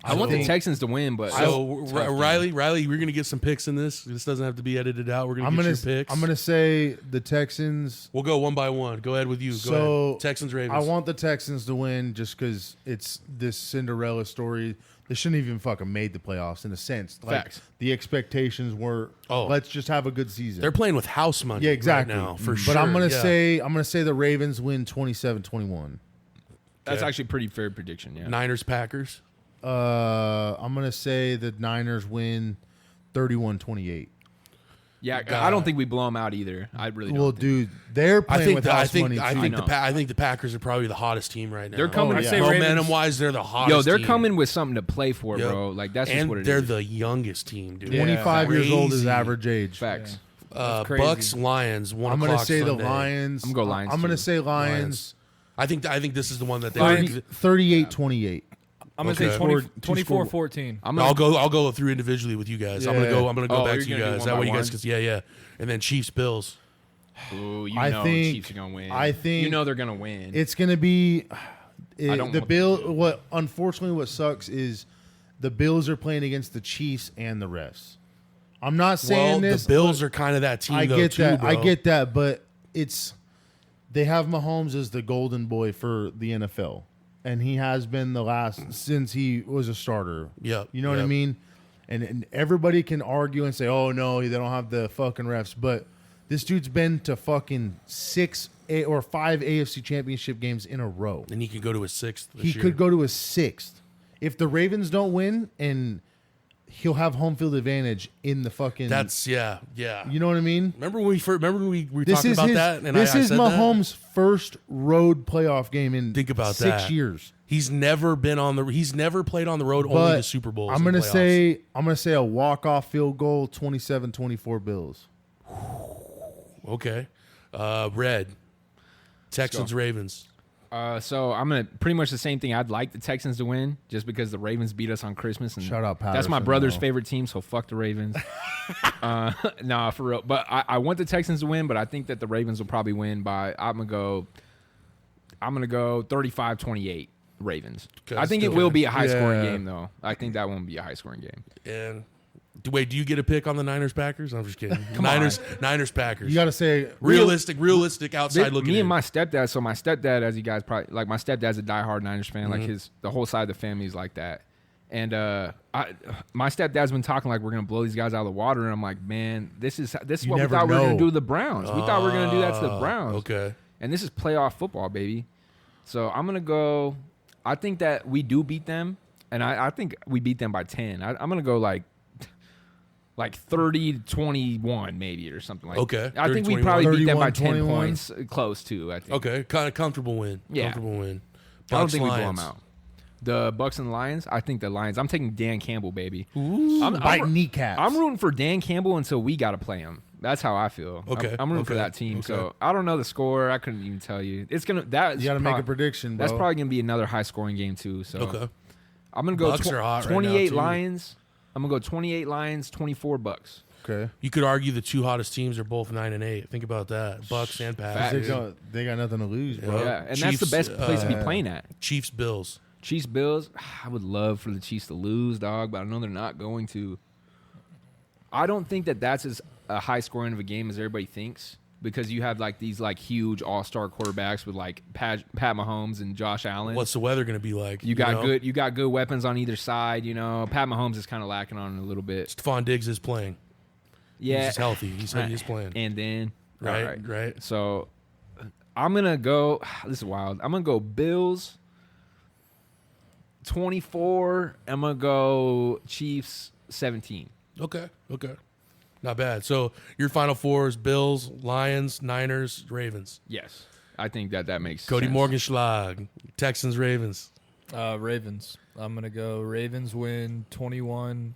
I want the think- Texans to win, but So Riley, we're gonna get some picks in this. This doesn't have to be edited out. We're gonna I'm get gonna your picks. I'm gonna say the Texans. We'll go one by one. Go ahead with you. Go So ahead. Texans Ravens. I want the Texans to win just because it's this Cinderella story. They shouldn't even fucking made the playoffs in a sense. Like, Facts. the expectations were, Oh. let's just have a good season. They're playing with house money. yeah, exactly. Right now, for But sure. I'm gonna yeah. say the Ravens win 27-21. that's Okay. actually a pretty fair prediction. Yeah. Niners Packers. I'm gonna say the Niners win 31-28. Yeah, I don't think we blow them out either. I really don't. Well, think. dude, they're I playing think with the, I house think money I too. think I the know. I think the Packers are probably the hottest team right now. They're coming. Oh, I'd yeah. say Momentum Ravens. wise, they're the hottest. Yo, they're team. coming with something to play for, Yep. bro. Like that's just and what it they're is. the youngest team, dude. 25 years old is Crazy. average age. Facts. That's crazy. Bucks Lions. 1 I'm gonna o'clock say Sunday. the Lions. I'm gonna go Lions, I'm gonna too. say Lions. I think this is the one that they. 38-28. I'm gonna Okay. say Scored- 24-14. I'm I'll gonna, I'll go through individually with you guys. I'm Yeah. gonna go Oh, back you're to you gonna do guys. one That by way you guys one? can yeah. And then Chiefs Bills. Ooh, you I know think- Chiefs are gonna win. I think you know they're gonna win. It's gonna be don't the want Bill. What unfortunately what sucks is the Bills are playing against the Chiefs and the refs. I'm not saying Well, this. the Bills are kind of that team. I though, get too, that. Bro. I get that, but they have Mahomes as the golden boy for the NFL, and he has been the last since he was a starter. Yep, You know what I yep. mean? And everybody can argue and say, "Oh no, they don't have the fucking refs," but this dude's been to fucking 5 AFC Championship games in a row. And he could go to his sixth. He could go to his 6th. If the Ravens don't win, and he'll have home field advantage in the fucking. That's yeah. You know what I mean? Remember when we were This talking is about his. that? And this I is said that? Mahomes' first road playoff game in Think about 6 that. years. He's never played on the road. Only But the Super Bowls. I'm and gonna playoffs. say a walk-off field goal, 27-24 Bills. Okay. Red. Texans Ravens. So I'm gonna pretty much the same thing. I'd like the Texans to win just because the Ravens beat us on Christmas, and Shout out that's my Patterson, brother's though. favorite team. So fuck the Ravens. Nah, for real. But I want the Texans to win, but I think that the Ravens will probably win by. I'm gonna go 35-28 Ravens. Okay, I think it still will good. be a high scoring Yeah. game though. I think that won't be a high scoring game. And wait, do you get a pick on the Niners Packers? I'm just kidding. Niners Packers. You got to say realistic outside looking. Me in. and my stepdad. So my stepdad, as you guys probably like, my stepdad's a diehard Niners fan. Mm-hmm. Like the whole side of the family is like that. And my stepdad's been talking like we're gonna blow these guys out of the water, and I'm like, man, this is You what we never thought we were gonna know. do to the Browns. We thought we were gonna do that to the Browns. Okay. And this is playoff football, baby. So I'm gonna go. I think that we do beat them, and I think we beat them by 10. I'm gonna go like 30-21 maybe or something like. Okay, I think we 30-21. probably beat them by 10 31-21. points, close to. I think. Okay. Kind of comfortable win. Yeah. Comfortable win. I don't Bucks, think we blow them Lions. out. The Bucks and Lions. I think the Lions. I'm taking Dan Campbell, baby. bite kneecaps. I'm rooting for Dan Campbell until we got to play him. That's how I feel. Okay, I'm rooting for okay, that team. okay. So I don't know the score. I couldn't even tell you. It's gonna. That You got to make a prediction, bro. That's probably gonna be another high scoring game too. So Okay. I'm gonna go Bucks are hot right now, 28 too. Lions. I'm gonna go 28 Lions, 24 Bucks. okay. You could argue the two hottest teams are both 9-8. Think about that. Bucks and Packers. They got nothing to lose, bro. Yeah, and that's the Chiefs, best place to be playing at. Chiefs Bills. Chiefs Bills. I would love for the Chiefs to lose, dog, but I know they're not going to. I don't think that that's as a high scoring of a game as everybody thinks, because you have like these like huge all-star quarterbacks with like Pat Mahomes and Josh Allen. What's the weather going to be like? You got know? you got good weapons on either side. You know, Pat Mahomes is kind of lacking on it a little bit. Stephon Diggs is playing. Yeah, He's healthy. He's playing. And then Right. So I'm gonna go. This is wild. I'm gonna go Bills 24. I'm gonna go Chiefs 17. Okay. Not bad. So your final four is Bills, Lions, Niners, Ravens. Yes, I think that makes Cody sense. Morgenschlag, Texans, Ravens. Ravens. I'm gonna go. Ravens win 21-19.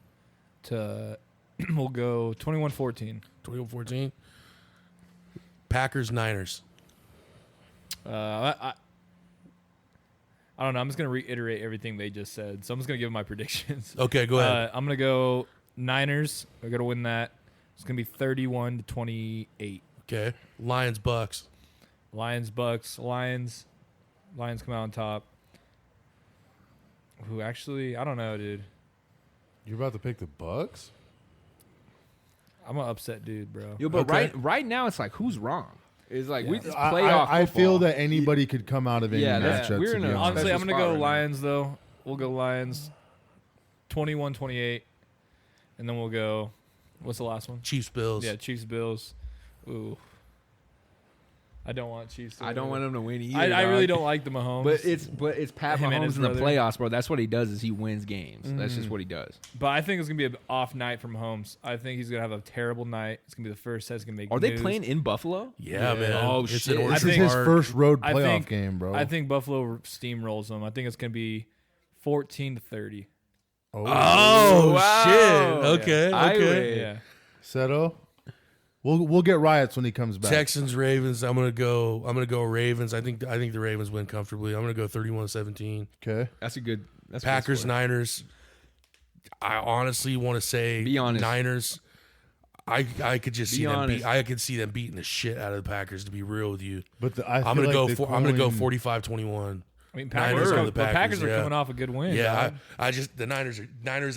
We'll go 21-14. 21-14. Packers, Niners. I don't know. I'm just gonna reiterate everything they just said. So I'm just gonna give my predictions. Okay, go ahead. I'm gonna go Niners. We're gonna win that. It's gonna be 31-28. Okay. Lions, Bucks. Lions, Bucks. Lions come out on top. Who actually? I don't know, dude. You're about to pick the Bucks? I'm an upset dude, bro. Yo, but Okay. right now it's like who's wrong? It's like we Yeah. just playoff. I feel football. that anybody could come out of any Yeah, matchup. we're to in be a- honest. Honestly, I'm special gonna spot go right now. Lions though. We'll go Lions. 21-28, and then we'll go. What's the last one? Chiefs, Bills. Yeah, Chiefs, Bills. Ooh, I don't want Chiefs. To I don't win. want him to win either. I really dog. don't like the Mahomes. But it's Pat Him and Mahomes his in the brother. playoffs, bro. That's what he does. Is he wins games. That's just what he does. But I think it's gonna be an off night for Mahomes. I think he's gonna have a terrible night. It's gonna be the first set. It's gonna make. Are they news. playing in Buffalo? Yeah, man. Oh, It's shit. in I This Orchard is his Park. first road I playoff think- game, bro. I think Buffalo steamrolls them. I think it's gonna be 14-30. Oh, wow. shit. Okay. I Okay. would- Yeah. Seto. We'll get riots when he comes back. Texans, Ravens. I'm gonna go Ravens. I think the Ravens win comfortably. I'm gonna go 31-17. Okay. That's a good. That's a good Packers, score. Niners. I honestly want to say Be honest. Niners. I could just Be see them. honest. I could see them beating the shit out of the Packers. To be real with you, But I'm gonna go. I'm gonna go 45-21. I mean, Niners are the the Packers, Packers are yeah. coming off a good win. Yeah, dog. I just the Niners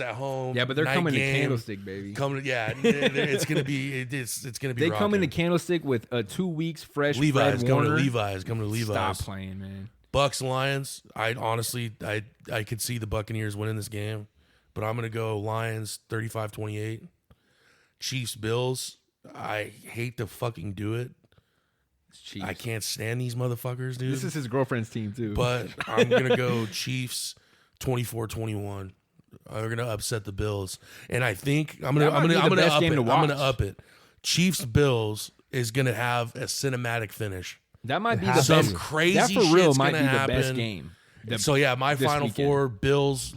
at home. Yeah, but they're night coming game, to Candlestick, baby. Coming, yeah, it's gonna be it's gonna be. They come into rocking. Candlestick with 2 weeks fresh. Levi's Fred coming to Warner. Levi's coming to Levi's. Stop playing, man. Bucks Lions. I honestly I could see the Buccaneers winning this game, but I'm gonna go Lions 35-28. Chiefs Bills. I hate to fucking do it. It's Chiefs. I can't stand these motherfuckers, dude. This is his girlfriend's team too. But I'm gonna go Chiefs 24-21. They're gonna upset the Bills, and I think I'm That might be the gonna best up game it. to I'm gonna watch. up it. Chiefs Bills is gonna have a cinematic finish. that might be It the has best. to. Crazy That for real shit's might be gonna the best happen. game. The- So yeah, my this final weekend. four: Bills,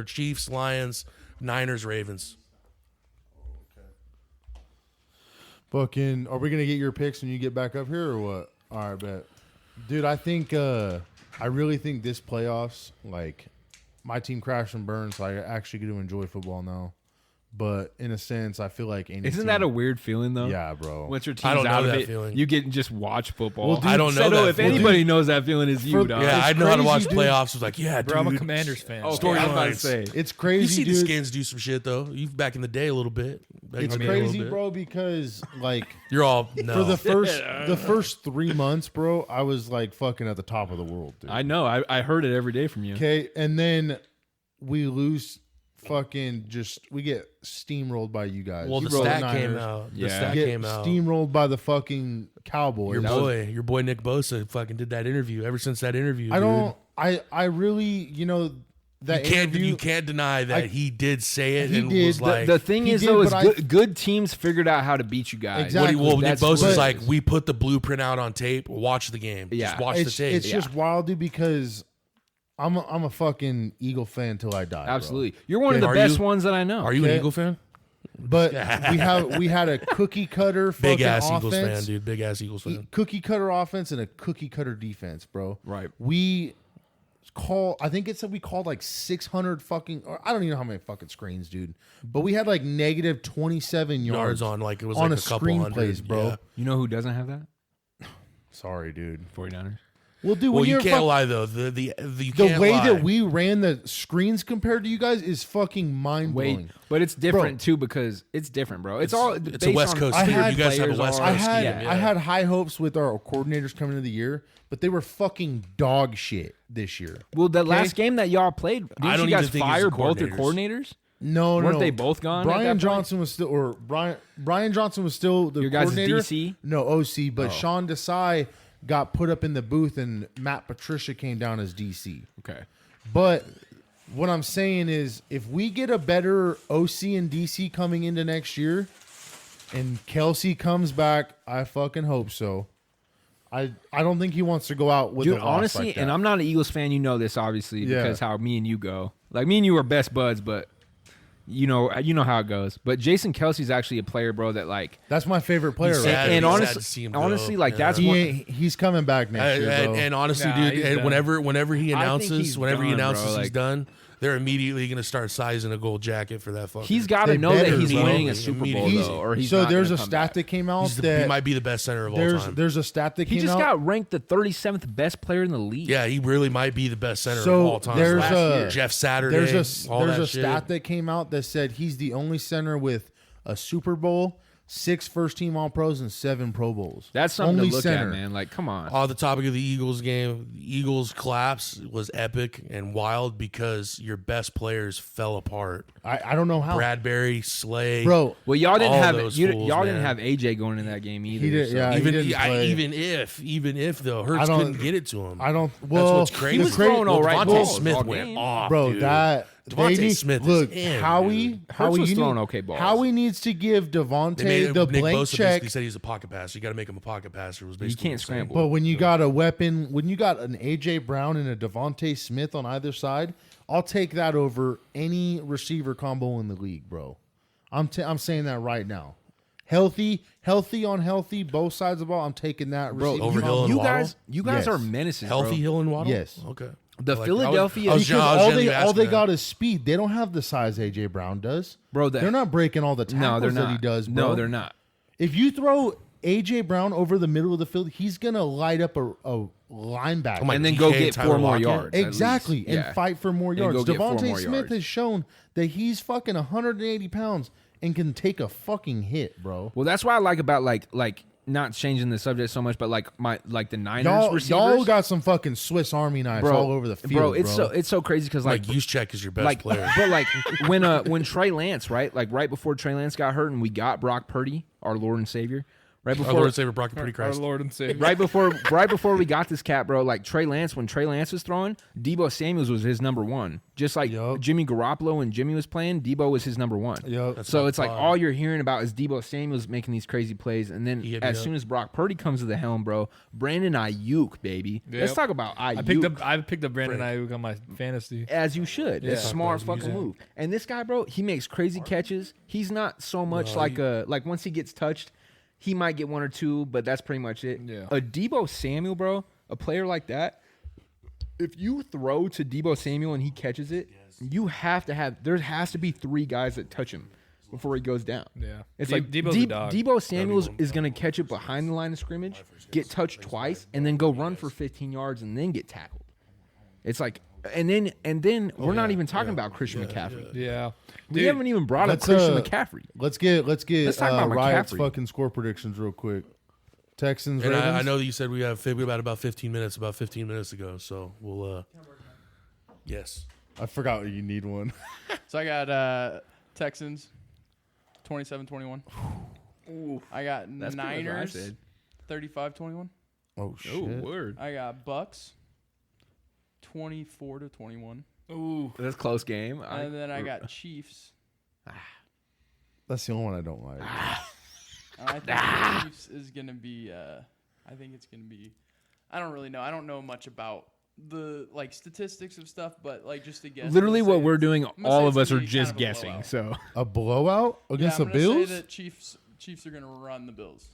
Chiefs, Lions, Niners, Ravens. Fucking, are we gonna get your picks when you get back up here or what? All right, bet. Dude, I think I really think this playoffs, like, my team crashed and burned, so I actually get to enjoy football now. But in a sense, I feel like any Isn't team- that a weird feeling though? yeah, bro? Once your I team's don't know out of that it, feeling. you get and just watch football. Well, dude, I don't know Seto, that if feeling. anybody knows that feeling, is you, For- dog. Yeah, It's I know how to crazy, watch dude. playoffs. It's like, yeah, Bro, I'm a dude. Commanders fan. Okay, Storylines. I was about to say. It's You crazy, see the dude. Skins do some shit though. You back in the day a little bit. Back It's in the day a little crazy, bit. bro, because like You're all no. for the first 3 months, bro, I was like fucking at the top of the world, dude. I know. I heard it every day from you. Okay, and then we lose. We get steamrolled by you guys. well, You the rolled stat Niners. came out. The Yeah. stat Get came out. steamrolled by the fucking Cowboys. Your boy Nick Bosa fucking did that interview. Ever since that interview, I dude. don't. I really, that interview. You can't deny that he did say it He and did. was like, The thing He is, did, though, is but I- good teams figured out how to beat you guys. Exactly. Nick That's Bosa's what it like, is. we put the blueprint out on tape. Watch the game. Yeah. Just watch It's, the tape. it's just wild, dude, because I'm a fucking Eagle fan till I die. bro. Absolutely. You're one of the Are best you? ones that I know. Are you an Okay. Eagle fan? But we had a cookie cutter fucking Big ass offense. Eagles fan, dude. Big ass Eagles fan. Cookie cutter offense and a cookie cutter defense, bro. Right. We I think it said we called like 600 fucking, or I don't even know how many fucking screens, dude. But we had like negative 27 yards Yards on like it was on like a a couple screen hundred plays, bro. Yeah. You know who doesn't have that? Sorry, dude. 49ers. Well, dude, Well, when you you're can't fuck- lie though. The the can't way lie. that we ran the screens compared to you guys is fucking mind blowing. Wait, but it's different too because it's different, bro. It's all it's based a West on Coast I thing. had You guys have a players West are- I Coast had scheme. Yeah. I had high hopes with our coordinators coming into the year, but they were fucking dog shit this year. Well, the last game that y'all played, I didn't don't you guys even think it's fire the both your coordinators. coordinators? No, Weren't no. they both gone at that Brian point? Johnson was still, or Brian Johnson was still the Your guys' coordinator. DC? No, OC, but Oh. Sean Desai got put up in the booth, and Matt Patricia came down as DC. Okay. But what I'm saying is, if we get a better OC and DC coming into next year, and Kelsey comes back, I fucking hope so. I don't think he wants to go out with Dude, a loss honestly, like that. and I'm not an Eagles fan, you know this obviously Yeah. because how me and you go. Like me and you are best buds, but you know how it goes. But Jason Kelsey's actually a player, bro. That like, That's my favorite player. He's Right sad. there. and He's sad to see honestly, him go. like Yeah. that's one. He's coming back next year, bro. And honestly, Nah, dude, he's and done. whenever he I think announces, he's whenever he done, announces bro, he's like- done, they're immediately gonna start sizing a gold jacket for that fucker. He's got to They know that better, he's bro. winning a Super Bowl Immediately. though, or he's so not there's gonna a come stat back. that came out he that might be the best center of all there's time. there's a stat that He came just out. got ranked the 37th best player in the league. Yeah, he really might be the best center So of all time. there's Last a- year, Jeff Saturday. There's all that a shit. stat that came out that said he's the only center with a Super Bowl, 6 first-team All-Pros, and 7 Pro Bowls. That's something Only to look center. at, man. Like, come on. On the topic of the Eagles game, the Eagles collapse was epic and wild because your best players fell apart. I don't know how, Bradbury, Slay, bro. Well, y'all didn't all have those you, fools, y'all didn't man. have AJ going in that game either. He did, so- yeah. Even he didn't play. even if though, Hurts I don't- couldn't get it to him. I don't. That's Well, what's crazy. He was throwing all right Devontae balls Smith all went game. off, bro. dude. That Devontae they need, Smith is look in, Howie. dude. Howie, was you throwing need, okay balls. Howie needs to give They Devontae made the Nick blank Bosa check. basically said he's a pocket passer. You got to make him a pocket passer. Was He basically can't what he said. scramble. But when you got a weapon, when you got an AJ Brown and a Devontae Smith on either side, I'll take that over any receiver combo in the league, bro. I'm saying that right now. Healthy on healthy, both sides of the ball. I'm taking that. Bro, receiving over Hill combo. and you Waddle? guys Yes. are menaces. Healthy bro. Hill and Waddle. Yes. Okay. The I like that. Philadelphia- I was Because genuinely all asking they that. got is speed. They don't have the size AJ Brown does. Bro, They're not breaking all the tackles No, they're not. that he does, bro. No, they're not. If you throw AJ Brown over the middle of the field, he's gonna light up a linebacker. my And then go DK get Tyler 4 more Lockett? yards. at Exactly, least. and Yeah. fight for more And yards. go get 4 Devontae more Smith yards. has shown that he's fucking 180 pounds and can take a fucking hit, bro. Well, that's what I like about like not changing the subject so much, but like the Niners Y'all receivers. got some fucking Swiss Army knives bro, all over the field, bro. It's so crazy because Like Juszczyk is your best like, player. but like when Trey Lance, right? Like right before Trey Lance got hurt and we got Brock Purdy, our Lord and Savior, right Our before Lord and Savior Brock Purdy Our Christ. Lord and Savior. right before we got this cat, bro. Like when Trey Lance was throwing, Debo Samuels was his number 1. Just like Yup. Jimmy Garoppolo when Jimmy was playing, Debo was his number 1. Yup. So my it's like thought. all you're hearing about is Debo Samuels making these crazy plays, and then He hit me as up. soon as Brock Purdy comes to the helm, bro, Brandon Ayuk, baby. Let's Yep. talk about Ayuk. I picked up Brandon Ayuk on my fantasy. As you should. It's a Yeah. smart Talk about fucking music. move. And this guy, bro, he makes crazy catches. He's not so much like once he gets touched, he might get 1 or 2, but that's pretty much it. Yeah. A Debo Samuel, bro, a player like that, if you throw to Debo Samuel and he catches it, there has to be 3 guys that touch him before he goes down. Yeah. It's De- like Debo's a dog. Debo Samuels is going to catch it behind the line of scrimmage, get touched twice, and then go run for 15 yards and then get tackled. It's like, and then we're not even talking about Christian McCaffrey. Yeah. We Dude, haven't even brought up let's, Christian uh, McCaffrey. Let's get Let's talk about Riot's McCaffrey. fucking score predictions real quick. Texans, And Ravens. I know that you said we have about 15 minutes ago. So we'll yes. I forgot you need one. So I got Texans 27-21. I got That's pretty much what I Niners said. 35-21. Oh shit! Oh, word. I got Bucks 24-21. Ooh. That's a close game. And then I got Chiefs. That's the only one I don't like. And I think the Chiefs is going to be I think it's going to be I don't really know. I don't know much about the like statistics of stuff, but like just to guess. Literally I'm gonna what say we're it's- doing, I'm gonna all say of it's us are gonna be just kind of a guessing. blowout. So A blowout against yeah, the I'm gonna Bills? say that Chiefs are going to run the Bills.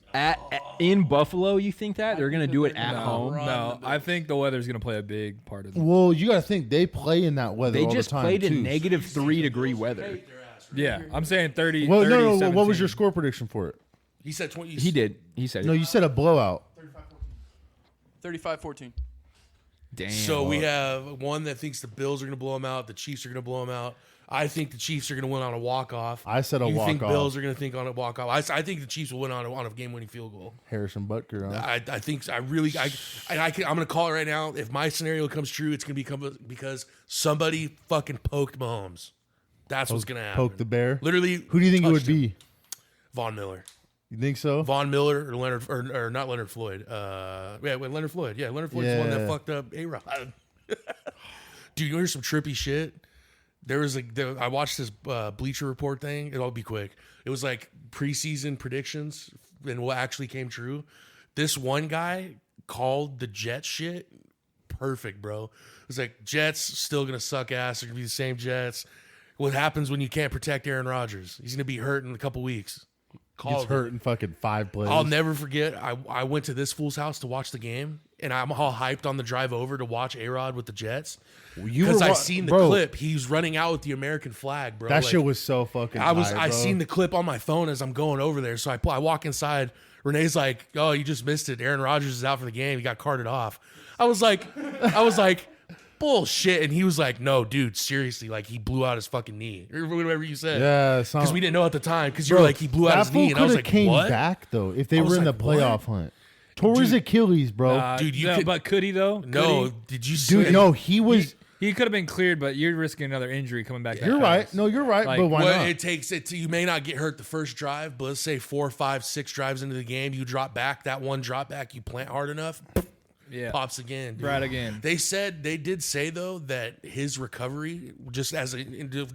in Buffalo, you think that they're think gonna that do it they're at gonna home? run No, the I Bills. think the weather's gonna play a big part of it. Well, you got to think they play in that weather They all just the time played too. in negative 3-degree weather. Yeah, I'm saying 30. Well, 30, no. What 17. was your score prediction for it? He said 20. He did. He said No, it. you said a blowout. 35-14. Damn. So we have one that thinks the Bills are going to blow them out. The Chiefs are going to blow them out. I think the Chiefs are going to win on a walk-off. I said a You think walk-off. Bills are going to think on a walk-off. I think the Chiefs will win on a game-winning field goal. Harrison Butker. Huh? I think I'm going to call it right now. If my scenario comes true, it's going to become because somebody fucking poked Mahomes. That's what's going to happen. Poke the bear. Literally. Who do you think it would touched him. be? Von Miller. You think so? Von Miller or Leonard or not Leonard Floyd. Leonard Floyd. Yeah, Leonard Floyd's the one that Yeah. fucked up A-Rod. Dude, you hear some trippy shit? I watched this Bleacher Report thing. It'll be quick. It was like preseason predictions and what actually came true. This one guy called the Jets shit perfect, bro. It was like Jets still gonna suck ass. They're gonna be the same Jets. What happens when you can't protect Aaron Rodgers? He's gonna be hurt in a couple weeks. Gets hurt in fucking 5 plays. I'll never forget. I went to this fool's house to watch the game, and I'm all hyped on the drive over to watch A-Rod with the Jets. Because I seen the clip. He's running out with the American flag, bro. That shit was so fucking. I seen the clip on my phone as I'm going over there. So I walk inside. Renee's like, "Oh, you just missed it. Aaron Rodgers is out for the game. He got carted off." I was like, bullshit. And he was like, "No, dude, seriously, like he blew out his fucking knee," or whatever you said. Yeah, because we didn't know at the time. Because you were like, he blew out his knee, and I was like, came "What?" back though if they were in the like, playoff hunt. Tore his Achilles, bro. Dude, you no, could, but could he though? no. Did you see? Dude, no, he was. He could have been cleared, but you're risking another injury coming back. You're right. No, you're right. Like, but why Well, not? it takes it. You may not get hurt the first drive, but let's say 4, 5, 6 drives into the game, you drop back. That one drop back, you plant hard enough, Yeah. pops again. Dude. Right again. They did say though that his recovery, just as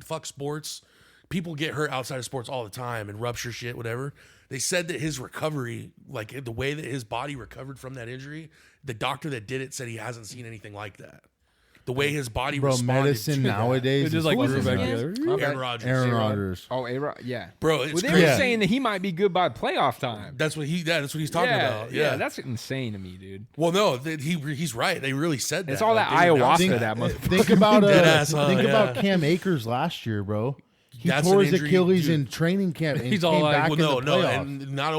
fuck sports, people get hurt outside of sports all the time and rupture shit, whatever. They said that his recovery, like the way that his body recovered from that injury, the doctor that did it said he hasn't seen anything like that. The way his body Bro, responded medicine to that. nowadays. It just is like fucking grew back nuts. together. Aaron Rodgers. Aaron Rodgers. Oh, A-Rod, yeah. Bro, it's Well, they crazy. were saying that he might be good by playoff time. That's what he's talking about. Yeah. that's insane to me, dude. Well, no, he's right. They really said that. It's all that Like, they announced ayahuasca that. that motherfucker. Think about Deadass, huh? think Yeah. about Cam Akers last year, bro. He That's tore an his injury, Achilles dude. in training camp and He's came all like, back Well, in no, the no, playoffs. and not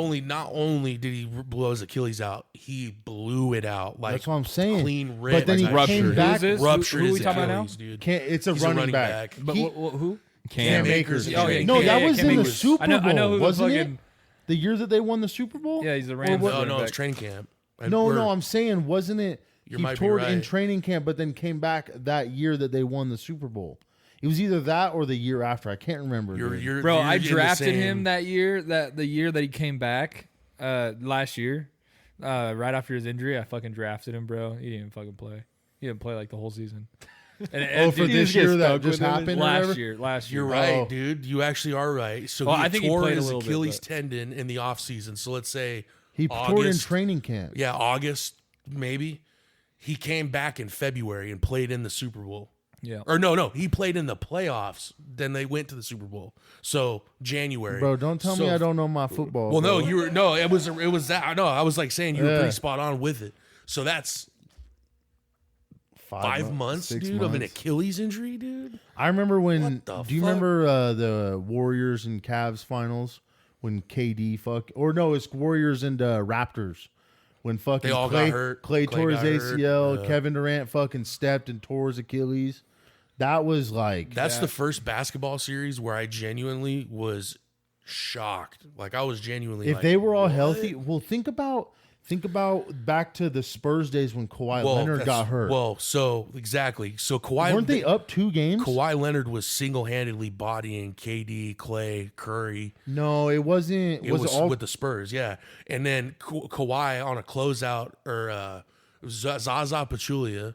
only did he blow his Achilles out, he blew it out. Like That's what I'm saying. clean rip. But then he like, came Who's back. this? ruptured Who his we talking about Achilles, dude. It's a He's running back. But He- who? Cam Akers. Oh, yeah, no, yeah, that was Cam in the Akers. Super Bowl, I know who the wasn't it? fucking. The year that they won the Super Bowl? Yeah, he's the Or Rams. what- No, running it's back. training camp. No, I'm saying, wasn't it? You He might be tore it in right. training camp, but then came back that year that they won the Super Bowl. It was either that or the year after. I can't remember. dude. Bro, I in the drafted same- him that year. The year that he came back, last year, right after his injury. I fucking drafted him, bro. He didn't even fucking play. He didn't play like the whole season. And For dude, this year that just happened or last whatever? year. You're right, dude. You actually are right. So Well, he I think he tore played a his little bit, Achilles but- tendon in the offseason. So let's say He tore it in August. training camp. Yeah, August maybe. He came back in February and played in the Super Bowl. Yeah. Or no, he played in the playoffs. Then they went to the Super Bowl. So January. Bro, don't tell me So- I don't know my football. Well, no, bro. it was that. No, I was like saying you were Yeah. pretty spot on with it. So that's 5 months, 6 dude, of an months. Achilles injury, dude. I remember when. What the Do you fuck? remember the Warriors and Cavs finals when KD it's Warriors and Raptors when fucking They all got Clay, hurt. Clay Clay tore his got hurt. ACL. Yeah. Kevin Durant fucking stepped and tore his Achilles. That was like That's the first basketball series where I genuinely was shocked. Like I was genuinely. if like, they were all what? healthy. Well, think about back to the Spurs days when Kawhi Leonard got hurt. Well, so exactly. So Kawhi Weren't they up 2 games? Kawhi Leonard was single-handedly bodying KD, Clay, Curry. No, it wasn't. It Was was it all? with the Spurs, yeah. And then Kawhi on a closeout, or Zaza Pachulia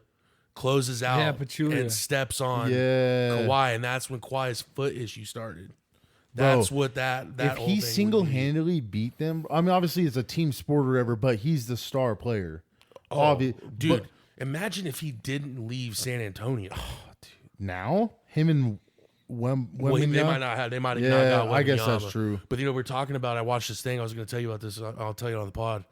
closes out Yeah, Pachulia. and steps on Yeah. Kawhi, and that's when Kawhi's foot issue started. Bro, That's what that if whole he thing would single-handedly beat them, I mean, obviously it's a team sport or whatever, but he's the star player. be. But Imagine if he didn't leave San Antonio. now him and Well, they might not have. They might have not Yeah, got I guess Wembanyama. that's true. But we're talking about. I watched this thing. I was going to tell you about this. I'll tell you on the pod.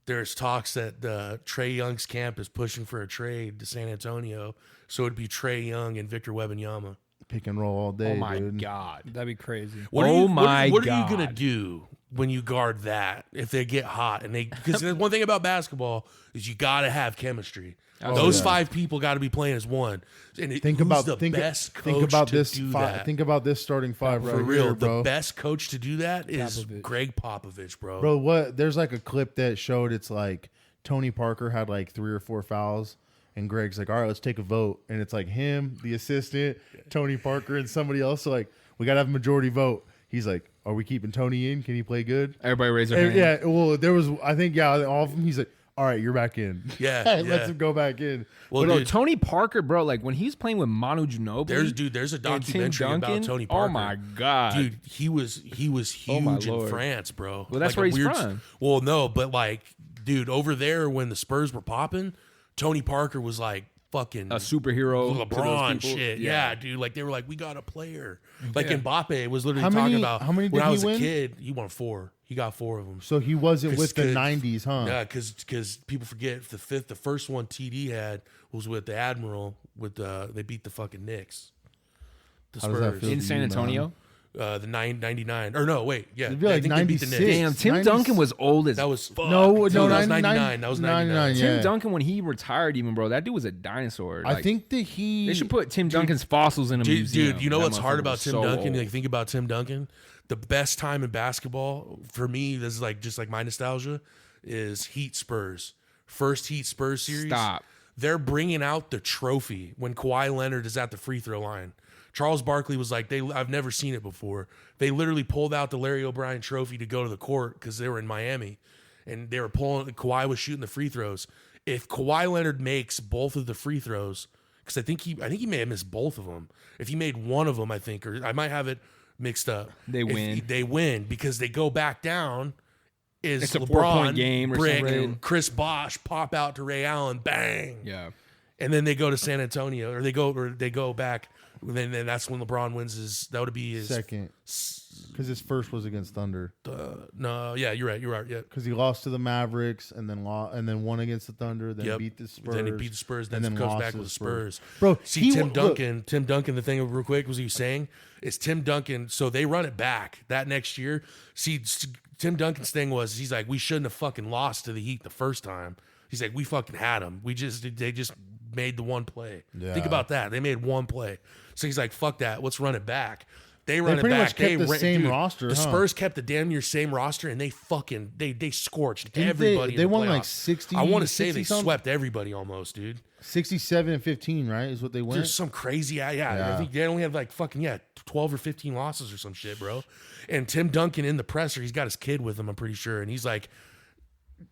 There's talks that Trey Young's camp is pushing for a trade to San Antonio, so it'd be Trey Young and Victor Wembanyama. pick and roll all day. Oh my dude. god. That'd be crazy. What Oh are you, my what are you gonna God. do when you guard that if they get hot and because one thing about basketball is you got to have chemistry. Those yeah. 5 people got to be playing as one. And Think who's about the think, best coach think about to this. do Five, that? think about this starting 5 right For real, here, bro. the best coach to do that is Popovich. Greg Popovich, bro. Bro, what? There's like a clip that showed it's like Tony Parker had like 3 or 4 fouls, and Greg's like, "All right, let's take a vote," and it's like him, the assistant, Tony Parker, and somebody else. So like, we gotta have a majority vote. He's like, "Are we keeping Tony in? Can he play good?" Everybody raise their And, hand. yeah. Well, there was, I think, all of them. He's like, "All right, you're back in." Yeah, Lets yeah. him go back in. Well, Bro, dude, Tony Parker, bro, like when he's playing with Manu Ginobili. there's a and Tim documentary about Duncan, Tony Parker. Oh my god, Dude, he was huge Oh my in Lord. France, bro. Well, that's a where he's weird- from. Well, no, but like, dude, over there when the Spurs were popping, Tony Parker was like fucking a superhero. to those LeBron people. shit. Yeah, dude. Like they were like, we got a player. Like Yeah. Mbappe was literally How many- talking about how many when did I he was win? a kid. He won 4. He got 4 of them. So he wasn't 'Cause- with the 'cause- 90s, huh? Yeah, because people forget the first one TD had was with the Admiral. With they beat the fucking Knicks. The How does that Spurs. feel? In to San you, Antonio. The 99 or no wait yeah It'd be I like think they beat the 96. Knicks. Damn, Tim 90s Duncan was old as That was No, fuck, no, dude, that was 99. 99. That was 99. Yeah. Tim Duncan when he retired. Even bro, that dude was a dinosaur. I Like, think that he. they should put Tim Duncan's fossils in a museum. Dude, you know That what's hard motherfucker about was Tim so Duncan? old. Like think about Tim Duncan. The best time in basketball for me, this is like just like my nostalgia, is Heat Spurs. First Heat Spurs series. Stop. They're bringing out the trophy when Kawhi Leonard is at the free throw line. Charles Barkley was like, I've never seen it before. They literally pulled out the Larry O'Brien trophy to go to the court because they were in Miami, and they were Kawhi was shooting the free throws. If Kawhi Leonard makes both of the free throws, because I think he may have missed both of them. If he made one of them, I think, or I might have it mixed up. They win. They win because they go back down. Is It's a LeBron 4-point game or brick, something. Chris Bosh pop out to Ray Allen, bang, Yeah. and then they go to San Antonio, or they go back. Then that's when LeBron wins his. That would be his second. Because his first was against Thunder. No, yeah, you're right. Yeah, Because he lost to the Mavericks and then won against the Thunder, then Yep. beat the Spurs. Then he beat the Spurs. Then, and goes lost back to with the Spurs. Bro, See, Tim look, Duncan. The thing real quick was he was saying is Tim Duncan. So they run it back that next year. See, Tim Duncan's thing was he's like, we shouldn't have fucking lost to the Heat the first time. He's like, we fucking had them. They just made the one play. Yeah. Think about that. They made one play. So he's like, fuck that. Let's run it back. They run it pretty back. much kept the same roster, The huh? Spurs kept the damn near same roster, and they scorched Didn't everybody. they in the won like playoffs. 60. I want to say 60 they something? swept everybody almost, dude. 67 and 15, right? Is what they went. There's some crazy, yeah. Yeah. I think they only had like fucking 12 or 15 losses or some shit, bro. And Tim Duncan in the presser, he's got his kid with him, I'm pretty sure, and he's like,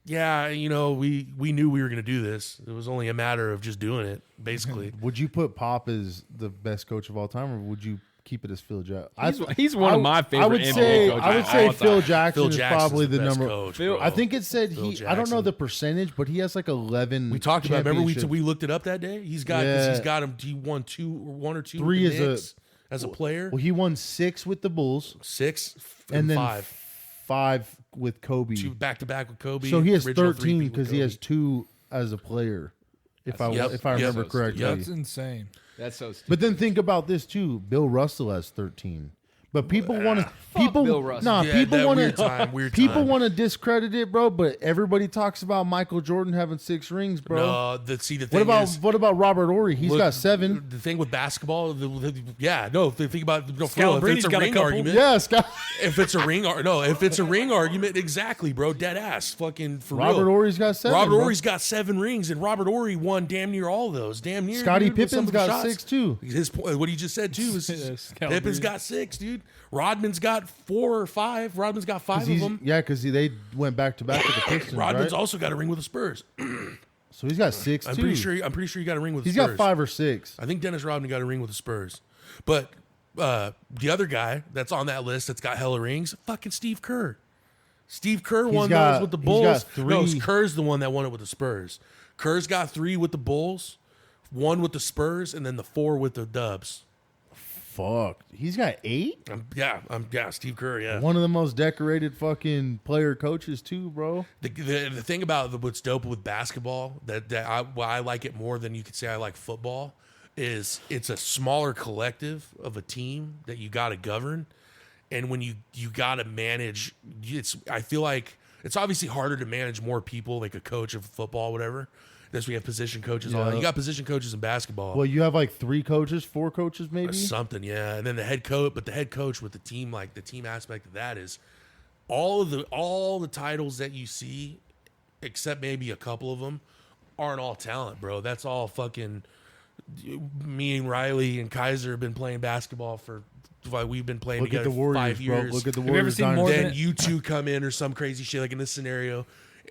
yeah, we knew we were gonna do this. It was only a matter of just doing it, basically. Would you put Pop as the best coach of all time, or would you keep it as Phil Jackson? He's one of my favorite I would NBA say, coaches I would of say all Phil time. Jackson Phil is Jackson's probably the best number. coach, Phil- bro. I think it said Phil I don't know Jackson. the percentage, but he has like 11. We talked about. Remember championships. we looked it up that day. He's got. Yeah. He's got him. He won 1 or 2. Three with the as a- Knicks as a player. Well, he won 6 with the Bulls 6 and then 5. 5 with Kobe. 2 back to back with Kobe. So he has original 13 three-peat with because he Kobe. has 2 as a player. If I Yep, remember yep. correctly. Yep. That's insane. That's so stupid. But then think about this too. Bill Russell has 13. But people want to Bill Russell. Nah, Yeah, people that want weird people time. want to discredit it, bro. But everybody talks about Michael Jordan having 6 rings, bro. No, the thing What about Robert Horry? He's look, got 7. The thing with basketball, the think about no, for real, if Scalabrine's it's a got a ring couple. argument. Yeah, Scott. If it's a ring argument, exactly, bro. Dead ass, fucking for Robert real. Horry's got 7. Robert bro. Horry's got 7 rings, and Robert Horry won damn near all of those. Damn near. Scottie dude, with some Pippen's of the got shots. 6 too. His what he just said too is Scalabrine. Pippen's got 6, dude. Rodman's got 4 or 5. Rodman's got 5 of them. Yeah, because they went back to back with the Pistons, Rodman's right? also got a ring with the Spurs. So he's got 6 I'm too. pretty sure he got a ring with He's the Spurs. got 5 or 6. I think Dennis Rodman got a ring with the Spurs. But the other guy that's on that list that's got hella rings, fucking Steve Kerr. Steve Kerr won got- those with the he's Bulls. got No, 3. Kerr's the one that won it with the Spurs. Kerr's got 3 with the Bulls, 1 with the Spurs, and then the 4 with the Dubs. Fuck. He's got 8? Steve Kerr, yeah. One of the most decorated fucking player coaches too, bro. The thing about what's dope with basketball why I like it more than you could say I like football is it's a smaller collective of a team that you got to govern, and when you got to manage, I feel like it's obviously harder to manage more people, like a coach of football, whatever. That's we have position coaches. All that. You got position coaches in basketball. Well, you have like 3 coaches, 4 coaches, maybe. Something, yeah. And then the head coach, but the head coach with the team, like the team aspect of that is all the titles that you see, except maybe a couple of them, aren't all talent, bro. That's all fucking. Me and Riley and Kaiser have been playing basketball for. We've been playing Look at together the for Warriors, 5 bro. years. Look at the Have you ever Warriors. seen more dynasty. than Then you two come in or some crazy shit like in this scenario.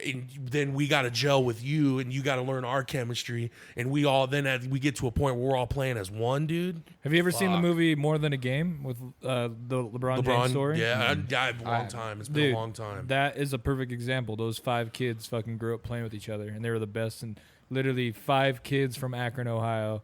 And then we got to gel with you, and you got to learn our chemistry, and we we get to a point where we're all playing as one, dude. Have you ever seen the Fuck. movie More Than a Game with the LeBron James story? yeah, I've a long time. It's been Dude, a long time. That is a perfect example. Those 5 kids fucking grew up playing with each other, and they were the best. And literally 5 kids from Akron, Ohio.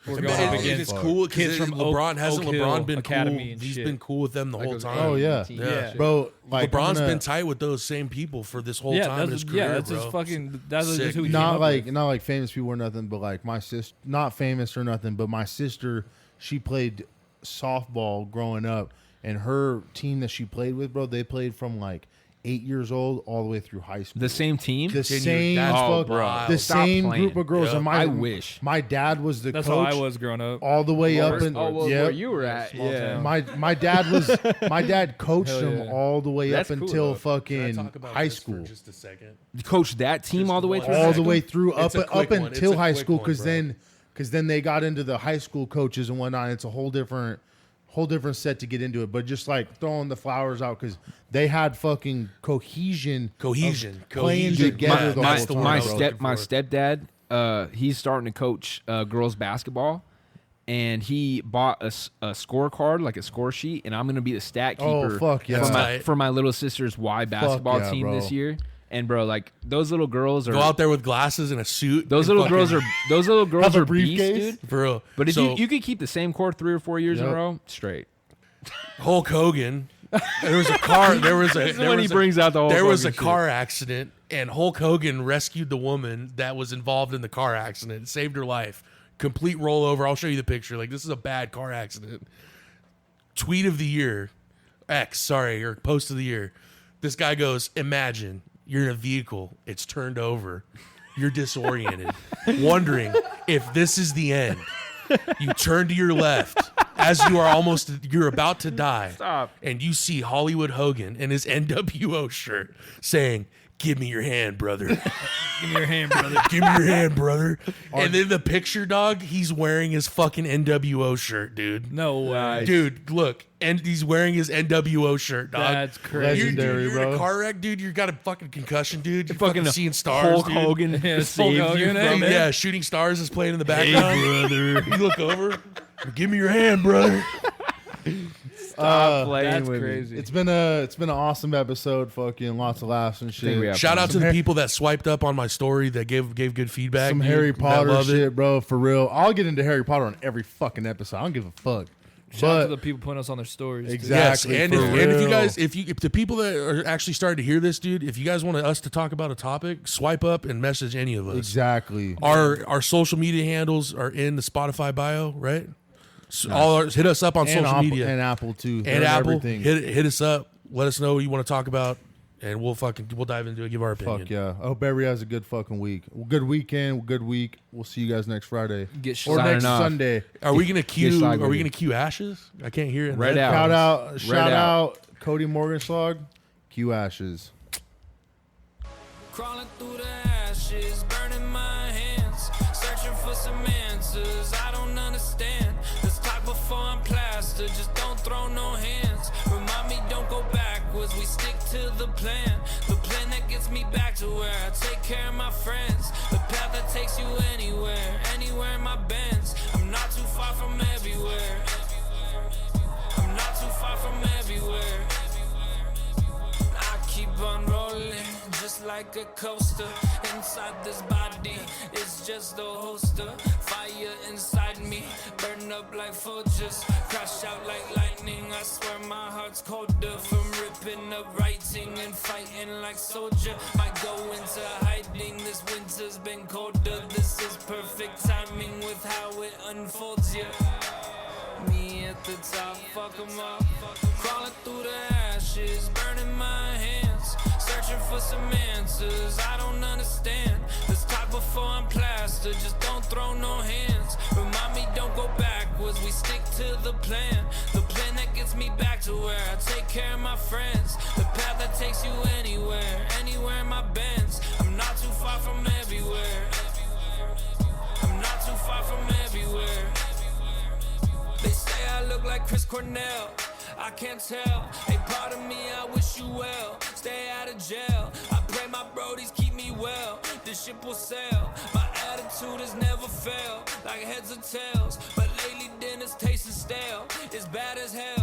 We're going And up against it's cool kids because from LeBron Oak hasn't Hill LeBron been Academy cool. and He's shit. been cool with them the whole time. Oh, yeah. Yeah. Bro, like LeBron's I'm gonna- been tight with those same people for this whole time in his career, that's bro. just fucking. That's Sick, just who he dude. came not up like with. not like famous people or nothing, but like my sister, not famous or nothing, but my sister, she played softball growing up, and her team that she played with, bro, they played from like 8 years old all the way through high school. The same team? The Tenured. same, That's fuck- wild. the Stop same playing. group of girls. Yeah. And my, I wish. my dad was the That's coach how I was growing up. all the way up, and where you were at. Small town. my dad was my dad coached Hell them yeah. all the way That's up cool, until though. Can I fucking talk about high this for school. just a second? You coached that team Just all the way one through? second. All high the school? way through It's a up quick one. until It's a high quick school, one, because bro. then they got into the high school coaches and whatnot. It's a whole different set to get into it. But just like throwing the flowers out, because they had fucking cohesion Cohesion. playing Cohesion. together the my, whole time, my, bro. my stepdad, he's starting to coach girls basketball, and he bought a scorecard, like a score sheet, and I'm going to be the stat Oh, keeper fuck yeah. for, my, Tight. for my little sister's Y basketball yeah, team bro. this year. And bro, like those little girls are Go out there with glasses and a suit. those and little girls fucking- are those little girls Have a are beasts, briefcase? dude. for real. But if So, you could keep the same core 3 or 4 years in a Yep. row, straight. Hulk Hogan, there was a car. There was a. This is there when was he a- brings out the Hulk There was a Hogan shit. car accident, and Hulk Hogan rescued the woman that was involved in the car accident, saved her life. Complete rollover. I'll show you the picture. Like, this is a bad car accident. Tweet of the year, or post of the year. This guy goes, imagine you're in a vehicle, it's turned over, you're disoriented, wondering if this is the end. You turn to your left as you're about to die. Stop. And you see Hollywood Hogan in his NWO shirt saying, "Give me your hand, brother. Give me your hand, brother. Give me your hand, brother." And then the picture, dog, he's wearing his fucking NWO shirt, dude. No way. Dude, look, and he's wearing his NWO shirt, dog. That's crazy. Legendary, You're in bro. a car wreck, dude. You got a fucking concussion, dude. You're Fucking fucking seeing stars, Hulk dude. Hogan Yeah, it's saves Hulk you Hogan, from eh? it. Yeah, Shooting Stars is playing in the background. You look over. Give me your hand, brother. Stop playing That's with me. crazy. It's been an awesome episode. Fucking lots of laughs and Think we shit. have Shout out to Some the Har- people that swiped up on my story that gave good feedback. Some dude. Harry That Potter love it. shit, bro. For real. I'll get into Harry Potter on every fucking episode. I don't give a fuck. Shout out to But the people putting us on their stories. too. Exactly. Yes, and for if you real. guys, if the people that are actually starting to hear this, dude, if you guys want us to talk about a topic, swipe up and message any of us. Exactly. Our social media handles are in the Spotify bio, right? So hit us up on And social Apple, media and Apple too. and They're Apple. Everything. Hit us up. Let us know what you want to talk about, and we'll dive into it. Give our opinion. Fuck yeah. I hope everybody has a good fucking week. Good weekend. Good week. We'll see you guys next Friday. Get Or signing next off. Sunday. Are we gonna cue? slide Are with we you. gonna cue Ashes? I can't hear it. Right out. Shout Red out Cody Morgenslog. Q Ashes. Crawling through the ashes, burning my hands, searching for some answers I don't understand. Let's talk before I'm plastered, just don't throw no hands. Remind me, don't go backwards, we stick to the plan that gets me back to where I take care of my friends. The path that takes you anywhere in my bends. I'm not too far from everywhere. I'm not too far from everywhere. I keep on rolling, just like a coaster. Inside this body, it's just a holster. Fire inside me, burn up like vultures. Crash out like lightning, I swear my heart's colder. From ripping up writing and fighting like soldier. Might go into hiding, this winter's been colder. This is perfect timing with how it unfolds, yeah. Me at the top, fuck 'em up. Crawling through the ashes, burning my hands, searching for some answers I don't understand. Let's talk before I'm plastered, just don't throw no hands. Remind me, don't go backwards, we stick to the plan that gets me back to where I take care of my friends. The path that takes you anywhere in my bends. I'm not too far from everywhere. I'm not too far from everywhere. They say I look like Chris Cornell, I can't tell. A part of me, I wish you well. Stay out of jail, I pray my brodies keep me well. This ship will sail, my attitude has never failed. Like heads or tails, but lately dinner's tasting stale. It's bad as hell.